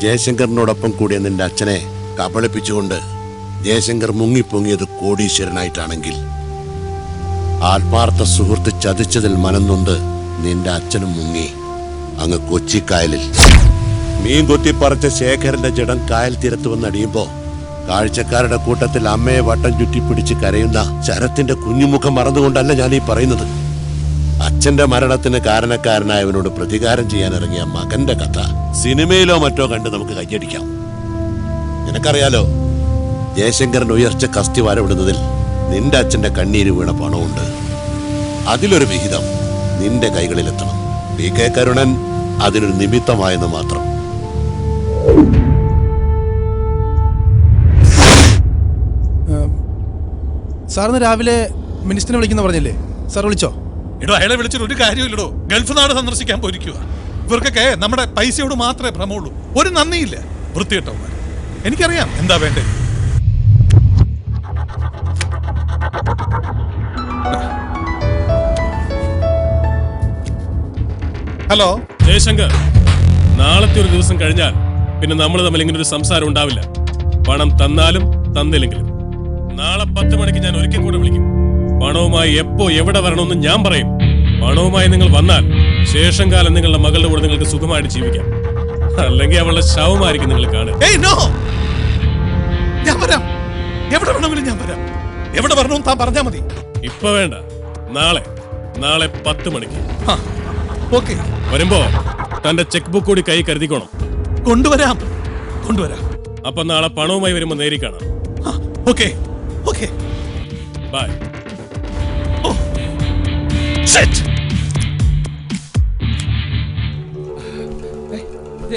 ജയശങ്കറിനോടൊപ്പം കൂടിയ നിന്റെ അച്ഛനെ കബളിപ്പിച്ചുകൊണ്ട് ജയശങ്കർ മുങ്ങിപ്പൊങ്ങിയത് കോടീശ്വരനായിട്ടാണെങ്കിൽ, ആത്മാർത്ഥ സുഹൃത്ത് ചതിച്ചതിൽ മനംനൊന്ത് നിന്റെ അച്ഛനും മുങ്ങി അങ്ങ് കൊച്ചിക്കായലിൽ. മീൻ കൊത്തിപ്പറിച്ച ശേഖരന്റെ ജഡം കായൽ തീരത്ത് വന്നടിയുമ്പോ കാഴ്ചക്കാരുടെ കൂട്ടത്തിൽ അമ്മയെ വട്ടം ചുറ്റിപ്പിടിച്ച് കരയുന്ന ശരത്തിന്റെ കുഞ്ഞുമുഖം മറന്നുകൊണ്ടല്ല ഞാൻ ഈ പറയുന്നത്. അച്ഛന്റെ മരണത്തിന് കാരണക്കാരനായവനോട് പ്രതികാരം ചെയ്യാൻ ഇറങ്ങിയ മകന്റെ കഥ സിനിമയിലോ മറ്റോ കണ്ട് നമുക്ക് കയ്യടിക്കാം. നിനക്കറിയാലോ, ജയശങ്കരൻ ഉയർച്ച കസ്തി വരവിടുന്നതിൽ നിന്റെ അച്ഛന്റെ കണ്ണീര് വീണ പണമുണ്ട്. അതിലൊരു വിഹിതം നിന്റെ കൈകളിലെത്തണം. PK കരുണൻ അതിനൊരു നിമിത്തമായെന്ന് മാത്രം. സാറിന് രാവിലെ മിനിസ്റ്ററിനെ വിളിക്കുന്ന പറഞ്ഞില്ലേ? സാർ വിളിച്ചോ? എടോ, അയാളെ വിളിച്ചിട്ട് ഒരു കാര്യമില്ലടോ. ഗൾഫ് നാട് സന്ദർശിക്കാൻ പോയിരിക്കുക. ഇവർക്കൊക്കെ നമ്മുടെ പൈസയോട് മാത്രമേ ഭ്രമമുള്ളൂ, ഒരു നന്ദിയില്ല. വൃത്തികെട്ടവന്മാർ. എനിക്കറിയാം എന്താ വേണ്ടേ. ഹലോ ജയശങ്കർ, നാളത്തെ ഒരു ദിവസം കഴിഞ്ഞാൽ പിന്നെ നമ്മൾ തമ്മിൽ ഇങ്ങനെ ഒരു സംസാരം ഉണ്ടാവില്ല. പണം തന്നാലും തന്നില്ലെങ്കിലും നാളെ 10 മണിക്ക് ഞാൻ ഒരിക്കൽ കൂടെ വിളിക്കും. പണവുമായി എപ്പോ എവിടെ വരണമെന്ന് ഞാൻ പറയും. പണവുമായി നിങ്ങൾ വന്നാൽ ശേഷം കാലം നിങ്ങളുടെ മകളുടെ കൂടെ നിങ്ങൾക്ക് സുഖമായിട്ട് ജീവിക്കാം. അല്ലെങ്കിൽ അവളുടെ ശവമായിരിക്കും നിങ്ങൾ കാണുക. ഞാൻ വരാം, എവിടെ വേണമെങ്കിലും ഞാൻ വരാം. എവിടെ വരണമെന്ന് താൻ പറഞ്ഞാൽ മതി. ഇപ്പൊ വേണ്ട, നാളെ 10 മണിക്ക്. ഓക്കെ. വരുമ്പോ തന്റെ ചെക്ക് ബുക്ക് കൂടി കൈ കരുതിക്കോണം. കൊണ്ടുവരാം. അപ്പൊ നാളെ പണവുമായി വരുമ്പോ നേരി കാണാം. Okay okay, bye.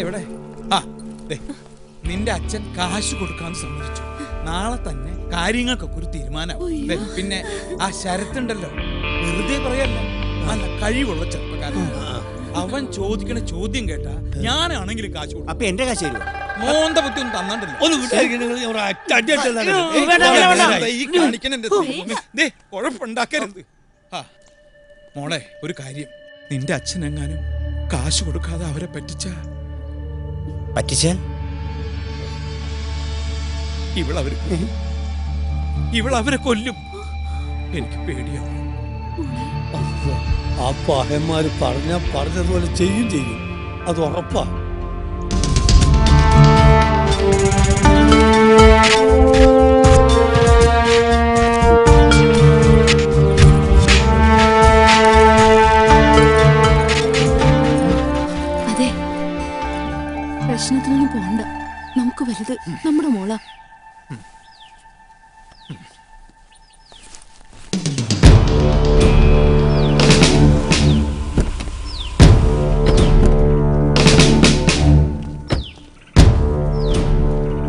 എവിടെ? നിന്റെ അച്ഛൻ കാശ് കൊടുക്കാന്ന് സമ്മതിച്ചു. നാളെ തന്നെ കാര്യങ്ങൾക്കൊക്കെ ഒരു തീരുമാനമാവും. പിന്നെ ആ ശരത്തുണ്ടല്ലോ, വെറുതെ പറയല്ല, നല്ല കഴിവുള്ള ചെറുപ്പക്കാരൻ. അവൻ ചോദിക്കണ ചോദ്യം കേട്ടാ ഞാനാണെങ്കിലും കാശ് കൊടുക്കും. അപ്പൊ എന്റെ കാശ് തരുമോ? മോന്ത ബുദ്ധി ഒന്നും തന്നിട്ടില്ല. കുഴപ്പമുണ്ടാക്കരുത്. മോളെ, ഒരു കാര്യം, നിന്റെ അച്ഛനെങ്ങാനും കാശ് കൊടുക്കാതെ അവരെ പറ്റിച്ചാൽ ഇവളവരെ കൊല്ലും. എനിക്ക് പേടിയാവും. ആ പഹന്മാര് പറഞ്ഞതുപോലെ ചെയ്യും. അത് ഉറപ്പാ. അതെ, പ്രശ്നത്തിനൊന്നും പോണ്ട. നമുക്ക് വലുത് നമ്മുടെ മോള.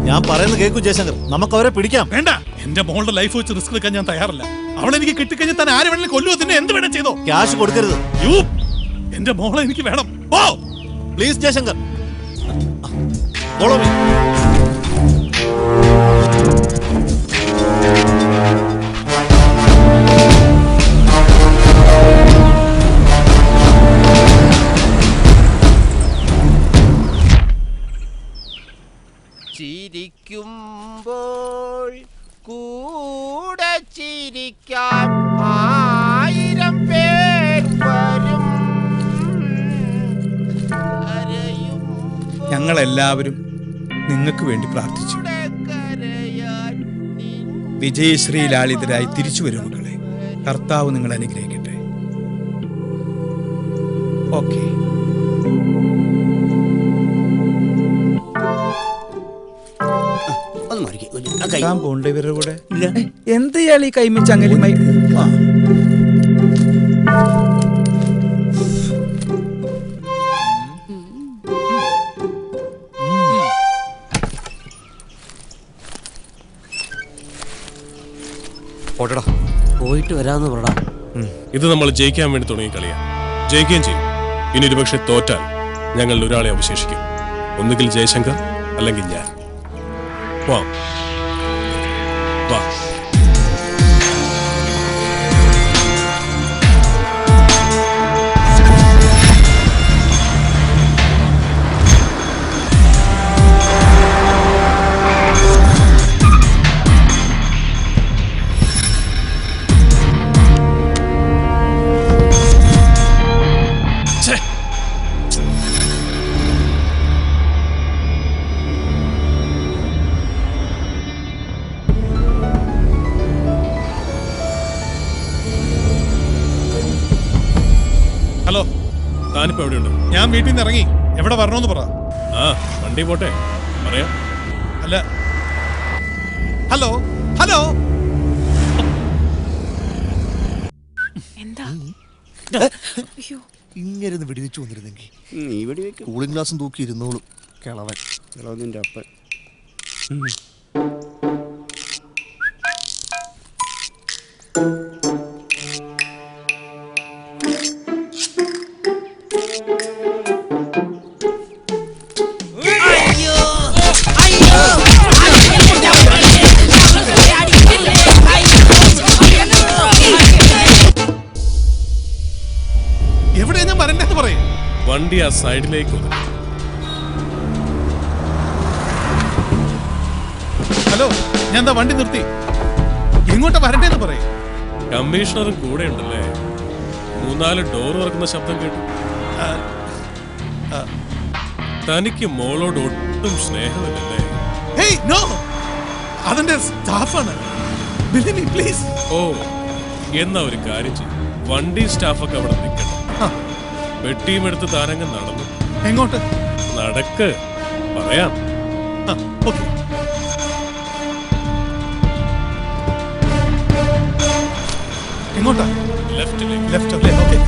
ഞാൻ പറയുന്നത് കേൾക്കൂ ജയശങ്കർ, നമുക്ക് അവരെ പിടിക്കാം. വേണ്ട, എന്റെ മോളുടെ ലൈഫ് വെച്ച് റിസ്ക് എടുക്കാൻ ഞാൻ തയ്യാറല്ല. അവളെ എനിക്ക് കിട്ടിക്കഴിഞ്ഞാൽ തന്നെ ആരെ വേണമെങ്കിലും കൊല്ലുവോ, തന്നെ എന്ത് വേണം ചെയ്തോ. ക്യാഷ് കൊടുക്കരുത്. എന്റെ മോളെ എനിക്ക് വേണം. Please Jayashankar, follow me. ചിരിക്കുമ്പോൾ കൂടെ ചിരിക്കാൻ 1000 പേർ വരും. ഞങ്ങളെല്ലാവരും നിങ്ങൾക്ക് വേണ്ടി പ്രാർത്ഥിച്ചു. വിജയശ്രീ ലാളിതരായി തിരിച്ചു വരും മക്കളെ. കർത്താവ് നിങ്ങൾ അനുഗ്രഹിക്കട്ടെ. ഓക്കെ. പോണ്ട ഇവരുടെ കൂടെ എന്ത് ഇയാൾ ഈ കൈമിച്ച് അങ്ങനെ പോയിട്ട് വരാമെന്ന് പറടാ. ഇത് നമ്മൾ ജയിക്കാൻ വേണ്ടി തുടങ്ങിയ കളിയാ. ജയിക്കുകയും ചെയ്യും. ഇനി ഒരുപക്ഷെ തോറ്റാൽ ഞങ്ങളിൽ ഒരാളെ അവശേഷിക്കും. ഒന്നുകിൽ ജയശങ്കർ, അല്ലെങ്കിൽ ഞാൻ. വാ. ഹലോ, താനിപ്പോ എവിടെയുണ്ട്? ഞാൻ വീട്ടിൽ നിന്ന് ഇറങ്ങി. എവിടെ വരണമെന്ന് പറ. വണ്ടി പോട്ടെ, പറയാം. അല്ല, ഹലോ. എന്താ ഇങ്ങനെ വെടിവെച്ച് വന്നിരുന്നെങ്കിൽ നീ വെടിവെക്കും. കൂളിംഗ് ഗ്ലാസും തൂക്കി ഇരുന്നോളും കിളവന്റെ അപ്പൻ. സൈഡിലേക്ക് ഒതുക്കി. ഹലോ, ഞാൻ എന്താ വണ്ടി നിർത്തി ഇങ്ങോട്ട് വരണ്ടേന്ന് പറയും. കമ്മീഷണറും കൂടെ ഉണ്ടല്ലേ? 3-4 ഡോർ തുറക്കുന്ന ശബ്ദം കേട്ടു. തനിക്ക് മോളോട് ഒട്ടും സ്നേഹമില്ലല്ലേ? ഹേയ് നോ, അതെന്റെ സ്റ്റാഫാണ്. പ്ലീസ്. ഓ, എന്നാ ഒരു കാര്യം ചെയ്യും, വണ്ടി സ്റ്റാഫൊക്കെ അവിടെ നിൽക്കണം. പെട്ടിയും എടുത്ത് താരങ്ങ് നടന്നു. എങ്ങോട്ട്? നടക്ക്, പറയാം. ഓക്കെ. എങ്ങോട്ടാ? ലെഫ്റ്റിലേക്ക്. ലെഫ്റ്റ് അല്ലേ? ഓക്കെ.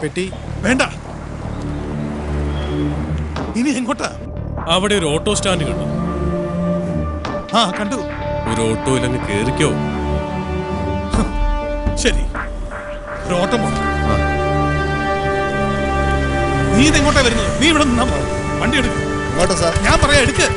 പെട്ടി വേണ്ട. ഇനി എങ്ങോട്ടാ? അവിടെ ഒരു ഓട്ടോ സ്റ്റാൻഡ് കണ്ടു. ആ കണ്ടു. ഒരു ഓട്ടോയിൽ അങ്ങ് കേറിക്കോ. ശരി, ഒരു ഓട്ടം പോണം. നീ ഇതെങ്ങോട്ടാ വരുന്നത്? നീ ഇവിടെ നിന്നാ വണ്ടി എടുക്കും. ഇങ്ങോട്ടാ സാർ? ഞാൻ പറയാ എടുക്ക്.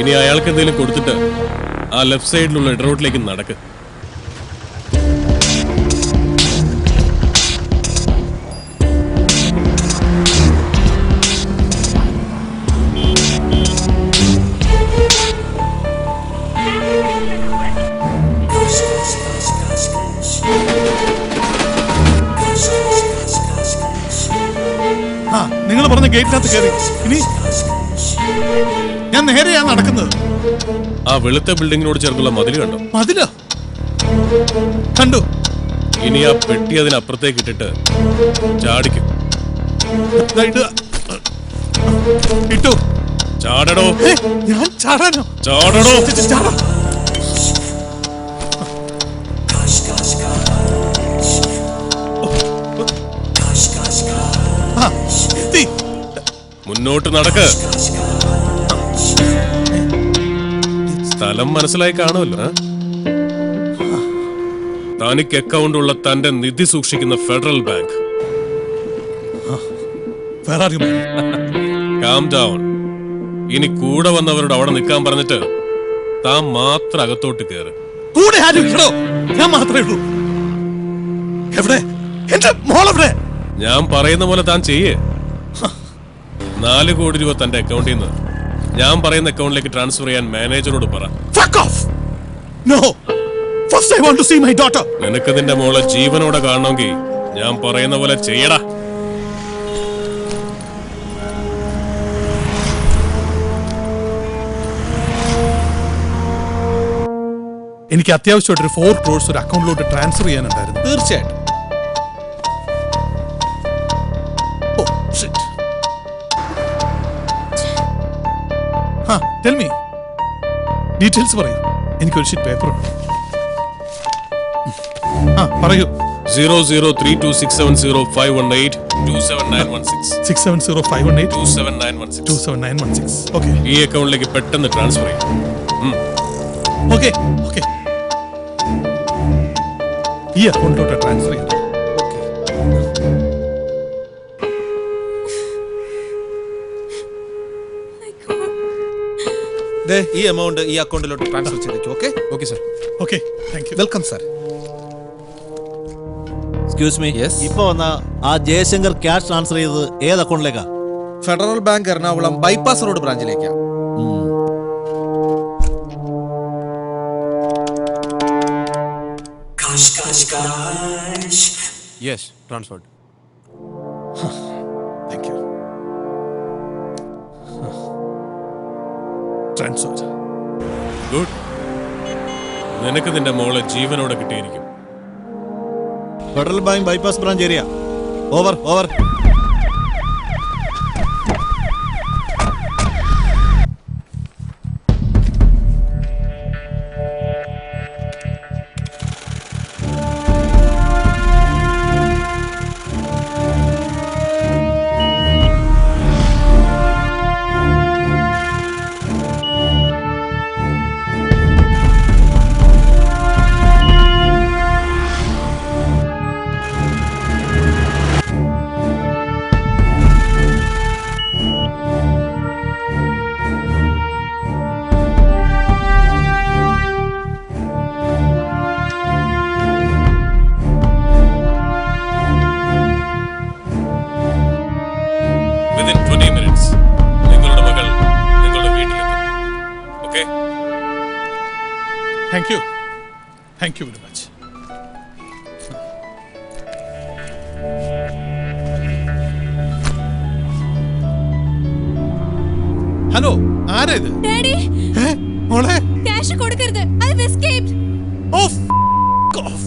ഇനി അയാൾക്ക് എന്തെങ്കിലും കൊടുത്തിട്ട് ആ ലെഫ്റ്റ് സൈഡിലുള്ള ഇടറോട്ടിലേക്ക് നടക്ക്. നിങ്ങൾ പറഞ്ഞ ഗേറ്റിനകത്ത് കയറി. ഇനി ഞാൻ നേരെയാ നടക്കുന്നത്. ആ വെളുത്ത ബിൽഡിങ്ങിനോട് ചേർന്നുള്ള മതിൽ കണ്ടോ? മതിലോ? കണ്ടു. ഇനി ആ പെട്ടി അതിനപ്പുറത്തേക്ക് ഇട്ടിട്ട് ചാടിക്കും. ഇട്ടു. ചാടടോ. ഞാൻ ചാടാനോ? ചാടടോ. മുന്നോട്ട് നടക്ക്. സ്ഥലം മനസ്സിലായി കാണുമല്ലോ. തനിക്ക് അക്കൗണ്ട് ഉള്ള തന്റെ നിധി സൂക്ഷിക്കുന്ന ഫെഡറൽ ബാങ്ക്. Calm down. ഇനി കൂടെ വന്നവരോട് അവിടെ നിൽക്കാൻ പറഞ്ഞിട്ട് താൻ മാത്രം അകത്തോട്ട് കയറ്. കൂടെ ആരും ഇല്ലടോ, ഞാൻ മാത്രമേ ഉള്ളൂ. എവിടെ എന്റെ മോളെവിടെ? ഞാൻ പറയുന്ന പോലെ താൻ ചെയ്യേ. 4 കോടി രൂപ തന്റെ അക്കൗണ്ടിൽ നിന്ന് ഞാൻ പറയുന്ന അക്കൗണ്ടിലേക്ക് ട്രാൻസ്ഫർ ചെയ്യാൻ മാനേജറോട് പറ. Fuck off! No! First I want to see my daughter. നിനക്ക് നിന്റെ മോളെ ജീവനോടെ കാണണമെങ്കിൽ ഞാൻ പറയുന്ന പോലെ ചെയ്യടാ. എനിക്ക് അത്യാവശ്യമായിട്ടൊരു 4 crores ഒരു അക്കൗണ്ടിലോട്ട് ട്രാൻസ്ഫർ ചെയ്യാനുണ്ടായിരുന്നു. തീർച്ചയായിട്ടും. Tell me. ഡീറ്റെയിൽസ് പറയൂ. എനിക്കൊരു ഷീറ്റ് പേപ്പർ ഉണ്ട്. പറയൂ. 00326705182791627916 670-518-27916. ഓക്കെ. ഈ അക്കൗണ്ടിലേക്ക് പെട്ടെന്ന് ട്രാൻസ്ഫർ ചെയ്യും. Okay okay. ഈ അക്കൗണ്ടിലോട്ട് ട്രാൻസ്ഫർ ചെയ്യും. ഈ എമൗണ്ട് ഈ അക്കൗണ്ടിലോട്ട് ട്രാൻസ്ഫർ ചെയ്തേക്കും. Okay? Okay sir. Okay, thank you. Welcome sir. Excuse me, ഇപ്പൊ വന്ന ആ ജയശങ്കർ ക്യാഷ് ട്രാൻസ്ഫർ ചെയ്തത് ഏത് അക്കൗണ്ടിലേക്കാ? Federal Bank Ernakulam bypass road ബ്രാഞ്ചിലേക്കാ. Kash, kash, kash. Yes transferred. Thank you. Transfer. Good. നിനക്ക് നിന്റെ മോളെ ജീവനോടെ കിട്ടിയിരിക്കും. Federal Bank bypass branch area. Over over. Within 20 minutes, നിങ്ങളുടെ മകൾ നിങ്ങളുടെ വീട്ടിലെത്തും. Okay? Thank U. Thank you very much. Hello, ആരാ ഇത്? ഡാഡി, മോളെ. ക്യാഷ് കൊടുക്കരുത്. I have escaped. Of of.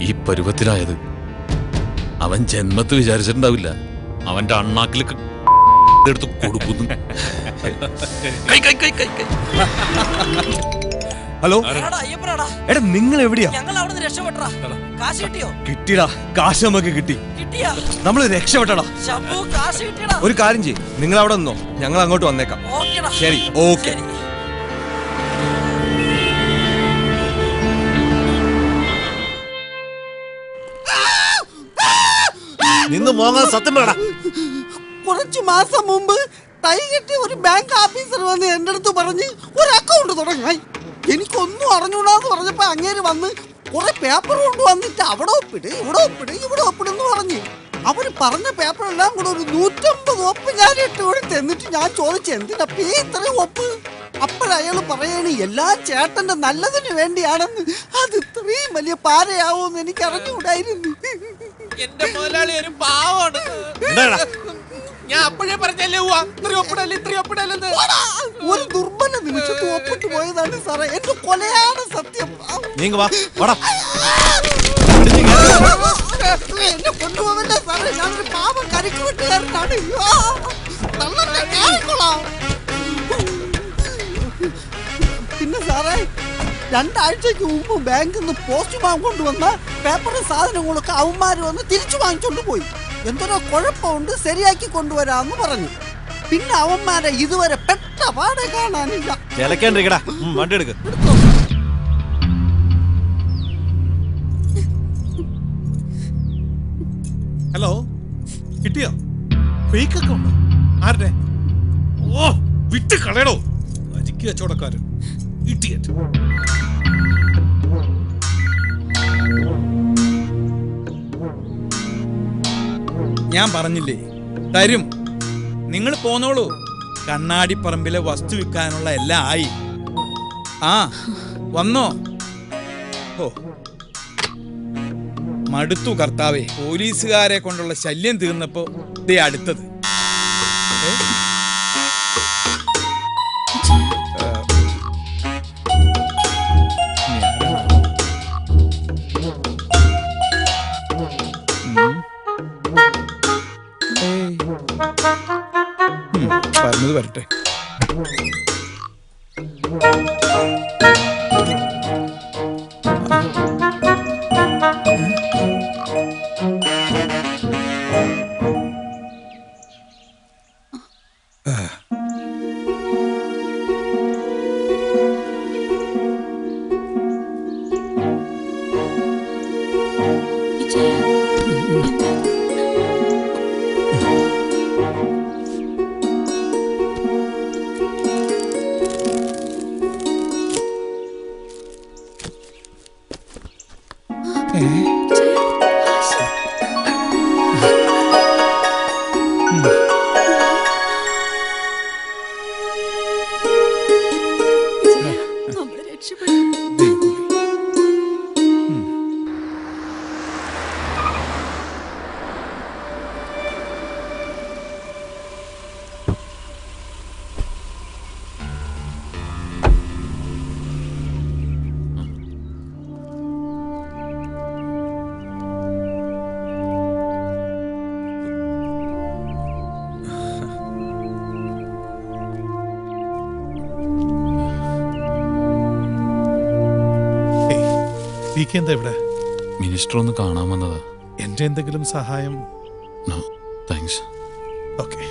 ഈ പരുവത്തിലായത്. അവൻ ജന്മത്ത് വിചാരിച്ചിട്ടുണ്ടാവില്ല അവന്റെ അണ്ണാക്കിലേക്ക് എടുത്ത് കൊടുക്കുന്നു. ഹലോ എടാ നിങ്ങൾ എവിടെയാ? ഞങ്ങൾ അവിടുന്ന് രക്ഷപ്പെട്ടടാ. കാശ് കിട്ടിയോ? കിട്ടിയടാ, കാശ് നമുക്ക് കിട്ടി. കിട്ടിയാ? നമ്മൾ രക്ഷപ്പെട്ടടാ. ശംഭു, കാശ് കിട്ടിയടാ. ഒരു കാര്യം ചെയ്യ്, നിങ്ങൾ അവിടെ നിന്നോ, ഞങ്ങൾ അങ്ങോട്ട് വന്നേക്കാം. ഓക്കെടാ. ശരി, ഓക്കെ. നിന്ന് മോങ്ങാൻ സത്യം വേണം. കുറച്ചു മാസം മുമ്പ് ടൈ കെട്ടി ഒരു ബാങ്ക് ഓഫീസർ വന്ന് എന്റെ അടുത്ത് പറഞ്ഞ് ഒരു അക്കൗണ്ട് തുടങ്ങാൻ. എനിക്കൊന്നും അറിഞ്ഞൂടാന്ന് പറഞ്ഞപ്പോ അങ്ങേര് വന്ന് കുറെ പേപ്പർ കൊണ്ടുവന്നിട്ട് അവിടെ ഒപ്പിട്, ഇവിടെ ഒപ്പിട്, ഇവിടെ ഒപ്പിടെന്ന് പറഞ്ഞ്. അവര് പറഞ്ഞ പേപ്പറെല്ലാം കൂടെ ഒരു 150 ഒപ്പ് ഞാൻ ഇട്ട് കൊടുത്ത്. എന്നിട്ട് ഞാൻ ചോദിച്ചു എന്തിനപ്പേ ഇത്രയും ഒപ്പ്? അപ്പോഴയാള് പറയാണ് എല്ലാം ചേട്ടന്റെ നല്ലതിന് വേണ്ടിയാണെന്ന്. അത് ഇത്രയും വലിയ പാരയാവൂന്ന് എനിക്ക് അറിഞ്ഞുകൂടായിരുന്നു. എന്റെ മുതലാളി ഒരു പാവാണ്. ഞാൻ അപ്പോഴേ പറഞ്ഞല്ലേ ഇത്രയൊപ്പിടല്ലെന്ന്. ഒരു ദുർബല നിമിഷത്ത് ഒപ്പിട്ട് പോയതാണ് സാറേ. എന്റെ കൊലയാണ് സത്യം. എന്നെ കൊണ്ടുപോകല്ലേ സാറേ, ഞാനൊരു പാവം കരിക്ക് വിട്ടുകാരനാണ്. പിന്നെ സാറേ, 2 ആഴ്ചക്ക് മുമ്പ് ബാങ്കിൽ നിന്ന് പോസ്റ്റ്മാൻ കൊണ്ടുവന്ന പേപ്പറും സാധനങ്ങളൊക്കെ അവന്മാര് വന്ന് തിരിച്ചു വാങ്ങിച്ചോണ്ട് പോയി. എന്തോരോ കുഴപ്പമുണ്ട്, ശരിയാക്കി കൊണ്ടുവരാന്ന് പറഞ്ഞു. പിന്നെ അവന്മാരെ ഇതുവരെ പെട്ട പാടെ കാണാനില്ല. വണ്ടി എടുക്ക. ഹലോ, കിട്ടിയോ? ഫേക്ക് അക്കൗണ്ട് ആരുടെ? ഓ, വിട്ട് കളയടോ. അരിക്ക് കച്ചവടക്കാരൻ. ഇഡിയറ്റ്. ഞാൻ പറഞ്ഞില്ലേ തരും. നിങ്ങൾ പോന്നോളൂ. കണ്ണാടിപ്പറമ്പിലെ വസ്തു വിൽക്കാനുള്ള എല്ലാം ആയി. ആ വന്നോ? ഓ മടുത്തു കർത്താവേ. പോലീസുകാരെ കൊണ്ടുള്ള ശല്യം തീർന്നപ്പോ ദേ അടുത്തത്. പറഞ്ഞത് വരട്ടെ. എന്താ ഇവിടെ? മിനിസ്റ്റർ ഒന്ന് കാണാൻ വന്നതാ. എന്റെ എന്തെങ്കിലും സഹായം? No thanks. Okay.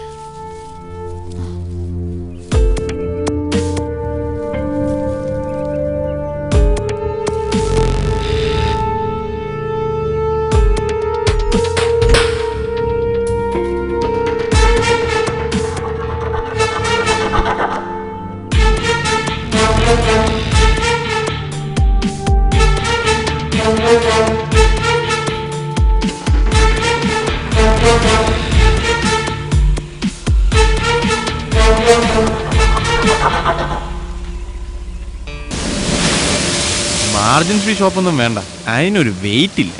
Margin Free ഷോപ്പൊന്നും വേണ്ട, അതിനൊരു വെയിറ്റ് ഇല്ല.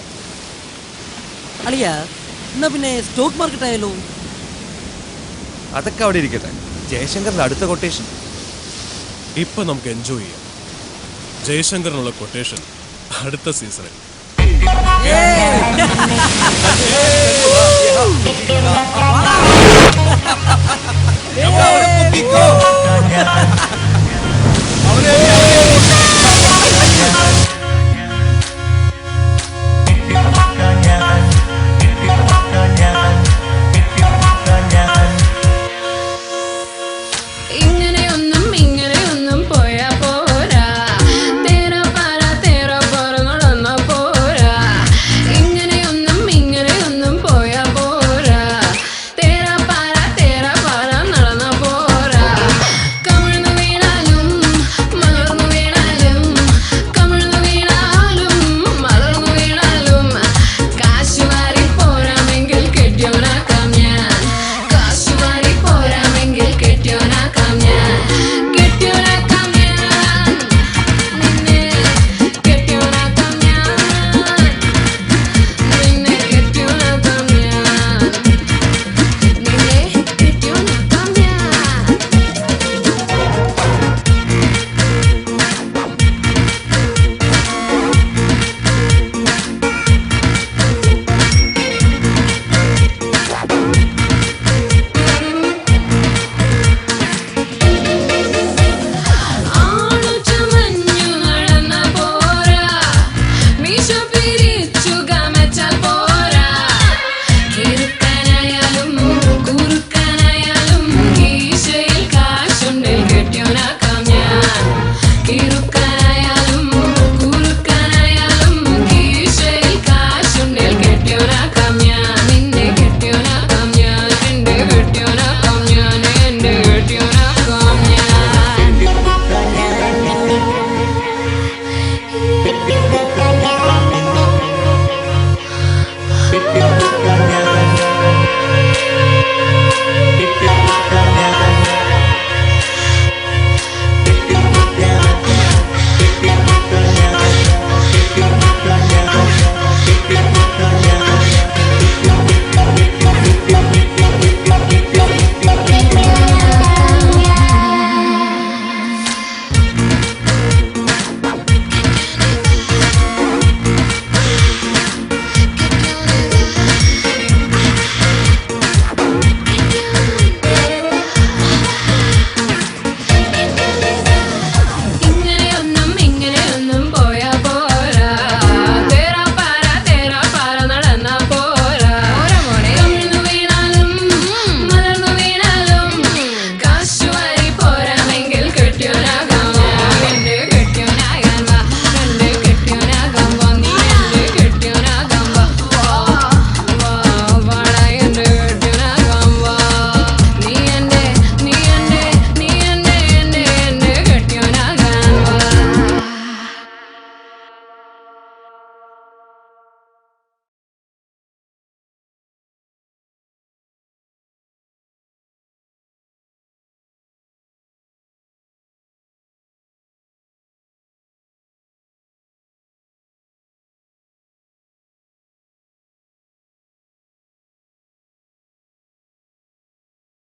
അളിയാ, എന്നാ പിന്നെ സ്റ്റോക്ക് മാർക്കറ്റ് ആയാലോ? അതൊക്കെ അവിടെ ഇരിക്കട്ടെ. ജയശങ്കറിന്റെ അടുത്ത കൊട്ടേഷൻ ഇപ്പൊ നമുക്ക് എൻജോയ് ചെയ്യാം. ജയശങ്കറിനുള്ള കൊട്ടേഷൻ അടുത്ത സീസണിൽ.